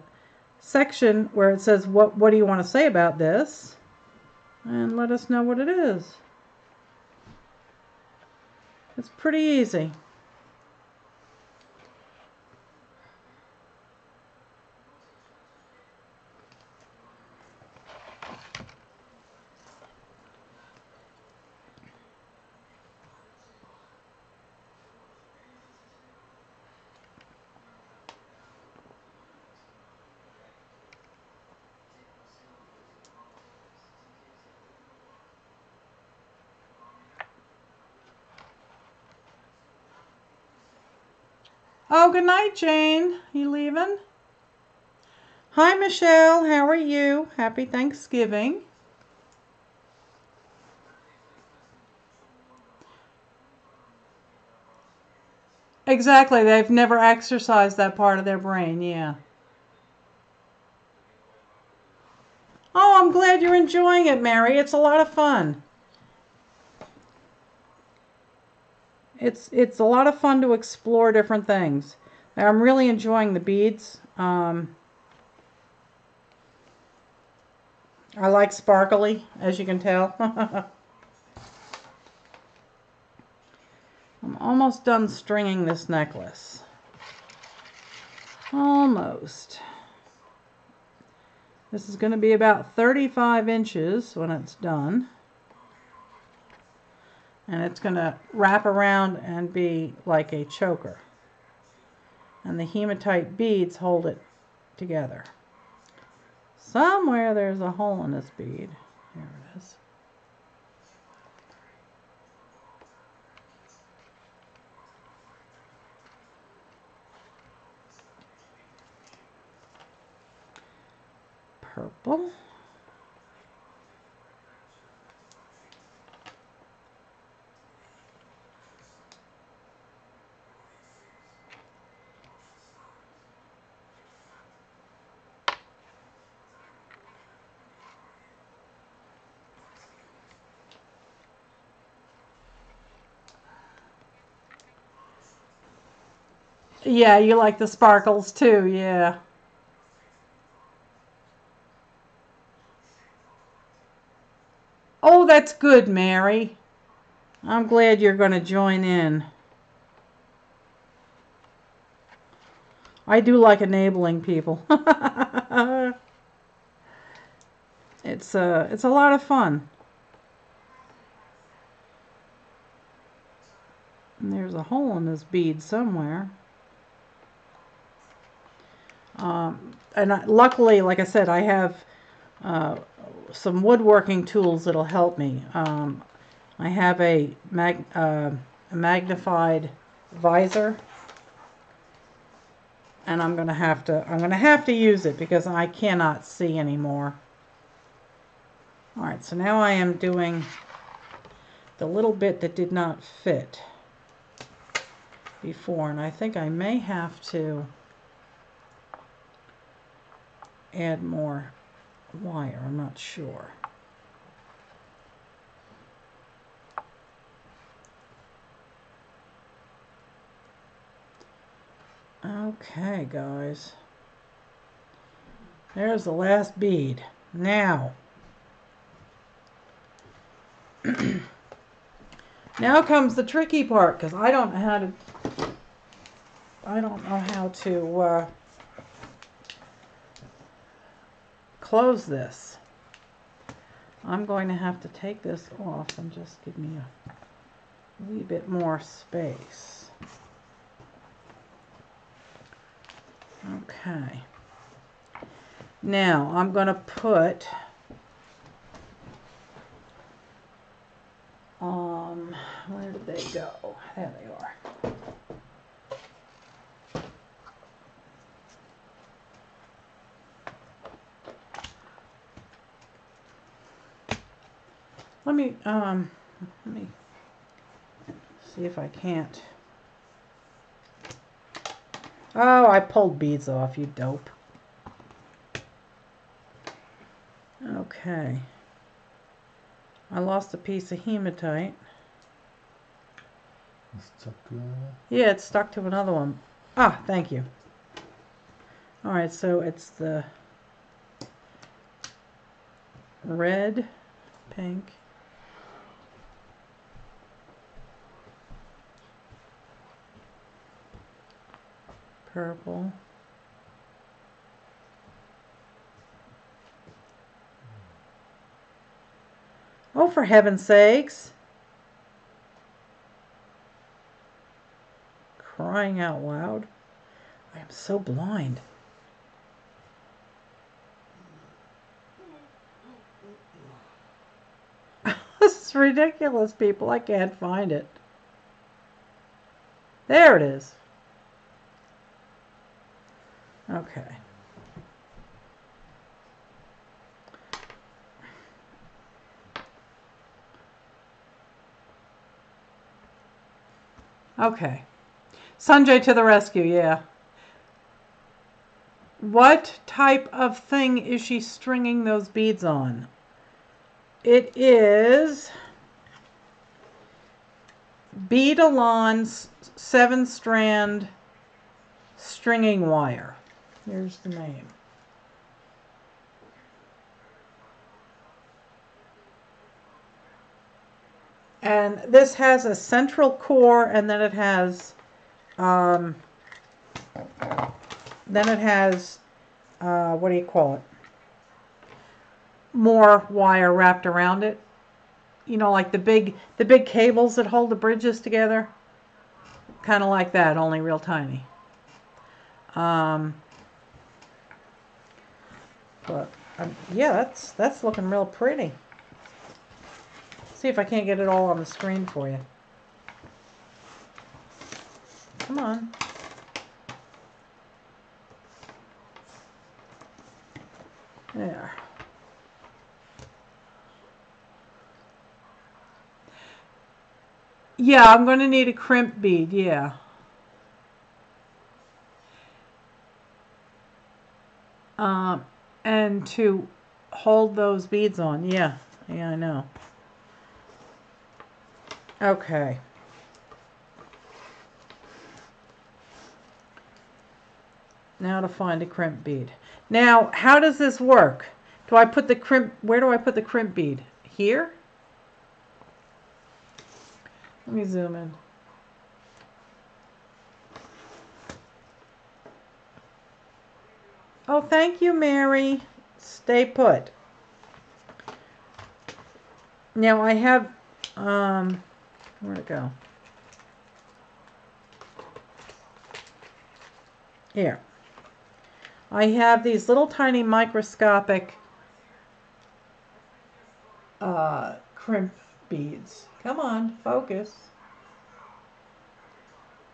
section where it says what do you want to say about this, and let us know what it is. It's pretty easy. Oh, good night, Jane. You leaving? Hi, Michelle. How are you? Happy Thanksgiving. Exactly. They've never exercised that part of their brain. Yeah. Oh, I'm glad you're enjoying it, Mary. It's a lot of fun. It's a lot of fun to explore different things. I'm really enjoying the beads. I like sparkly, as you can tell. I'm almost done stringing this necklace. Almost. This is going to be about 35 inches when it's done. And it's going to wrap around and be like a choker. And the hematite beads hold it together. Somewhere there's a hole in this bead. Here it is. Purple. Yeah, you like the sparkles too, yeah. Oh, that's good, Mary. I'm glad you're going to join in. I do like enabling people. It's a lot of fun. And there's a hole in this bead somewhere. Luckily, like I said, I have some woodworking tools that'll help me. I have a magnified visor, and I'm gonna have to use it because I cannot see anymore. All right, so now I am doing the little bit that did not fit before, and I think I may have to add more wire. I'm not sure. Okay, guys. There's the last bead. Now, now comes the tricky part because I don't know how to close this. I'm going to have to take this off and just give me a wee bit more space. Okay. Now I'm going to put where did they go? There they are. Let me see if I can't. Oh, I pulled beads off, you dope. Okay. I lost a piece of hematite. Stuck to Yeah, it's stuck to another one. Ah, thank you. Alright, so it's the red, pink, purple, oh, for heaven's sakes. Crying out loud. I am so blind. This is ridiculous, people. I can't find it. There it is. Okay. Okay. Sanjay to the rescue, yeah. What type of thing is she stringing those beads on? It is Beadalon 7-strand stringing wire. Here's the name. And this has a central core, and then it has what do you call it? More wire wrapped around it. You know, like the big cables that hold the bridges together. Kind of like that, only real tiny. But yeah, that's looking real pretty. See if I can't get it all on the screen for you. Come on. There. Yeah, I'm going to need a crimp bead, yeah. And to hold those beads on, yeah. Yeah, I know. Okay. Now to find a crimp bead. Now, how does this work? Do I put the crimp, where do I put the crimp bead? Here? Let me zoom in. Oh, thank you, Mary. Stay put. Now I have, where'd it go? Here. I have these little tiny microscopic crimp beads. Come on, focus.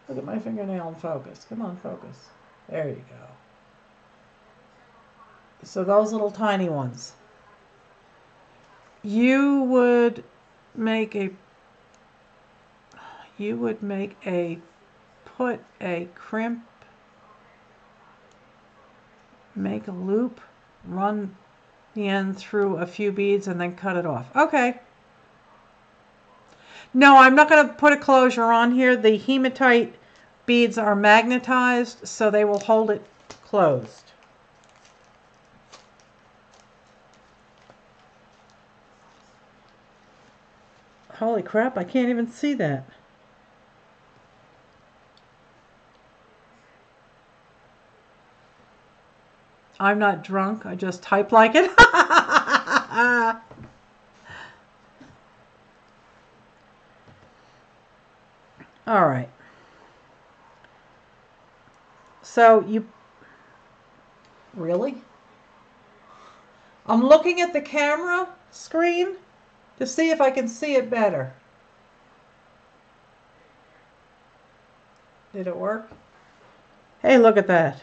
Look at my fingernail and focus. Come on, focus. There you go. So those little tiny ones. You would make a put a crimp, make a loop, run the end through a few beads and then cut it off. Okay. No, I'm not going to put a closure on here. The hematite beads are magnetized, so they will hold it closed. Holy crap, I can't even see that. I'm not drunk, I just type like it. All right. So you, really? I'm looking at the camera screen to see if I can see it better. Did it work? Hey, look at that.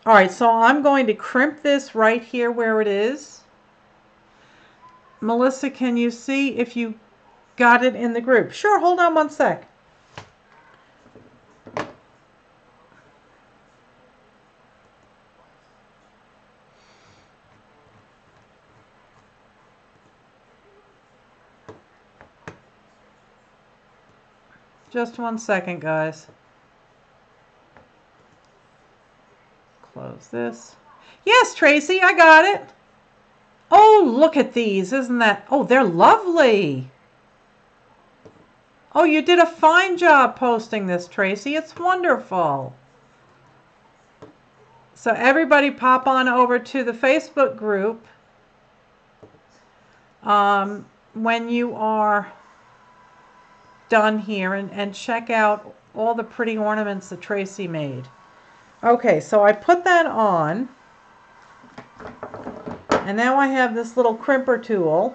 All right, so I'm going to crimp this right here where it is. Melissa, can you see if you got it in the group? Sure, hold on one sec. Just 1 second, guys. Close this. Yes, Tracy, I got it. Oh, look at these. Isn't that... Oh, they're lovely. Oh, you did a fine job posting this, Tracy. It's wonderful. So everybody pop on over to the Facebook group when you are done here and check out all the pretty ornaments that Tracy made. Okay, so I put that on. And now I have this little crimper tool.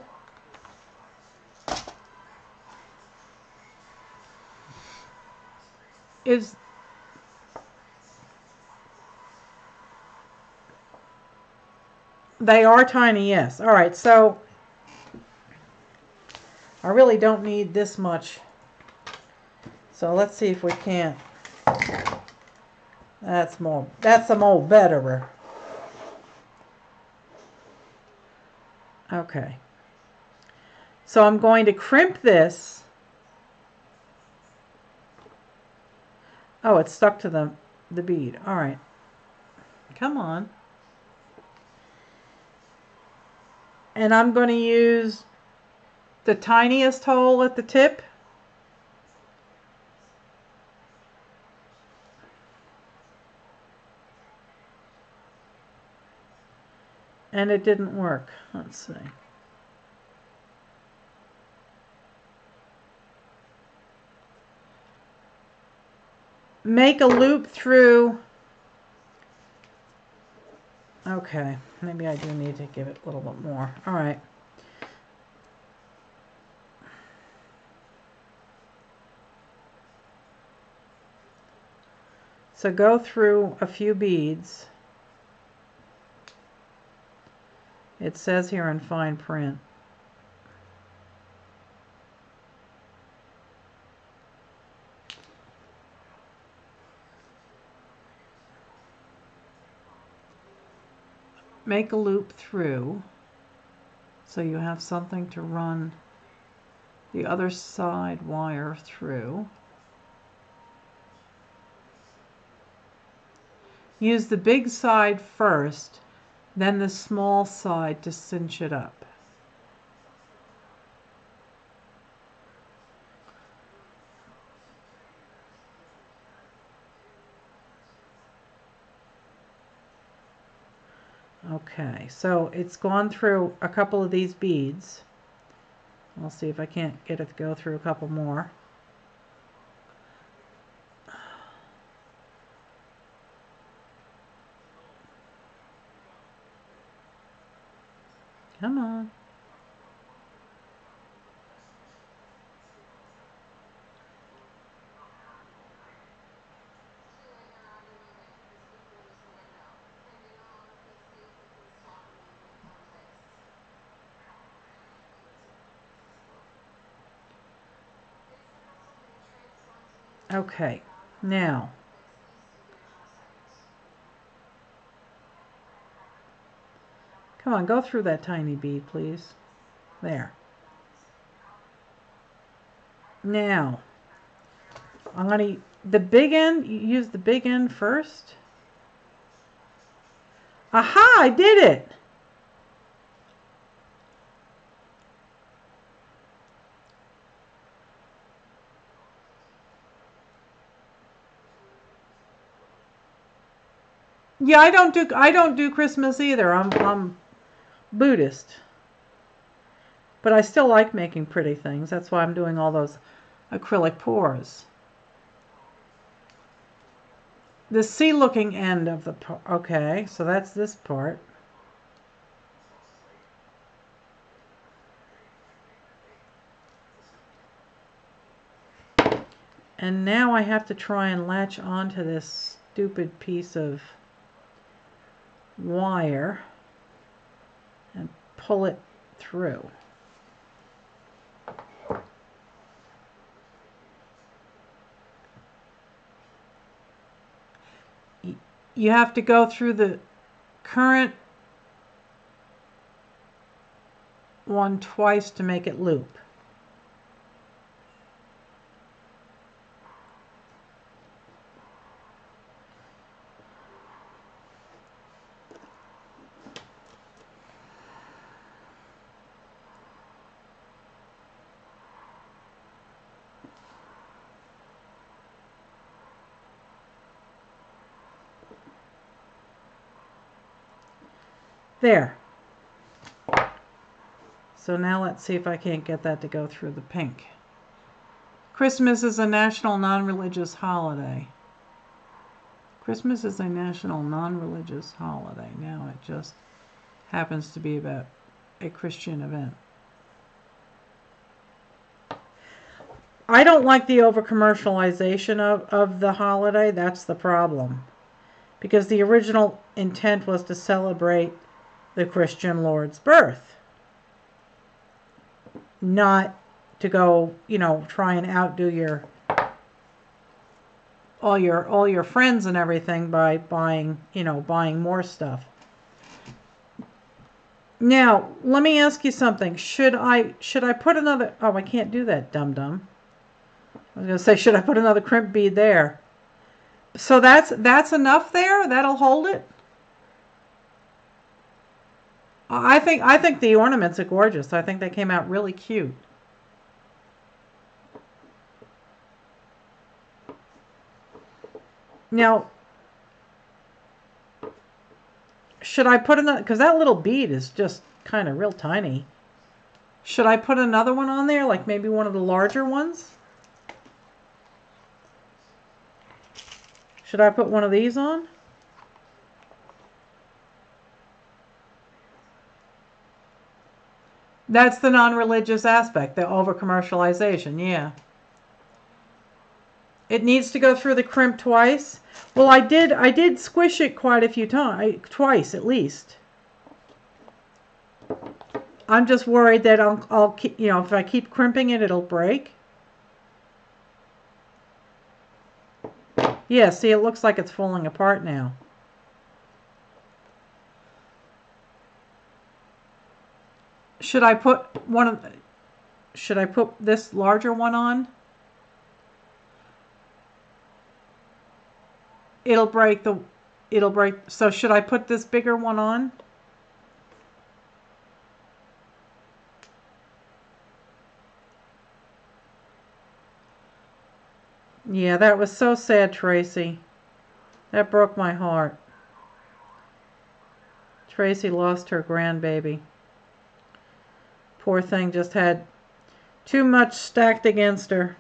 They are tiny, yes. All right, so I really don't need this much. So let's see if we can't. That's some old betterer. Okay. So I'm going to crimp this. Oh, it's stuck to the bead. All right. Come on. And I'm going to use the tiniest hole at the tip. And it didn't work. Let's see. Make a loop through. Okay, maybe I do need to give it a little bit more. All right. So go through a few beads. It says here in fine print. Make a loop through so you have something to run the other side wire through. Use the big side first, then the small side to cinch it up. Okay, so it's gone through a couple of these beads. I'll see if I can't get it to go through a couple more. Come on. Okay, now come on, go through that tiny bead, please. There. Now, I'm going to, the big end, you use the big end first. Aha, I did it. Yeah, I don't do Christmas either. I'm Buddhist. But I still like making pretty things. That's why I'm doing all those acrylic pours. The C-looking end of the part. Okay, so that's this part. And now I have to try and latch onto this stupid piece of wire and pull it through. You have to go through the current one twice to make it loop. There. So now let's see if I can't get that to go through the pink. Christmas is a national non-religious holiday. Christmas is a national non-religious holiday. Now it just happens to be about a Christian event. I don't like the over-commercialization of the holiday. That's the problem. Because the original intent was to celebrate the Christian Lord's birth. Not to go, you know, try and outdo your all your friends and everything by buying, you know, buying more stuff. Now, let me ask you something. Should I put another, oh, I can't do that, dum-dum. I was going to say, should I put another crimp bead there? So that's enough there? That'll hold it? I think the ornaments are gorgeous. I think they came out really cute. Now, should I put another, because that little bead is just kind of real tiny. Should I put another one on there, like maybe one of the larger ones? Should I put one of these on? That's the non-religious aspect, the over-commercialization, yeah. It needs to go through the crimp twice. Well, I did squish it quite a few times, twice at least. I'm just worried that I'll keep, you know, if I keep crimping it, it'll break. Yeah, see, it looks like it's falling apart now. Should I put should I put this larger one on? It'll break, so should I put this bigger one on? Yeah, that was so sad, Tracy. That broke my heart. Tracy lost her grandbaby. Poor thing, just had too much stacked against her.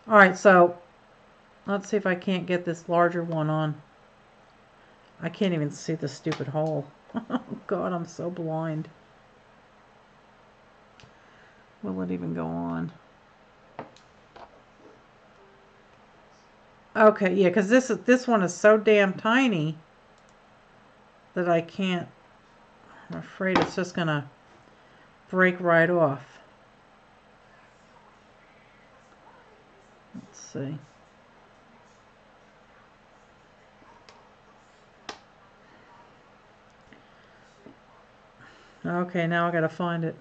Alright, so let's see if I can't get this larger one on. I can't even see the stupid hole. Oh God, I'm so blind. Will it even go on? Okay, yeah, because this one is so damn tiny that I can't. I'm afraid it's just gonna break right off. Let's see. Okay, now I gotta find it.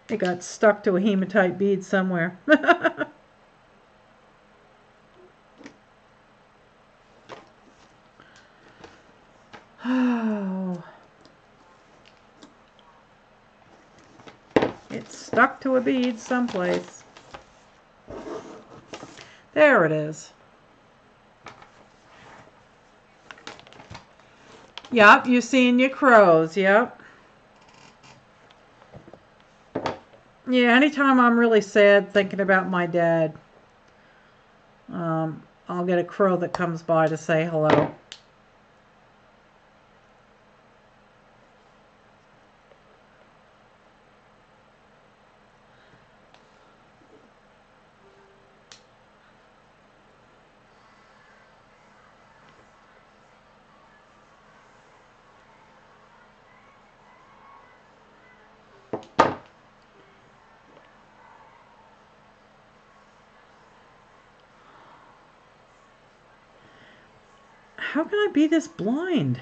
It got stuck to a hematite bead somewhere. Oh. It's stuck to a bead someplace. There it is. Yep, you're seeing your crows, yep. Yeah, anytime I'm really sad thinking about my dad, I'll get a crow that comes by to say hello. How can I be this blind?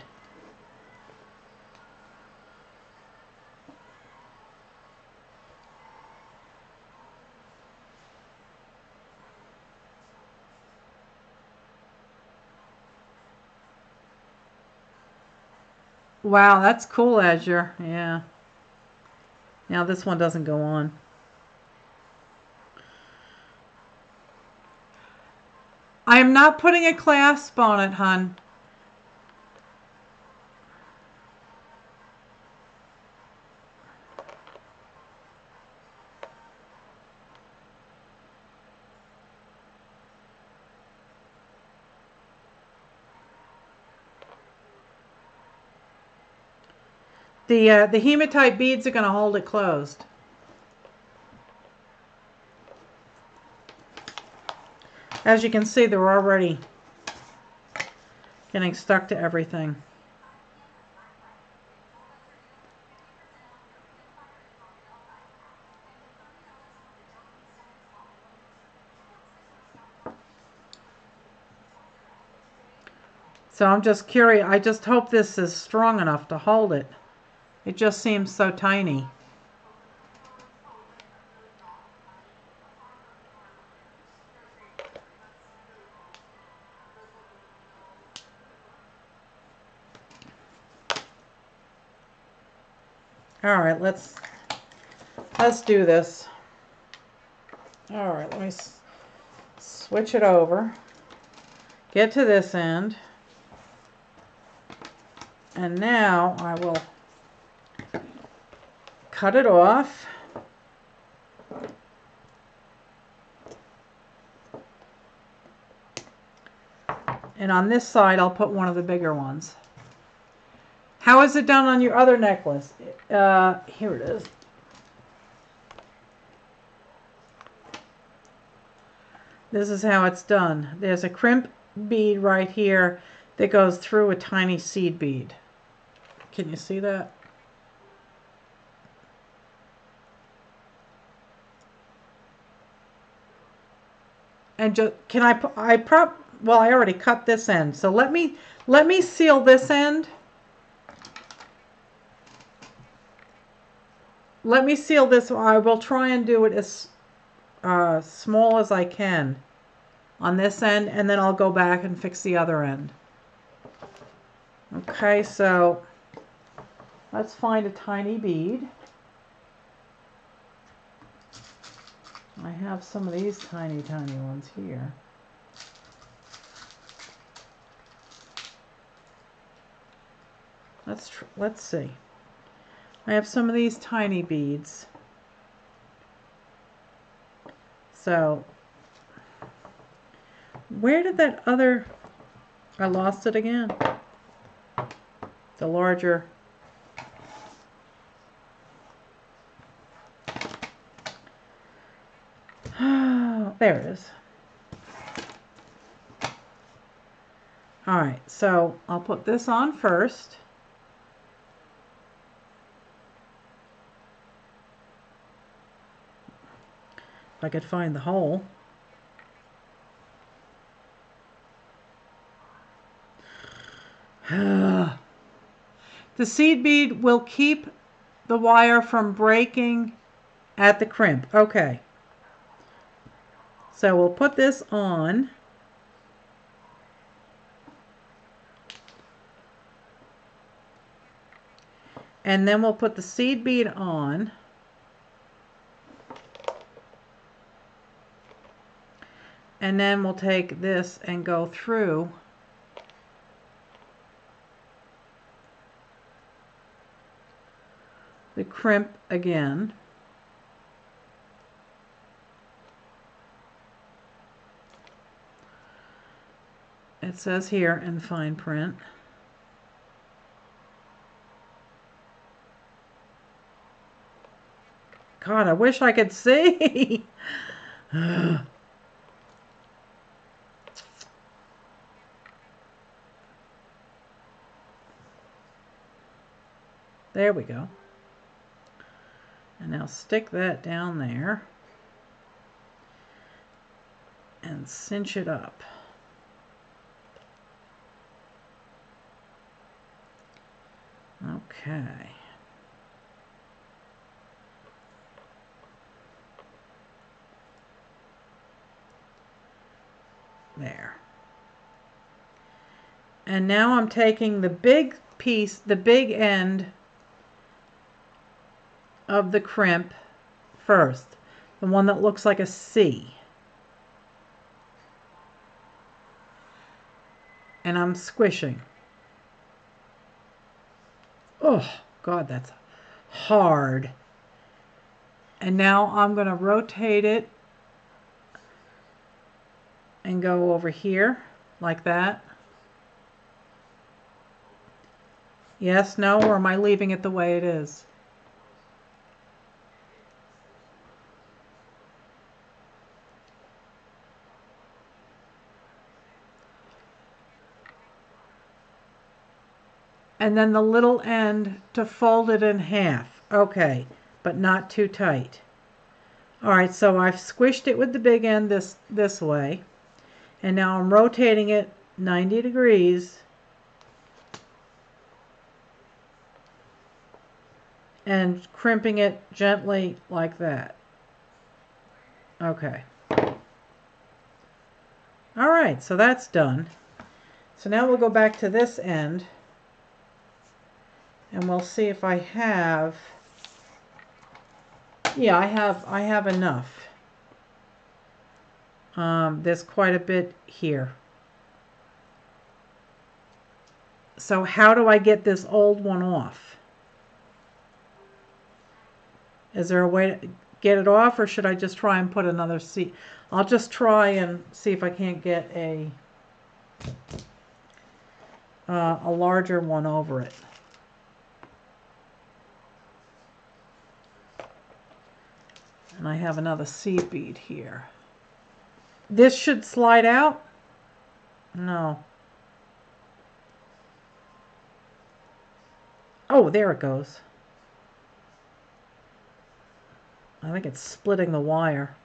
Wow, that's cool, Azure. Yeah. Now this one doesn't go on. I am not putting a clasp on it, hun. The hematite beads are going to hold it closed. As you can see, they're already getting stuck to everything. So I'm just curious. I just hope this is strong enough to hold it. It just seems so tiny. All right, let's do this. All right, let me switch it over. Get to this end. And now I will cut it off. And on this side, I'll put one of the bigger ones. How is it done on your other necklace? Here it is. This is how it's done. There's a crimp bead right here that goes through a tiny seed bead. Can you see that? And just, can well, I already cut this end. So let me seal this end. Let me seal this. I will try and do it as small as I can on this end, and then I'll go back and fix the other end. Okay, so let's find a tiny bead. I have some of these tiny ones here. Let's see. I have some of these tiny beads. So, where did that other, I lost it again. The larger. There it is. All right, so I'll put this on first. If I could find the hole. The seed bead will keep the wire from breaking at the crimp. Okay. So we'll put this on. And then we'll put the seed bead on. And then we'll take this and go through the crimp again. It says here in fine print. God, I wish I could see. There we go. And now stick that down there and cinch it up. Okay. There. And now I'm taking the big piece, the big end of the crimp first, the one that looks like a C. And I'm squishing. Oh, God, that's hard. And now I'm going to rotate it and go over here like that. Yes, no, or am I leaving it the way it is? and then the little end to fold it in half. Okay, but not too tight. All right, so I've squished it with the big end this way, and now I'm rotating it 90 degrees and crimping it gently like that. Okay. All right, so that's done. So now we'll go back to this end and we'll see if I have, yeah, I have enough. There's quite a bit here. So how do I get this old one off? Is there a way to get it off, or should I just try and put another seat? I'll just try and see if I can't get a larger one over it. And I have another seed bead here. This should slide out? No. Oh, there it goes. I think it's splitting the wire.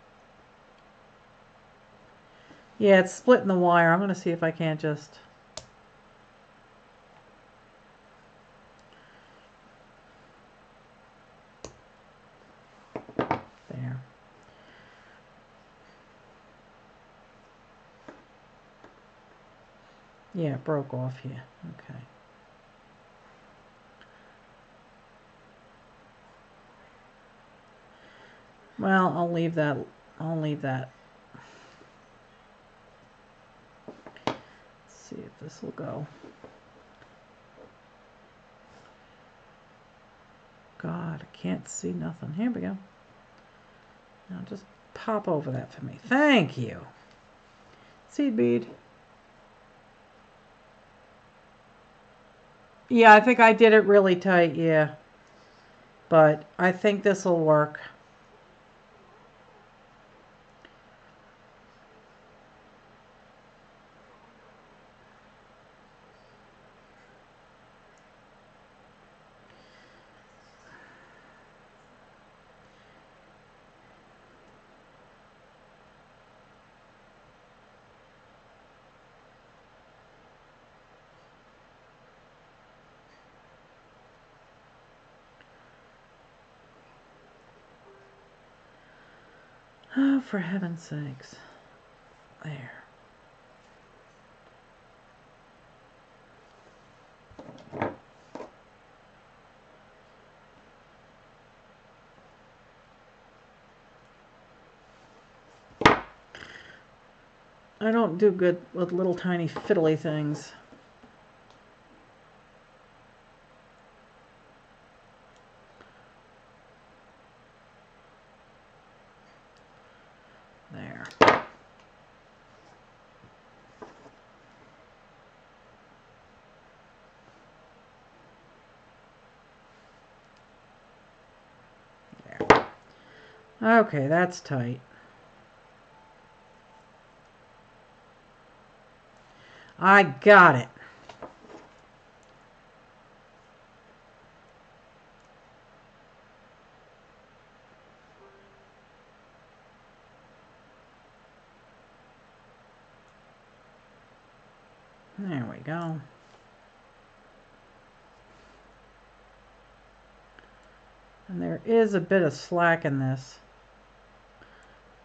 Yeah, it's splitting the wire. I'm going to see if I can't just... There. Yeah, it broke off here. Okay. Well, I'll leave that. I'll leave that. Let's see if this will go. God, I can't see nothing. Here we go. Now just pop over that for me. Thank you. Seed bead. Yeah, I think I did it really tight, yeah. But I think this will work. Oh, for heaven's sakes. There. I don't do good with little tiny fiddly things. There. There. Okay, that's tight. I got it. There we go. And there is a bit of slack in this,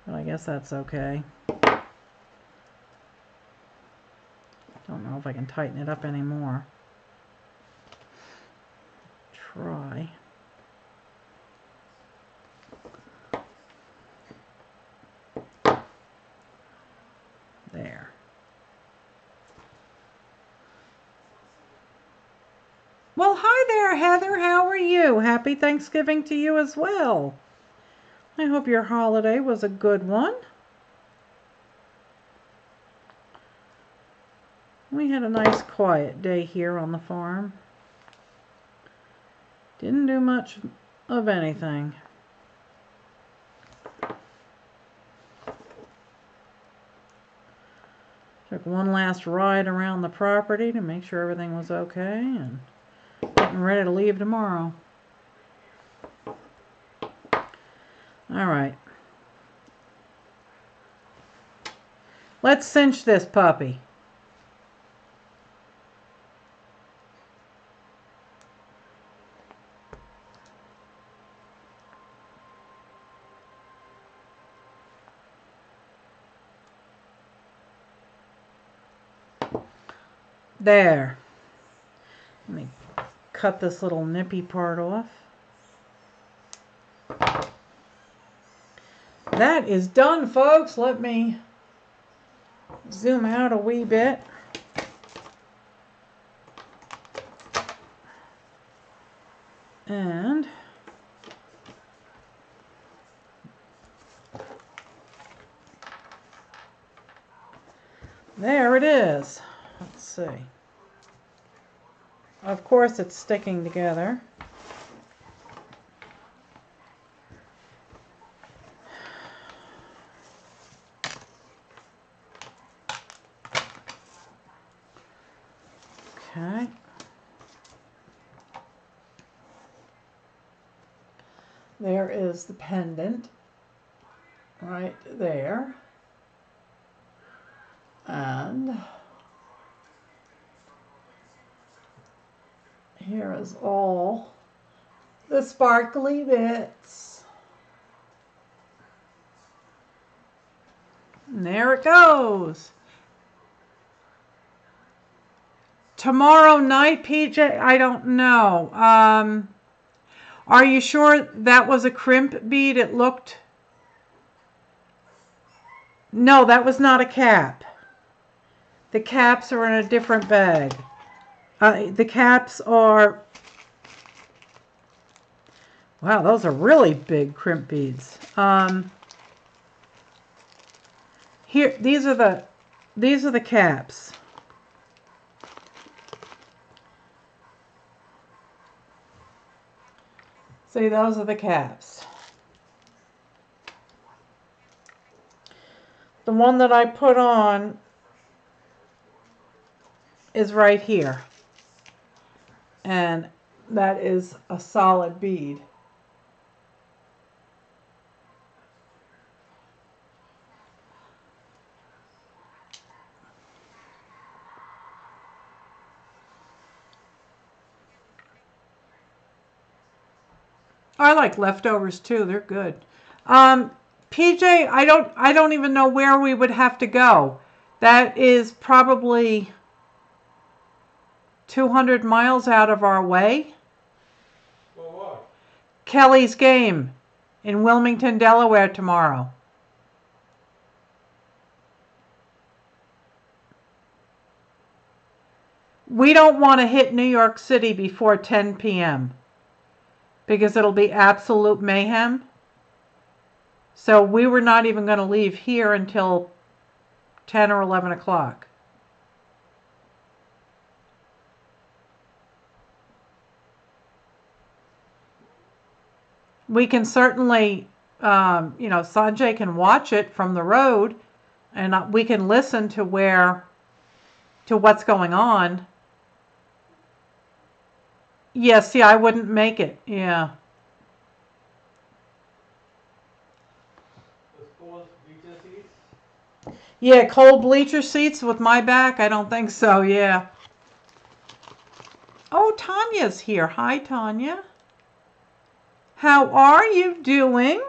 but I guess that's okay. Don't know if I can tighten it up anymore. Try. There. Well, hi there, Heather. How are you? Happy Thanksgiving to you as well. I hope your holiday was a good one. We had a nice quiet day here on the farm. Didn't do much of anything. Took one last ride around the property to make sure everything was okay, and getting ready to leave tomorrow. All right. Let's cinch this puppy. There. Let me cut this little nippy part off. That is done, folks. Let me zoom out a wee bit. And there it is. Let's see. Of course it's sticking together. Okay. There is the pendant right there. And here is all the sparkly bits. And there it goes. Tomorrow night, PJ, I don't know. Are you sure that was a crimp bead? It looked... No, that was not a cap. The caps are in a different bag. The caps are... Wow, those are really big crimp beads. Here, these are the caps. See, those are the caps. The one that I put on is right here. And that is a solid bead. I like leftovers too. They're good. PJ, I don't even know where we would have to go. That is probably 200 miles out of our way. For what? Kelly's game in Wilmington, Delaware tomorrow. We don't want to hit New York City before 10 p.m. because it'll be absolute mayhem. So we were not even going to leave here until 10 or 11 o'clock. We can certainly, Sanjay can watch it from the road, and we can listen to what's going on. Yes, yeah, I wouldn't make it. Yeah. Cold bleacher seats? Yeah, cold bleacher seats with my back? I don't think so, yeah. Oh, Tanya's here. Hi, Tanya. How are you doing?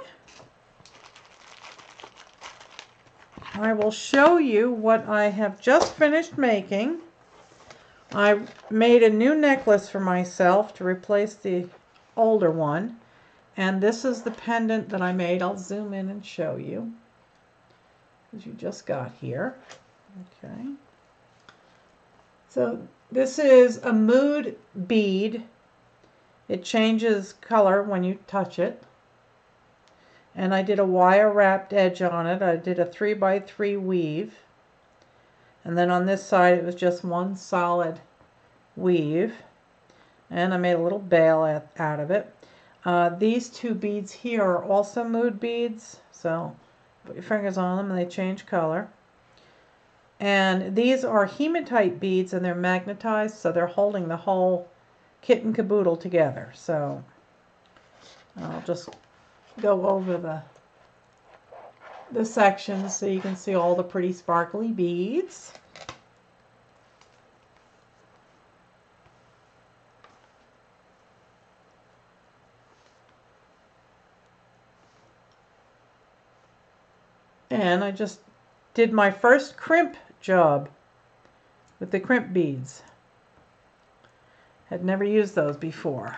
I will show you what I have just finished making. I made a new necklace for myself to replace the older one. And this is the pendant that I made. I'll zoom in and show you, as you just got here. Okay. So this is a mood bead. It changes color when you touch it. And I did a wire wrapped edge on it. I did a 3x3 weave. And then on this side it was just one solid weave. And I made a little bail out of it. These two beads here are also mood beads. So put your fingers on them and they change color. And these are hematite beads and they're magnetized, so they're holding the whole kit and caboodle together. So I'll just go over the sections so you can see all the pretty sparkly beads. And I just did my first crimp job with the crimp beads. Had never used those before.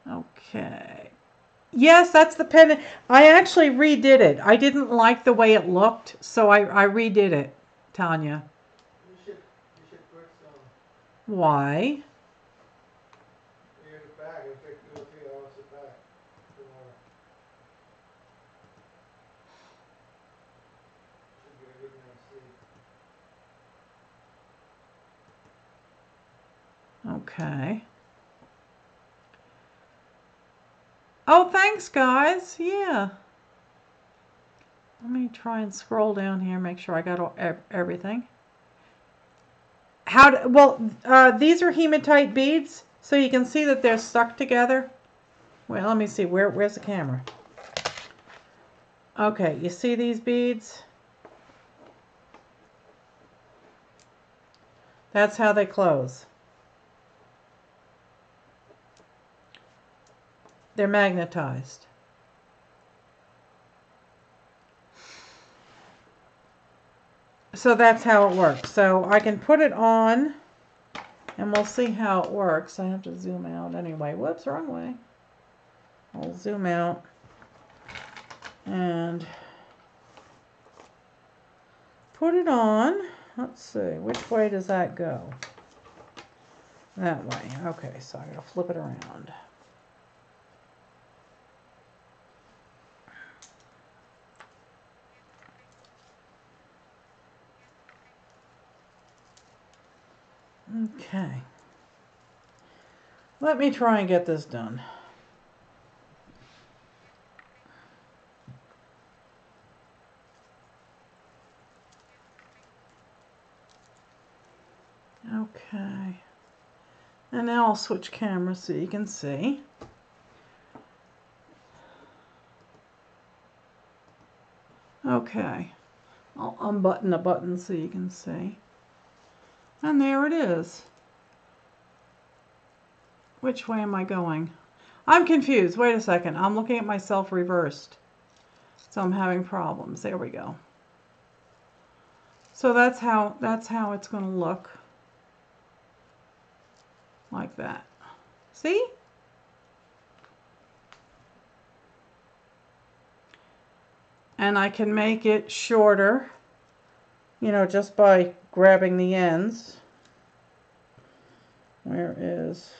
Okay. Yes, that's the pendant. I actually redid it. I didn't like the way it looked, so I redid it, Tanya. You should put some Why? in the bag. It'll take 2 or 3 hours to pack tomorrow. Should get a good night's sleep. Okay. Oh, thanks, guys. Yeah. Let me try and scroll down here, make sure I got everything. These are hematite beads, so you can see that they're stuck together. Wait, let me see. Where's the camera? Okay, you see these beads? That's how they close. They're magnetized. So that's how it works. So I can put it on and we'll see how it works. I have to zoom out anyway. Whoops, wrong way. I'll zoom out and put it on. Let's see, which way does that go? That way. Okay, so I gotta flip it around. Okay. Let me try and get this done. Okay. And now I'll switch cameras so you can see. Okay. I'll unbutton the button so you can see. And there it is. Which way am I going? I'm confused. Wait a second. I'm looking at myself reversed. So I'm having problems. There we go. So that's how it's going to look. Like that. See? And I can make it shorter, you know, just by grabbing the ends. There's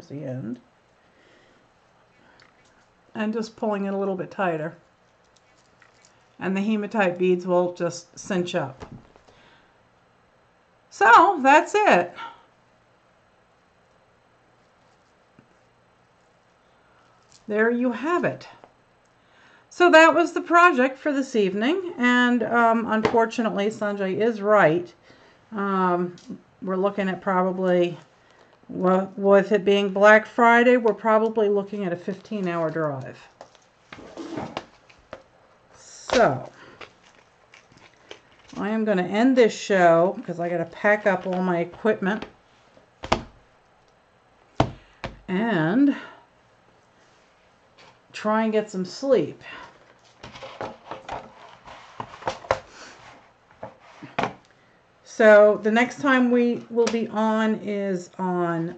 the end. And just pulling it a little bit tighter. And the hematite beads will just cinch up. So that's it. There you have it. So that was the project for this evening, and unfortunately Sanjay is right. We're looking at probably, well, with it being Black Friday, we're probably looking at a 15-hour drive. So I am going to end this show because I got to pack up all my equipment and try and get some sleep. So the next time we will be on is on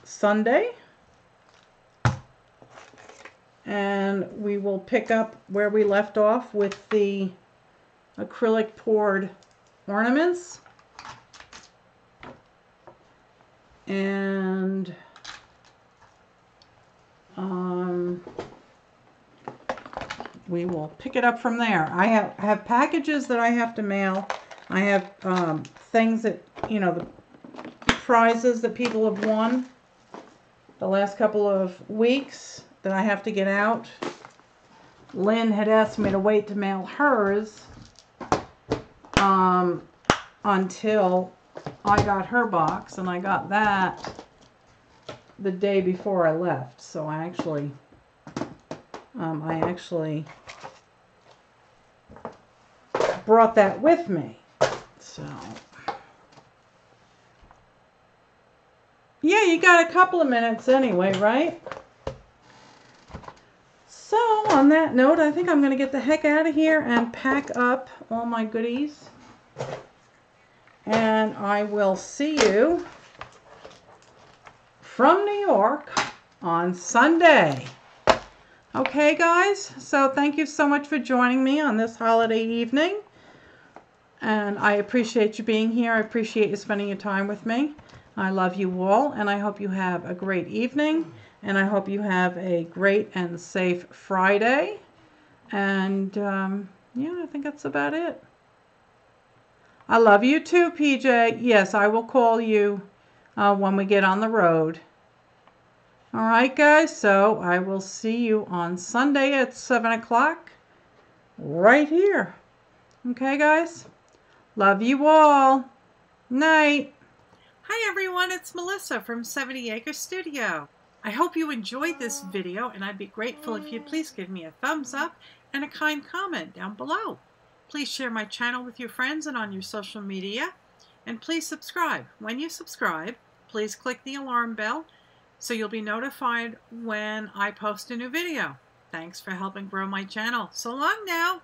Sunday. And we will pick up where we left off with the acrylic poured ornaments. And we will pick it up from there. I have packages that I have to mail. I have things that, you know, the prizes that people have won the last couple of weeks that I have to get out. Lynn had asked me to wait to mail hers until I got her box, and I got that the day before I left. So I actually brought that with me. So yeah, you got a couple of minutes anyway, right? So on that note, I think I'm going to get the heck out of here and pack up all my goodies. And I will see you from New York on Sunday. Okay, guys? So thank you so much for joining me on this holiday evening. And I appreciate you being here. I appreciate you spending your time with me. I love you all, and I hope you have a great evening. And I hope you have a great and safe Friday. And yeah, I think that's about it. I love you too, PJ. Yes, I will call you when we get on the road. All right, guys. So I will see you on Sunday at 7 o'clock right here. Okay, guys? Love you all. Night. Hi, everyone. It's Melissa from 70 Acre Studio. I hope you enjoyed this video, and I'd be grateful if you'd please give me a thumbs up and a kind comment down below. Please share my channel with your friends and on your social media. And please subscribe. When you subscribe, please click the alarm bell so you'll be notified when I post a new video. Thanks for helping grow my channel. So long now.